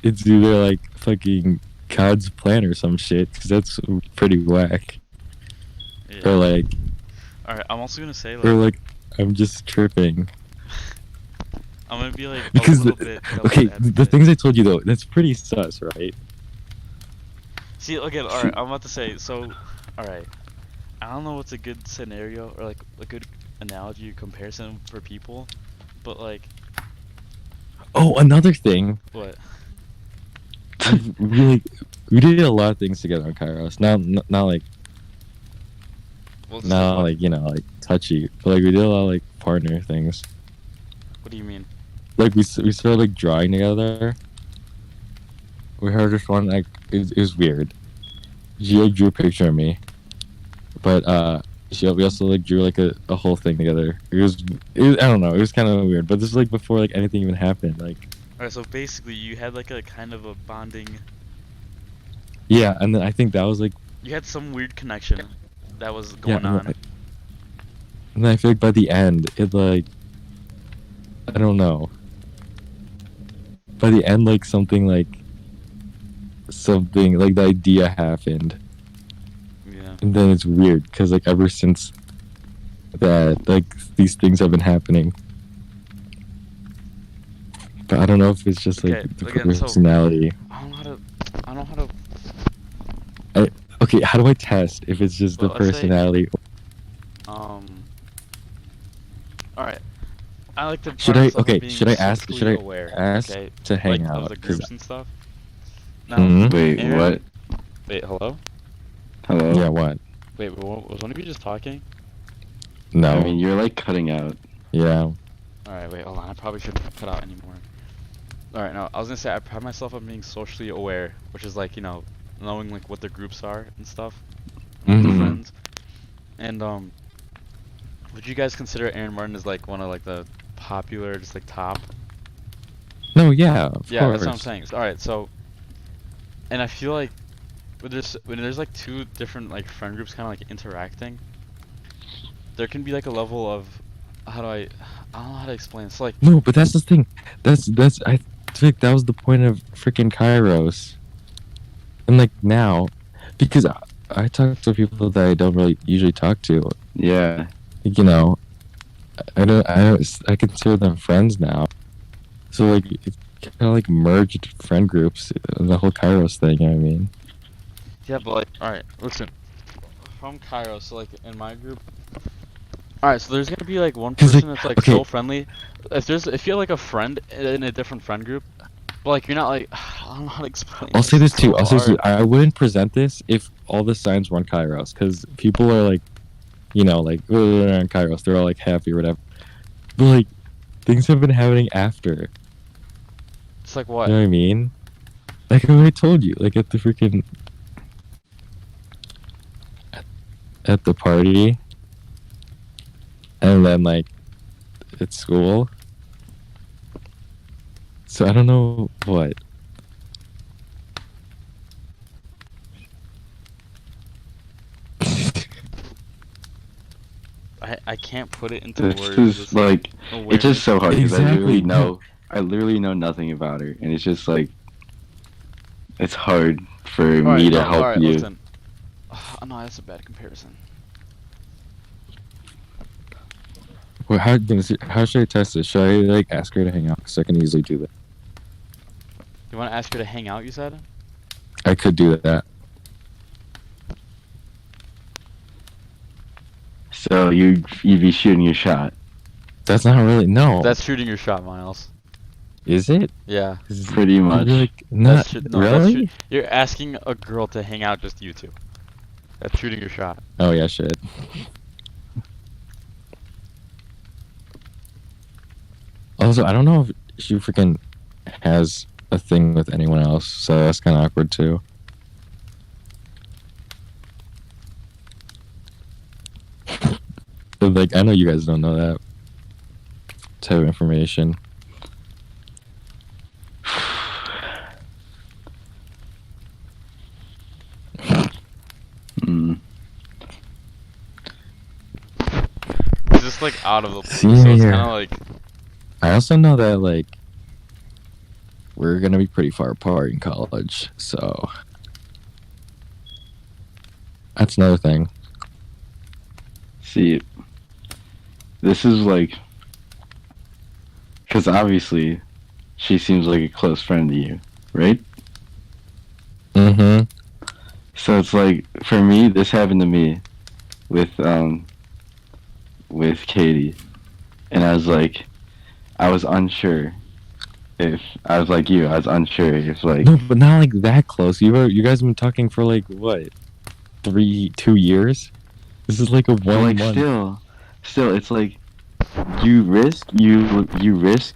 it's either like fucking God's plan or some shit because that's pretty whack. Yeah. Or like All right, I'm also gonna say or like like I'm just tripping I'm gonna be like a because little bit. okay devil's the advocate. things I told you though that's pretty sus, right? See, okay, all right. I'm about to say so. All right, I don't know what's a good scenario or like a good analogy or comparison for people, but like Oh, another thing. what? We did a lot of things together on Kairos. Not like Well, just not what? like like touchy, but like we did a lot of like partner things. What do you mean? Like we started like drawing together. We heard this one like it was weird. She like drew a picture of me, but we also like drew like a whole thing together. It was I don't know. It was kind of weird, but this was like before like anything even happened. Like All right, so basically you had like a kind of a bonding. yeah, and then I think that was like You had some weird connection that was yeah, going on. and then I feel like by the end it like I don't know. By the end like something like the idea happened. Yeah. And then it's weird because like ever since that like these things have been happening, but I don't know if it's just like Okay, the again, so- personality. I don't know how to. Okay, how do I test if it's just Well, the let's say- personality? All right. I like to. Should pride I myself on okay? being Should I ask? socially Should I aware, ask okay? to hang like, out? of the 'Cause- groups and stuff. Now, Mhm. Wait, Aaron- what? Wait, hello. Hello. Yeah, what? Wait, was one of you just talking? No. I mean, you're like cutting out. Yeah. All right, wait, hold on. I probably shouldn't cut out anymore. All right, no, I was gonna say I pride myself on being socially aware, which is like knowing like what the groups are and stuff, and the Mhm. friends. And would you guys consider Aaron Martin as like one of like the popular, just like top? No, yeah, of Yeah, course. that's what I'm saying. All right, so, and I feel like when there's like two different like friend groups kind of like interacting, there can be like a level of I don't know how to explain. It's like No, but that's the thing. That's I think that was the point of freaking Kairos. And like now, because I talk to people that I don't really usually talk to. Yeah. You know, I consider them friends now. So like it's kind of like merged friend groups, the whole Kairos thing. You know what I mean? yeah, but like all right, listen, from Cairo, so like in my group. All right, so there's gonna be like one 'Cause, like, person that's like okay. so friendly. If you're like a friend in a different friend group, but like you're not like I don't know how to explain. I'll say It's this too. so I'll say this hard. too. I wouldn't present this if all the signs were on Kairos, because people are like, like oh, they're on Kairos, they're all like happy or whatever. But like, things have been happening after. It's like what? You know what I mean? Like I already told you, like at the freaking at the party, and then like at school. So I don't know what. I can't put it into This words. is It's like, it's just so hard because Exactly. I literally know nothing about her, and it's just like, it's hard for Alright, me to no, help alright, you. Listen, Oh, no, that's a bad comparison. Well, how should I test this? Should I like ask her to hang out? Because I can easily do that. You want to ask her to hang out, you said? I could do that. So you'd be shooting your shot. That's not really no. That's shooting your shot, Miles. Is it? Yeah. Pretty much. Like, not That's really. you're asking a girl to hang out, just you two. That's shooting your shot. Oh yeah, shit. Also, I don't know if she freaking has a thing with anyone else, so that's kind of awkward too. But like, I know you guys don't know that type of information. It's just like out of the blue, See so it's here. kind of like. I also know that like we're gonna be pretty far apart in college, so that's another thing. See, this is like, because obviously she seems like a close friend to you, right? Mm-hmm. So it's like, for me, this happened to me with Katie, and I was unsure if I was like you. I was unsure if like No, but not like that close. You guys have been talking for like what, 2 years? This is like a but, 1 like month. still, it's like you risk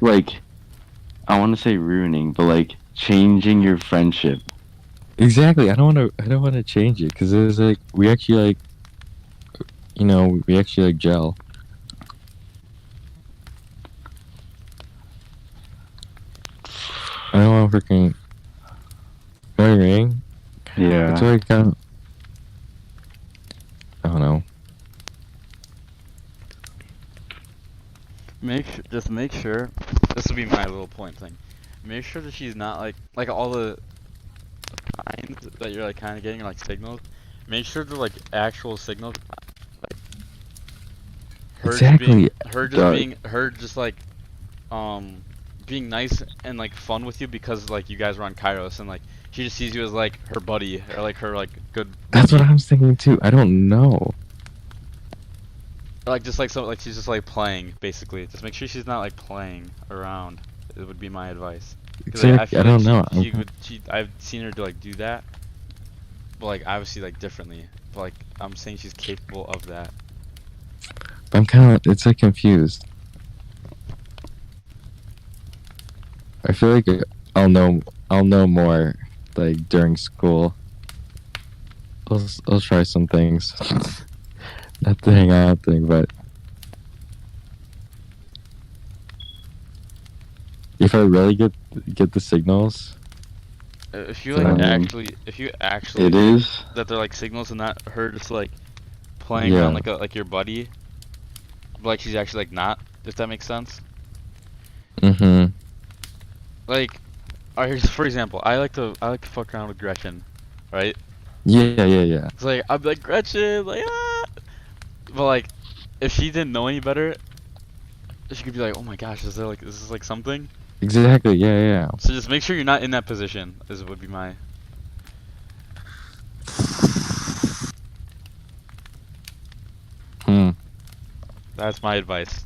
like, I want to say ruining, but like changing your friendship. Exactly. I don't want to change it because it's like we actually like, we actually like gel. I don't want to freaking. What are you ring? Yeah. It's like I don't know. Just make sure. This will be my little point thing. Make sure that she's not like all the signs that you're like kind of getting, like signals. Make sure they're like actual signals. Like Exactly. her just like being nice and like fun with you because like you guys were on Kairos and like she just sees you as like her buddy or like her like good. That's what I was thinking too. I don't know. Or, like just like so like she's just like playing basically. Just make sure she's not like playing around. It would be my advice. Exactly. I don't know. I've seen her do that, but like obviously like differently. But like I'm saying she's capable of that. I'm kind of. It's like confused. I feel like I'll know more like during school. I'll try some things. Not the hang out thing, but if I really get the signals, If you like if you actually It is. that they're like signals and not her just like playing Yeah. around like your buddy, but like she's actually like not. If that makes sense. mm-hmm. Like, alright, for example, I like to fuck around with Gretchen, right? Yeah. It's like I'd be like Gretchen, like ah, but like if she didn't know any better, she could be like, oh my gosh, is this like something? Exactly. Yeah. So just make sure you're not in that position. Would be my. That's my advice.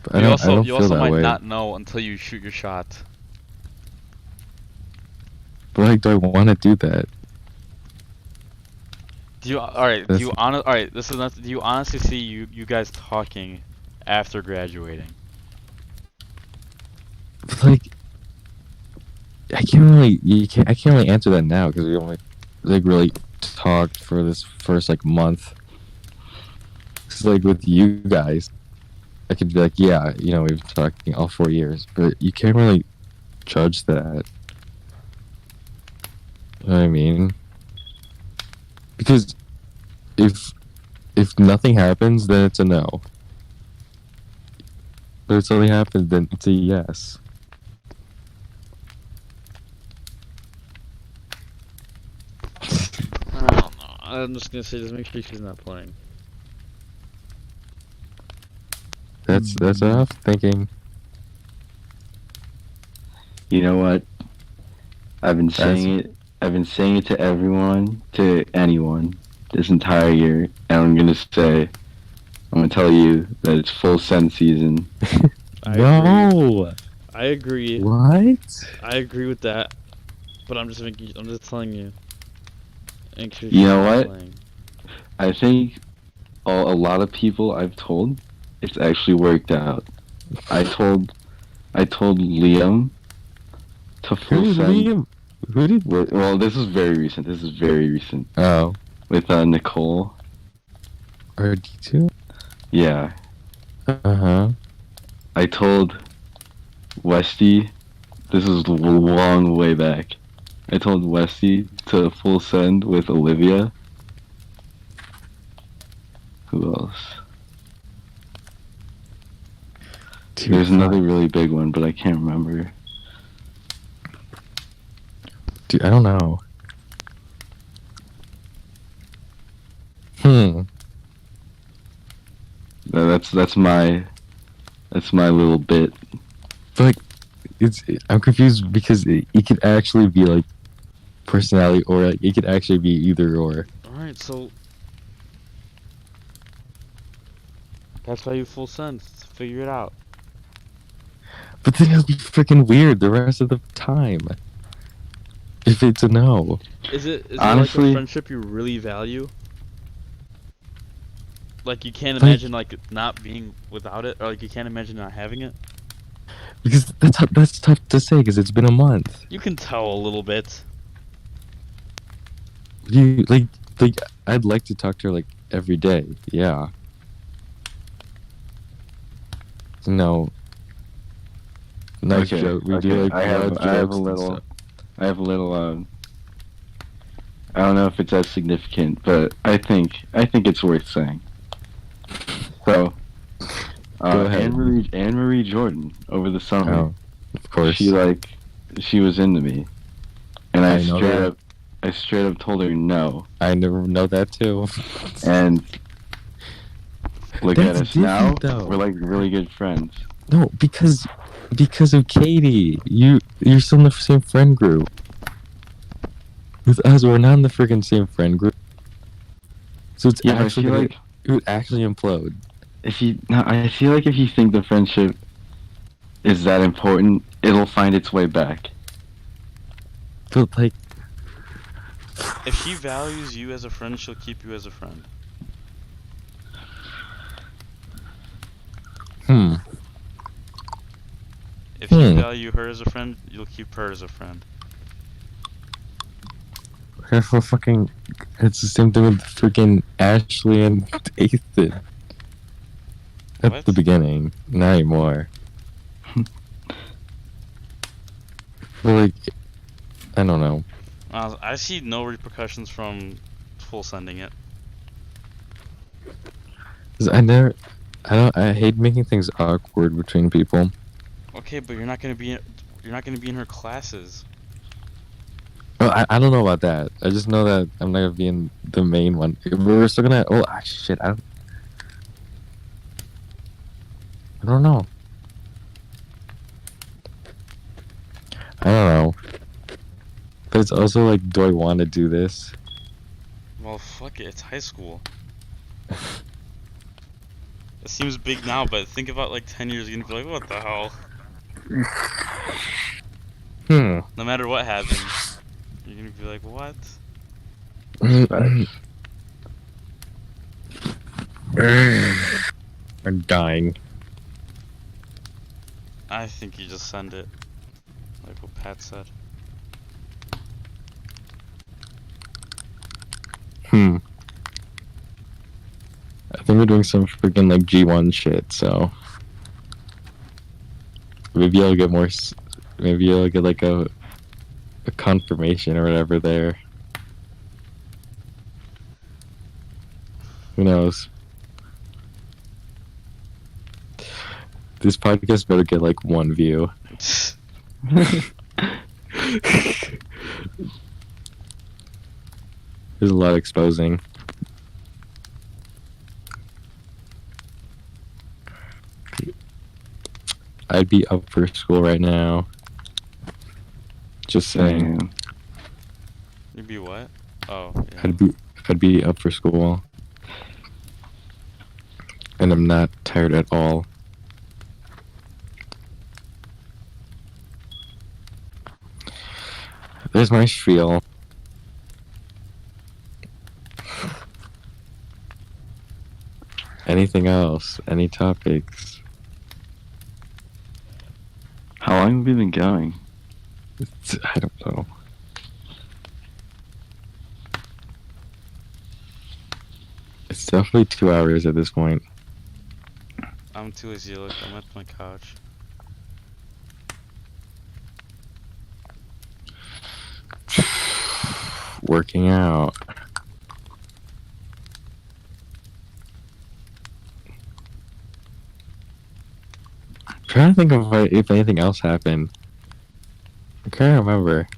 But I don't You feel also that might way. not know until you shoot your shot. But like, do I want to do that? Do you alright? Do That's- you alright? This is not. Do you honestly see you guys talking after graduating? But like, I can't really answer that now because we only like really talked for this first like month. It's like with you guys, I could be like, yeah, we've been talking all 4 years, but you can't really judge that. You know what I mean? Because if nothing happens, then it's a no. But if something happens, then it's a yes. I'm just gonna say, just make sure she's not playing. That's enough thinking. You know what? I've been saying it. I've been saying it to everyone, to anyone, this entire year, and I'm gonna tell you that it's full send season. No. I agree. What? I agree with that. But I'm just telling you. Make sure You she's know not what? playing. I think a lot of people I've told, it's actually worked out. I told Liam to full Who, send. Liam? Who did? Well, this is very recent. Oh. With Nicole. RD2? Yeah. Uh-huh. I told Westy, this is a long way back. I told Westy to full send with Olivia. Who else? Dude, There's another really big one, but I can't remember. Dude, I don't know. That's my little bit. But like, I'm confused because it could actually be like personality, or like it could actually be either or. Alright, so that's why you full send. Figure it out. But then it'll be freaking weird the rest of the time. If it's a no. Is it like Honestly- a friendship you really value? Like you can't Like- imagine like not being without it, or like you can't imagine not having it? Because that's tough to say because it's been a month. You can tell a little bit. You like I'd like to talk to her like every day. Yeah. No. Nice Okay, joke. We okay. do like I have broad a jokes and little. stuff. I have a little. I don't know if it's as significant, but I think it's worth saying. So, Go ahead. Anne Marie Jordan over the summer. Oh, of course. She was into me, and I know that. I straight up told her no. I never know that too. And look That's at us now. different, though. We're like really good friends. No, because of Katie. You're still in the same friend group. With us, we're not in the freaking same friend group. So it's Yeah, but I actually feel gonna, like it would actually implode. I feel like if you think the friendship is that important, it'll find its way back. But like, If she values you as a friend, she'll keep you as a friend. If you value her as a friend, you'll keep her as a friend. that's what fucking. It's the same thing with freaking Ashley and Ethan. At What? the beginning, not anymore. But like, I don't know. I see no repercussions from full sending it. 'Cause I hate making things awkward between people. Okay, but you're not gonna be in her classes. Well, I don't know about that. I just know that I'm not gonna be in the main one. We're still gonna. Oh, shit! I don't know. I don't know. But it's also like, do I want to do this? Well, fuck it. It's high school. It seems big now, but think about like 10 years, you're gonna be like, what the hell? No matter what happens, you're gonna be like, what? I'm dying. I think you just send it. Like what Pat said. I think we're doing some freaking like G1 shit, so maybe I'll get more. Maybe I'll get like a confirmation or whatever there. Who knows? This podcast better get like 1 view. There's a lot of exposing. I'd be up for school right now. Just saying. Damn. You'd be what? Oh, yeah. I'd be up for school. And I'm not tired at all. There's my spiel. Anything else? Any topics? How long have we been going? I don't know. It's definitely 2 hours at this point. I'm too lazy to look. I'm at my couch. Working out. I'm trying to think of if anything else happened. I can't remember.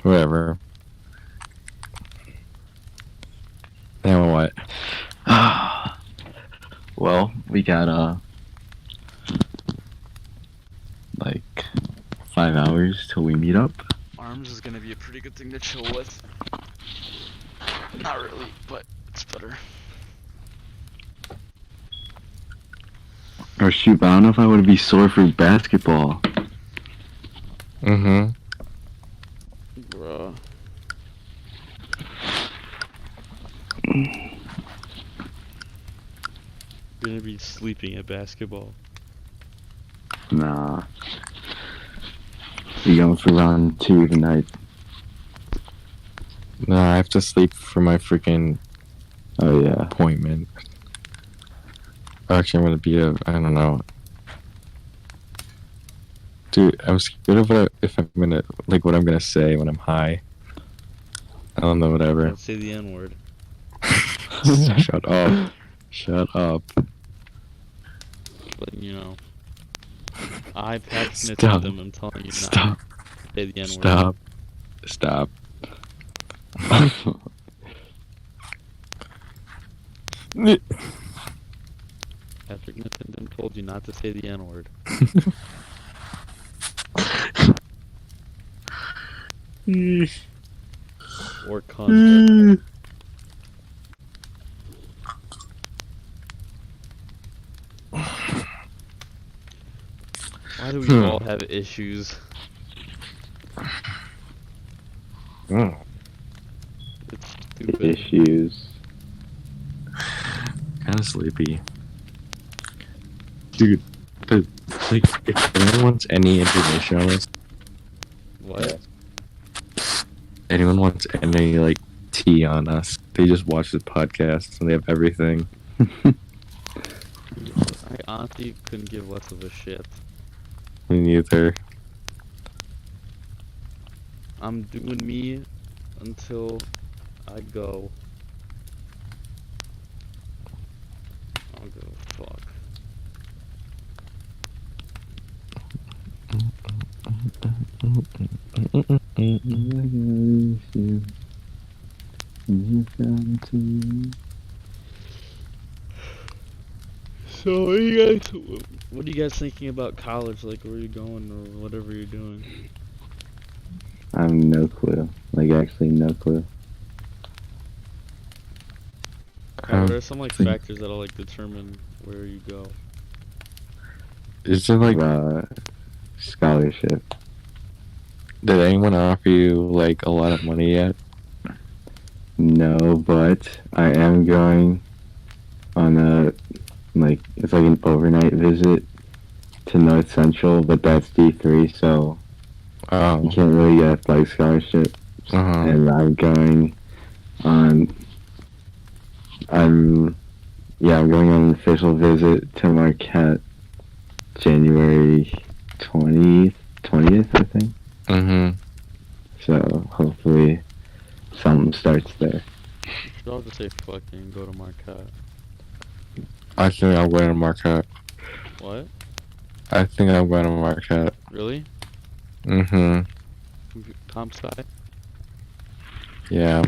Whatever. Now what? Well, we got like 5 hours till we meet up. Arms is gonna be a pretty good thing to chill with. Not really, but it's better. Or shoot, but I don't know if I would be sore for basketball. Mm-hmm. Bruh. You're gonna be sleeping at basketball. Nah. We going for round 2 tonight. No, I have to sleep for my freaking Oh yeah. appointment. Actually, I'm gonna be I don't know. Dude, I'm scared of if I'm gonna, like, what I'm gonna say when I'm high. I don't know, whatever. Don't say the N-word. Shut up. Shut up. But, you know. I passionate Stop. to them, I'm telling you not Stop. to say the N-word. Stop. Stop. Patrick Nittenden told you not to say the N-word. Or cunt. Why do we all have issues? Mm. It's stupid. Issues. Kind of sleepy. Dude, but, like, if anyone wants any information on this, What? anyone wants any, like, tea on us, they just watch the podcast and they have everything. I honestly couldn't give less of a shit. Me neither. I'm doing me until I go. I'll go fuck. So what are you guys thinking about college? Like, where are you going or whatever you're doing? I have no clue. Like, actually no clue. What are some like factors that'll like determine where you go? Is there, like, Scholarship. did anyone offer you, like, a lot of money yet? No, but I am going on a, like, it's like an overnight visit to North Central, but that's D3, so you Oh. can't really get like scholarship. Uh-huh. And I'm going on, I'm going on an official visit to Marquette January 20th, I think. Mm-hmm. So hopefully something starts there. I'll just say fucking go to Marquette. I think I'm going to Marquette. What? I think I'm going to Marquette. Really? Mm-hmm. Comp sci? Yeah.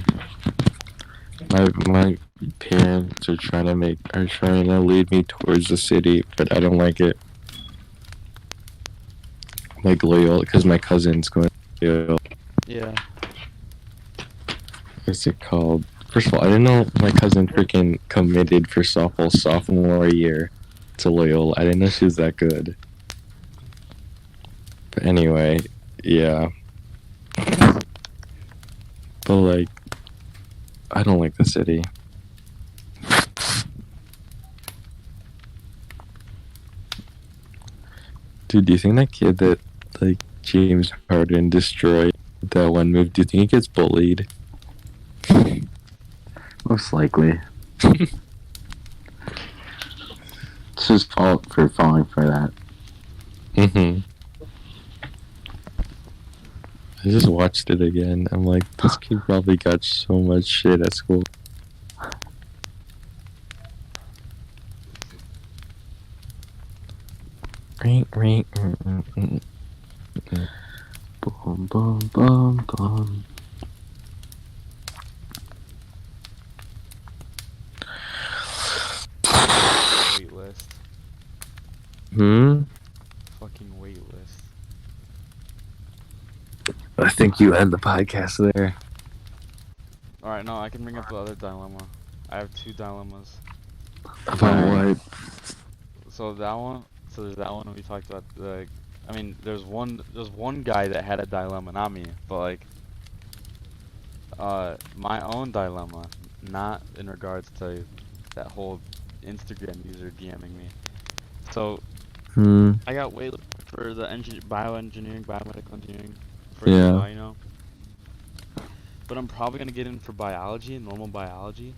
My parents are trying to lead me towards the city, but I don't like it. Like Loyola, because my cousin's going to Loyola. Yeah. What's it called? First of all, I didn't know my cousin freaking committed for softball sophomore year to Loyola. I didn't know she was that good. But anyway, yeah. But like, I don't like the city. Dude, do you think that kid that like James Harden destroyed that one move, do you think he gets bullied? Most likely. It's his fault for falling for that. Mm-hmm. I just watched it again. I'm like, this kid probably got so much shit at school. Ring. Boom, boom, boom, boom. Wait list. Fucking wait list. I think you end the podcast there. Alright, no, I can bring up the other dilemma. I have two dilemmas. About what? So there's that one we talked about. There's one guy that had a dilemma, not me, but like, my own dilemma, not in regards to that whole Instagram user DMing me. So I got way for the bioengineering, biomedical engineering, for Yeah. you know. But I'm probably gonna get in for biology, normal biology,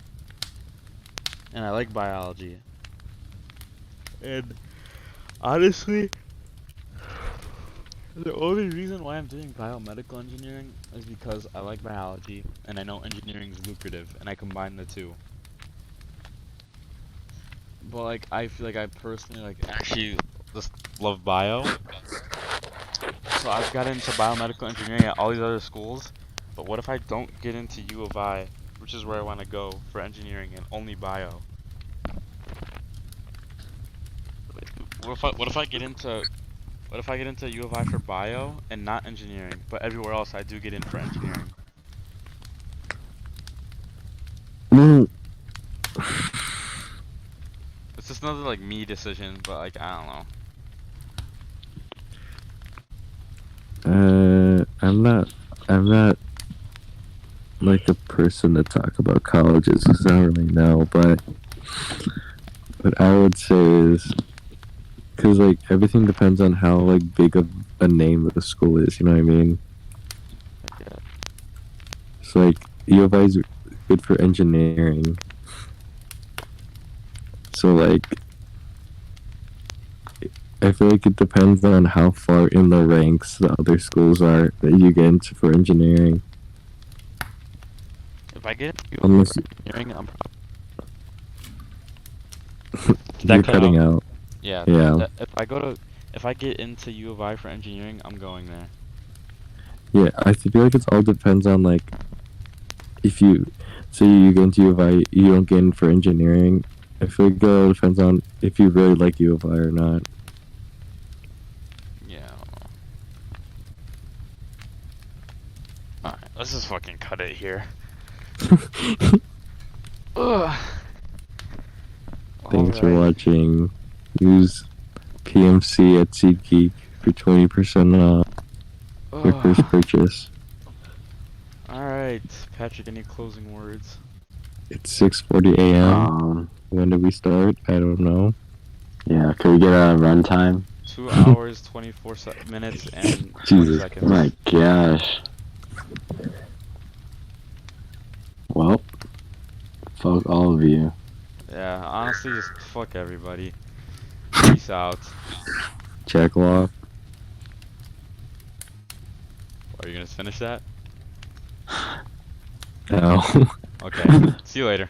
and I like biology. And honestly, the only reason why I'm doing biomedical engineering is because I like biology and I know engineering is lucrative, and I combine the two. But like, I feel like I personally actually just love bio. So I've got into biomedical engineering at all these other schools. But what if I don't get into U of I, which is where I want to go for engineering, and only bio? What if I get into U of I for bio and not engineering, but everywhere else I do get in for engineering? Mm. It's just another like me decision, but like I don't know. I'm not like the person to talk about colleges because I don't really know, but what I would say is because like everything depends on how like big of a name the school is, you know what I mean? Yeah. It's like U of I is good for engineering, so like I feel like it depends on how far in the ranks the other schools are that you get into for engineering. If I get into U Unless of I for engineering, you're cutting out. Yeah. Yeah. If I get into U of I for engineering, I'm going there. Yeah, I feel like it all depends on like if you say you get into U of I, you don't get in for engineering. I feel like it all depends on if you really like U of I or not. Yeah. I don't know. Alright, let's just fucking cut it here. Ugh. Thanks for Alright. watching. Use PMC at SeatGeek for 20% off your first purchase. Alright, Patrick, any closing words? It's 6:40 a.m. When did we start? I don't know. Yeah, could we get a runtime? 2 hours, 24 minutes, and 20 Jesus. seconds. Oh my gosh. Well, fuck all of you. Yeah, honestly, just fuck everybody. Peace out. Jack Law. Are you gonna finish that? No. Okay. See you later.